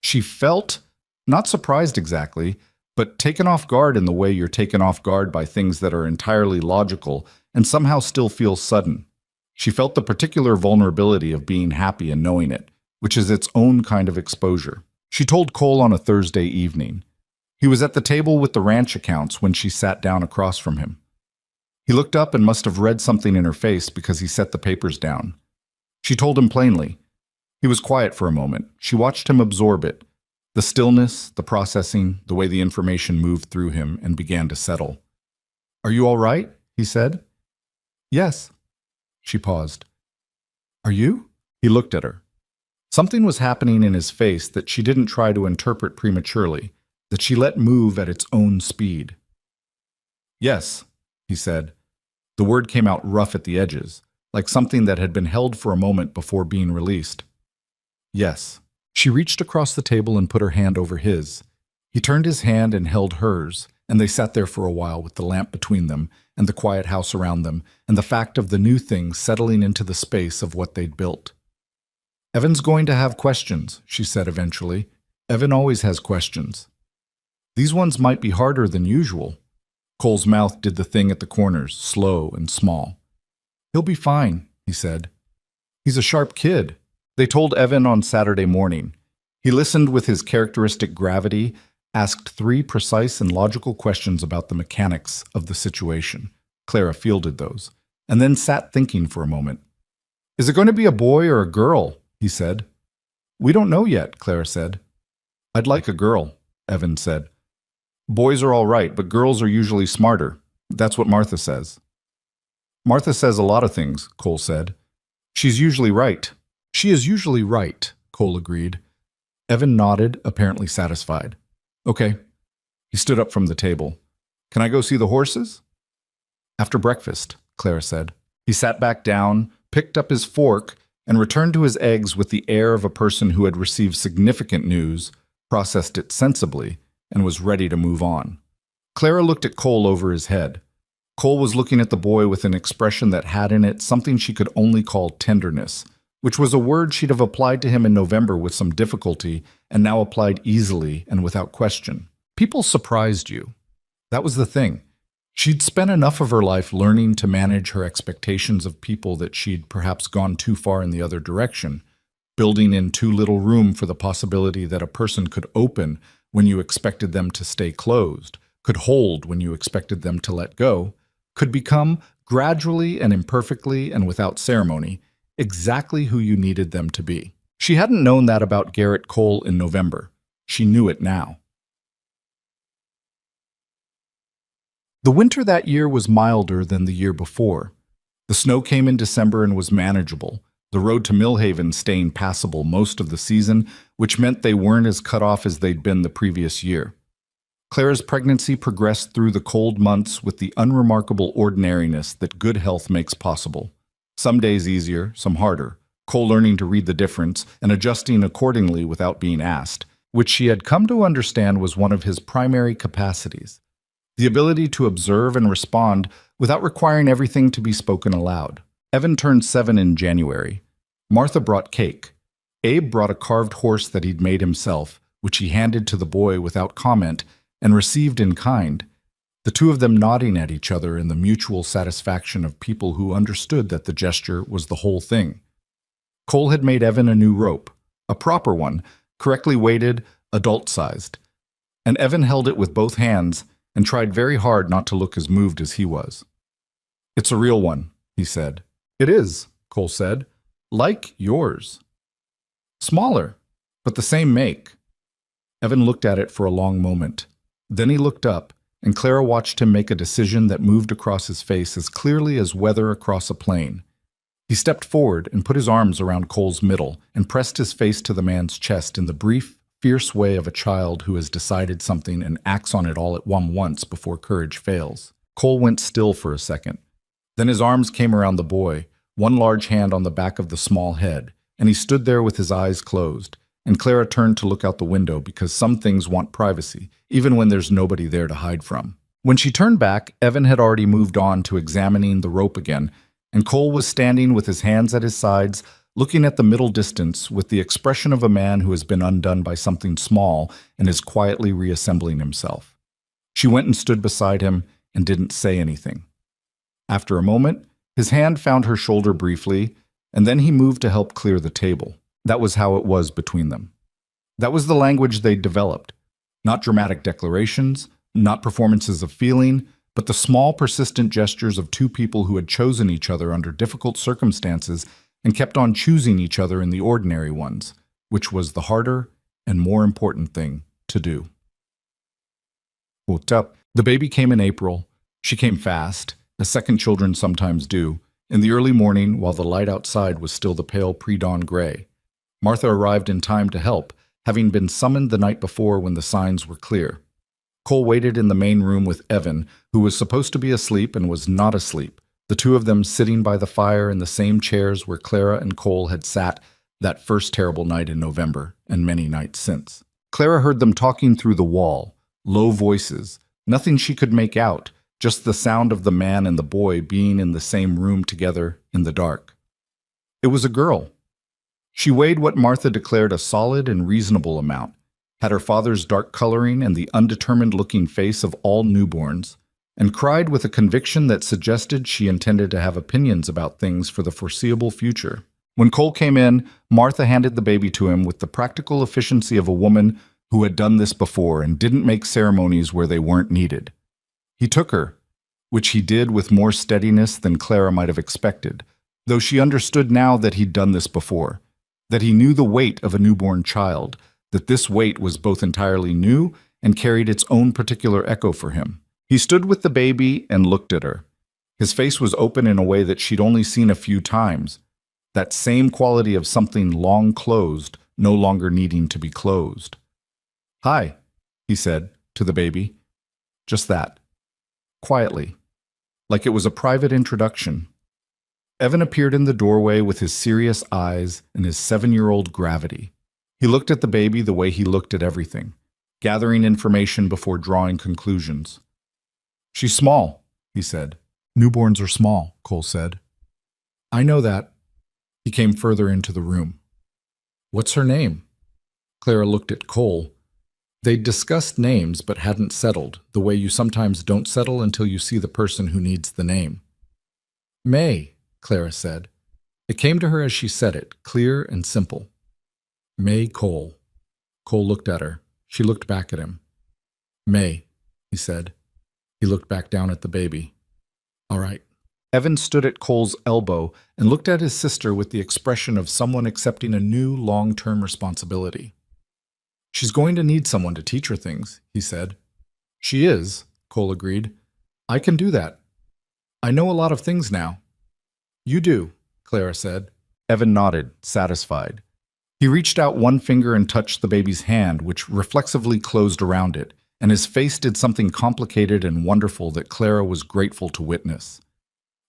She felt, not surprised exactly, but taken off guard in the way you're taken off guard by things that are entirely logical and somehow still feel sudden. She felt the particular vulnerability of being happy and knowing it, which is its own kind of exposure. She told Cole on a Thursday evening. He was at the table with the ranch accounts when she sat down across from him. He looked up and must have read something in her face because he set the papers down. She told him plainly. He was quiet for a moment. She watched him absorb it. The stillness, the processing, the way the information moved through him and began to settle. "Are you all right?" he said. "Yes." She paused. "Are you?" He looked at her. Something was happening in his face that she didn't try to interpret prematurely, that she let move at its own speed. "Yes," he said. The word came out rough at the edges, like something that had been held for a moment before being released. "Yes." She reached across the table and put her hand over his. He turned his hand and held hers, and they sat there for a while with the lamp between them and the quiet house around them and the fact of the new thing settling into the space of what they'd built. "Evan's going to have questions," she said eventually. "Evan always has questions. These ones might be harder than usual." Cole's mouth did the thing at the corners, slow and small. "He'll be fine," he said. "He's a sharp kid." They told Evan on Saturday morning. He listened with his characteristic gravity, asked 3 precise and logical questions about the mechanics of the situation. Clara fielded those, and then sat thinking for a moment. "Is it going to be a boy or a girl?" he said. "We don't know yet," Clara said. "I'd like a girl," Evan said. "Boys are all right, but girls are usually smarter. That's what Martha says." "Martha says a lot of things," Cole said. "She's usually right." "She is usually right," Cole agreed. Evan nodded, apparently satisfied. "Okay." He stood up from the table. "Can I go see the horses?" "After breakfast," Clara said. He sat back down, picked up his fork, and returned to his eggs with the air of a person who had received significant news, processed it sensibly, and was ready to move on. Clara looked at Cole over his head. Cole was looking at the boy with an expression that had in it something she could only call tenderness, which was a word she'd have applied to him in November with some difficulty and now applied easily and without question. People surprised you. That was the thing. She'd spent enough of her life learning to manage her expectations of people that she'd perhaps gone too far in the other direction, building in too little room for the possibility that a person could open when you expected them to stay closed, could hold when you expected them to let go, could become, gradually and imperfectly and without ceremony, exactly who you needed them to be. She hadn't known that about Garrett Cole in November. She knew it now. The winter that year was milder than the year before. The snow came in December and was manageable, the road to Millhaven staying passable most of the season, which meant they weren't as cut off as they'd been the previous year. Clara's pregnancy progressed through the cold months with the unremarkable ordinariness that good health makes possible. Some days easier, some harder, Cole learning to read the difference and adjusting accordingly without being asked, which she had come to understand was one of his primary capacities. The ability to observe and respond without requiring everything to be spoken aloud. Evan turned 7 in January. Martha brought cake. Abe brought a carved horse that he'd made himself, which he handed to the boy without comment and received in kind, the two of them nodding at each other in the mutual satisfaction of people who understood that the gesture was the whole thing. Cole had made Evan a new rope, a proper one, correctly weighted, adult-sized, and Evan held it with both hands and tried very hard not to look as moved as he was. "It's a real one," he said. "It is," Cole said. "Like yours." "Smaller, but the same make." Evan looked at it for a long moment. Then he looked up, and Clara watched him make a decision that moved across his face as clearly as weather across a plain. He stepped forward and put his arms around Cole's middle and pressed his face to the man's chest in the brief, fierce way of a child who has decided something and acts on it all at once before courage fails. Cole went still for a second. Then his arms came around the boy, one large hand on the back of the small head, and he stood there with his eyes closed, and Clara turned to look out the window because some things want privacy, even when there's nobody there to hide from. When she turned back, Evan had already moved on to examining the rope again, and Cole was standing with his hands at his sides, looking at the middle distance with the expression of a man who has been undone by something small and is quietly reassembling himself. She went and stood beside him and didn't say anything. After a moment, his hand found her shoulder briefly, and then he moved to help clear the table. That was how it was between them. That was the language they'd developed. Not dramatic declarations, not performances of feeling, but the small, persistent gestures of two people who had chosen each other under difficult circumstances and kept on choosing each other in the ordinary ones, which was the harder and more important thing to do. What's up? The baby came in April. She came fast, as second children sometimes do, in the early morning while the light outside was still the pale pre-dawn gray. Martha arrived in time to help, having been summoned the night before when the signs were clear. Cole waited in the main room with Evan, who was supposed to be asleep and was not asleep, the two of them sitting by the fire in the same chairs where Clara and Cole had sat that first terrible night in November and many nights since. Clara heard them talking through the wall, low voices, nothing she could make out, just the sound of the man and the boy being in the same room together in the dark. It was a girl. She weighed what Martha declared a solid and reasonable amount, had her father's dark coloring and the undetermined-looking face of all newborns, and cried with a conviction that suggested she intended to have opinions about things for the foreseeable future. When Cole came in, Martha handed the baby to him with the practical efficiency of a woman who had done this before and didn't make ceremonies where they weren't needed. He took her, which he did with more steadiness than Clara might have expected, though she understood now that he'd done this before, that he knew the weight of a newborn child, that this weight was both entirely new and carried its own particular echo for him. He stood with the baby and looked at her. His face was open in a way that she'd only seen a few times, that same quality of something long closed, no longer needing to be closed. "Hi," he said to the baby. Just that. Quietly, like it was a private introduction. Evan appeared in the doorway with his serious eyes and his 7-year-old gravity. He looked at the baby the way he looked at everything, gathering information before drawing conclusions. "She's small," he said. "Newborns are small," Cole said. "I know that." He came further into the room. "What's her name?" Clara looked at Cole. They'd discussed names but hadn't settled, the way you sometimes don't settle until you see the person who needs the name. "May," Clara said. It came to her as she said it, clear and simple. "May Cole." Cole looked at her. She looked back at him. "May," he said. He looked back down at the baby. "All right." Evan stood at Cole's elbow and looked at his sister with the expression of someone accepting a new long-term responsibility. "She's going to need someone to teach her things," he said. "She is," Cole agreed. "I can do that. I know a lot of things now." "You do," Clara said. Evan nodded, satisfied. He reached out one finger and touched the baby's hand, which reflexively closed around it, and his face did something complicated and wonderful that Clara was grateful to witness.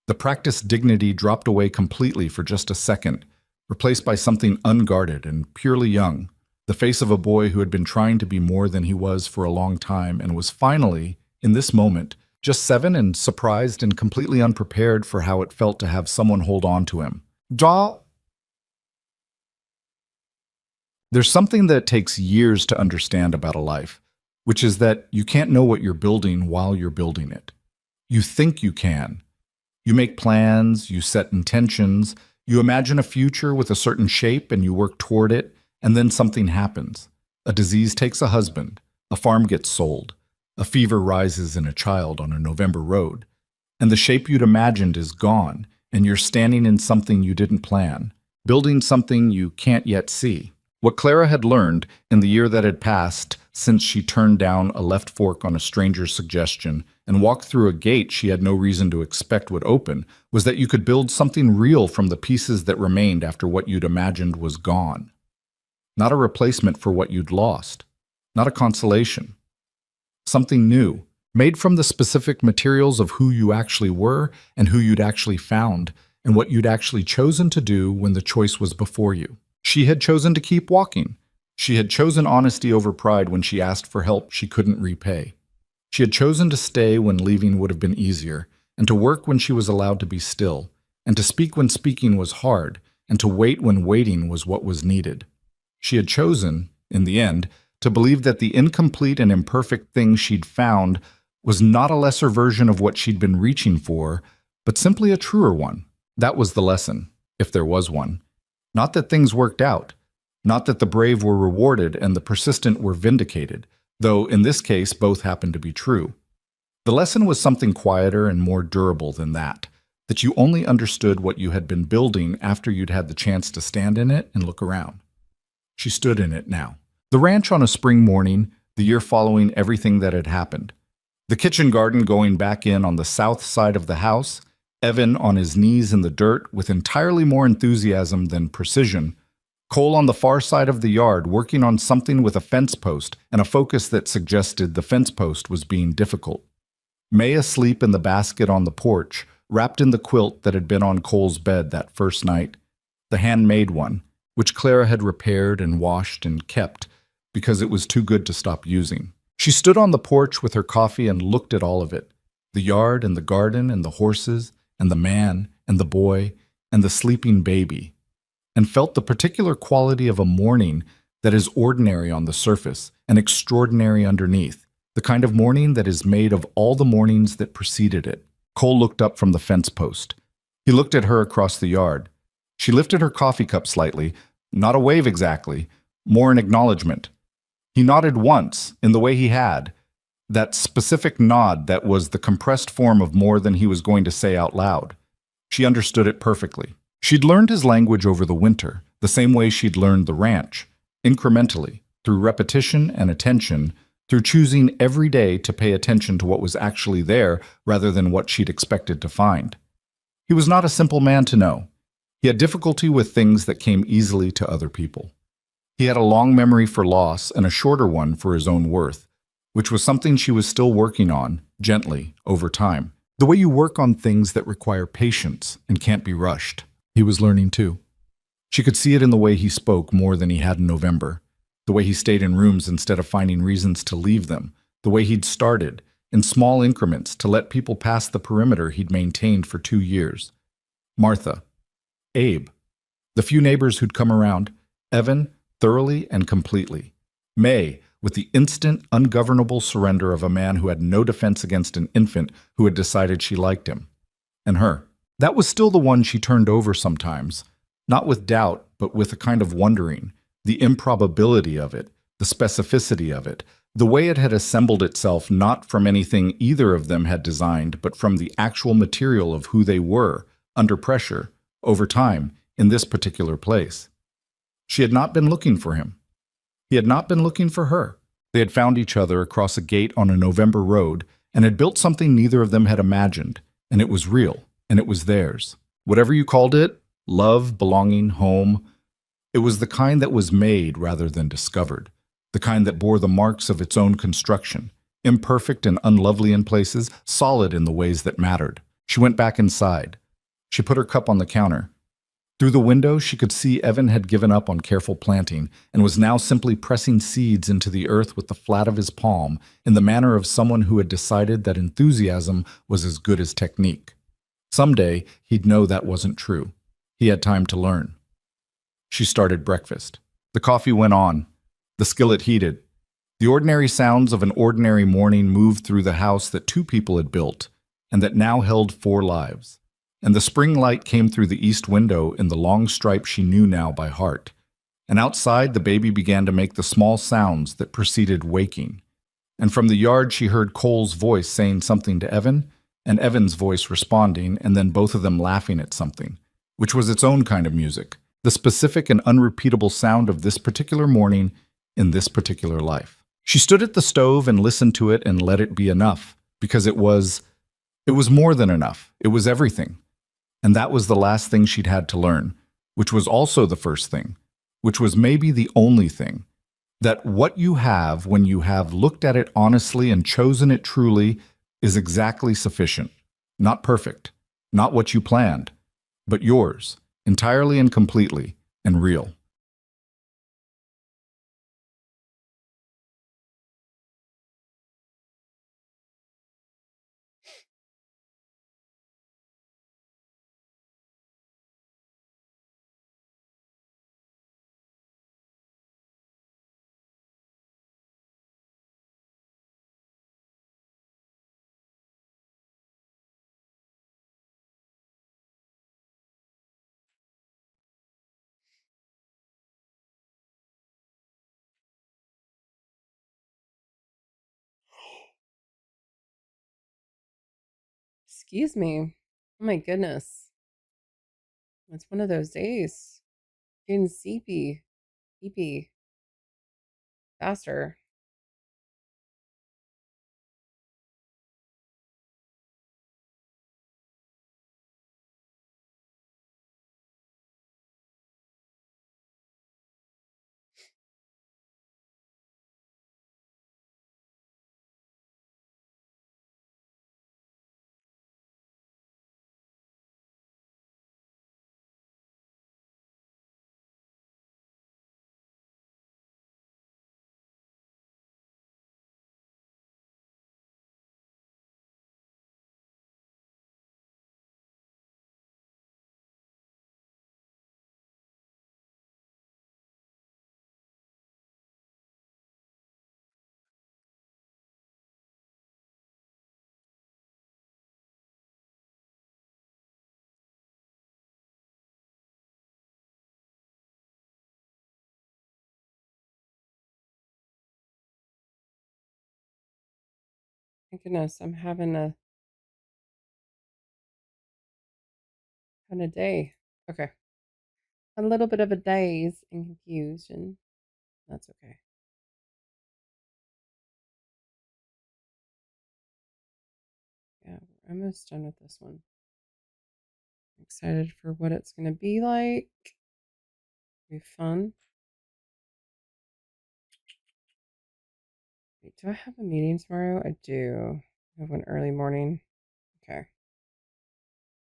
The practiced dignity dropped away completely for just a second, replaced by something unguarded and purely young, the face of a boy who had been trying to be more than he was for a long time and was finally, in this moment, just 7 and surprised and completely unprepared for how it felt to have someone hold on to him. There's something that takes years to understand about a life, which is that you can't know what you're building while you're building it. You think you can. You make plans, you set intentions, you imagine a future with a certain shape and you work toward it, and then something happens. A disease takes a husband, a farm gets sold, a fever rises in a child on a November road, and the shape you'd imagined is gone, and you're standing in something you didn't plan, building something you can't yet see. What Clara had learned in the year that had passed since she turned down a left fork on a stranger's suggestion and walked through a gate she had no reason to expect would open was that you could build something real from the pieces that remained after what you'd imagined was gone. Not a replacement for what you'd lost. Not a consolation. Something new, made from the specific materials of who you actually were and who you'd actually found and what you'd actually chosen to do when the choice was before you. She had chosen to keep walking, She had chosen honesty over pride when she asked for help she couldn't repay. She had chosen to stay when leaving would have been easier, and to work when she was allowed to be still, and to speak when speaking was hard, and to wait when waiting was what was needed. She had chosen, in the end, to believe that the incomplete and imperfect thing she'd found was not a lesser version of what she'd been reaching for, but simply a truer one. That was the lesson, if there was one. Not that things worked out, not that the brave were rewarded and the persistent were vindicated, though in this case both happened to be true. The lesson was something quieter and more durable than that you only understood what you had been building after you'd had the chance to stand in it and look around. She stood in it now. The ranch on a spring morning, the year following everything that had happened. The kitchen garden going back in on the south side of the house, Evan on his knees in the dirt with entirely more enthusiasm than precision, Cole on the far side of the yard working on something with a fence post and a focus that suggested the fence post was being difficult. May asleep in the basket on the porch, wrapped in the quilt that had been on Cole's bed that first night, the handmade one, which Clara had repaired and washed and kept because it was too good to stop using. She stood on the porch with her coffee and looked at all of it, the yard and the garden and the horses and the man and the boy and the sleeping baby, and felt the particular quality of a morning that is ordinary on the surface and extraordinary underneath, the kind of morning that is made of all the mornings that preceded it. Cole looked up from the fence post. He looked at her across the yard. She lifted her coffee cup slightly, not a wave exactly, more an acknowledgement. He nodded once, in the way he had, that specific nod that was the compressed form of more than he was going to say out loud. She understood it perfectly. She'd learned his language over the winter, the same way she'd learned the ranch, incrementally, through repetition and attention, through choosing every day to pay attention to what was actually there rather than what she'd expected to find. He was not a simple man to know. He had difficulty with things that came easily to other people. He had a long memory for loss and a shorter one for his own worth, which was something she was still working on, gently, over time. The way you work on things that require patience and can't be rushed. He was learning too. She could see it in the way he spoke more than he had in November, the way he stayed in rooms instead of finding reasons to leave them, the way he'd started, in small increments, to let people pass the perimeter he'd maintained for 2 years. Martha, Abe, the few neighbors who'd come around, Evan, thoroughly and completely. May, with the instant, ungovernable surrender of a man who had no defense against an infant who had decided she liked him. And her. That was still the one she turned over sometimes, not with doubt, but with a kind of wondering, the improbability of it, the specificity of it, the way it had assembled itself not from anything either of them had designed, but from the actual material of who they were, under pressure, over time, in this particular place. She had not been looking for him. He had not been looking for her. They had found each other across a gate on a November road and had built something neither of them had imagined, and it was real, and it was theirs. Whatever you called it, love, belonging, home, it was the kind that was made rather than discovered, the kind that bore the marks of its own construction, imperfect and unlovely in places, solid in the ways that mattered. She went back inside. She put her cup on the counter. Through the window, she could see Evan had given up on careful planting and was now simply pressing seeds into the earth with the flat of his palm in the manner of someone who had decided that enthusiasm was as good as technique. Someday, he'd know that wasn't true. He had time to learn. She started breakfast. The coffee went on. The skillet heated. The ordinary sounds of an ordinary morning moved through the house that 2 people had built, and that now held 4 lives. And the spring light came through the east window in the long stripe she knew now by heart. And outside, the baby began to make the small sounds that preceded waking. And from the yard, she heard Cole's voice saying something to Evan, and Evan's voice responding, and then both of them laughing at something, which was its own kind of music, the specific and unrepeatable sound of this particular morning in this particular life. She stood at the stove and listened to it and let it be enough, because it was more than enough. It was everything. And that was the last thing she'd had to learn, which was also the first thing, which was maybe the only thing, that what you have when you have looked at it honestly and chosen it truly is exactly sufficient, not perfect, not what you planned, but yours, entirely and completely, and real. Excuse me. Oh my goodness. It's one of those days. Getting sleepy. Sleepy. Faster. My goodness, I'm having a day. Okay. A little bit of a daze and confusion. That's okay. Yeah, we're almost done with this one. I'm excited for what it's gonna be like. Be fun. Wait, do I have a meeting tomorrow? I do. I have one early morning. Okay.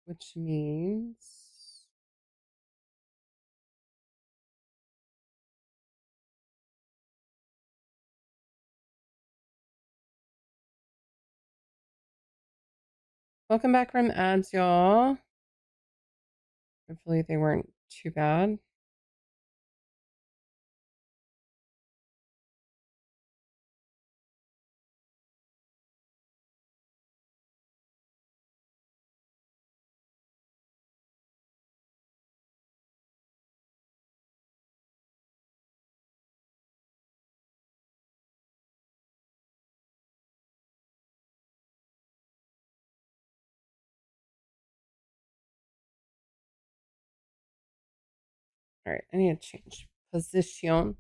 Which means welcome back from ads, y'all. Hopefully they weren't too bad. All right, I need to change position.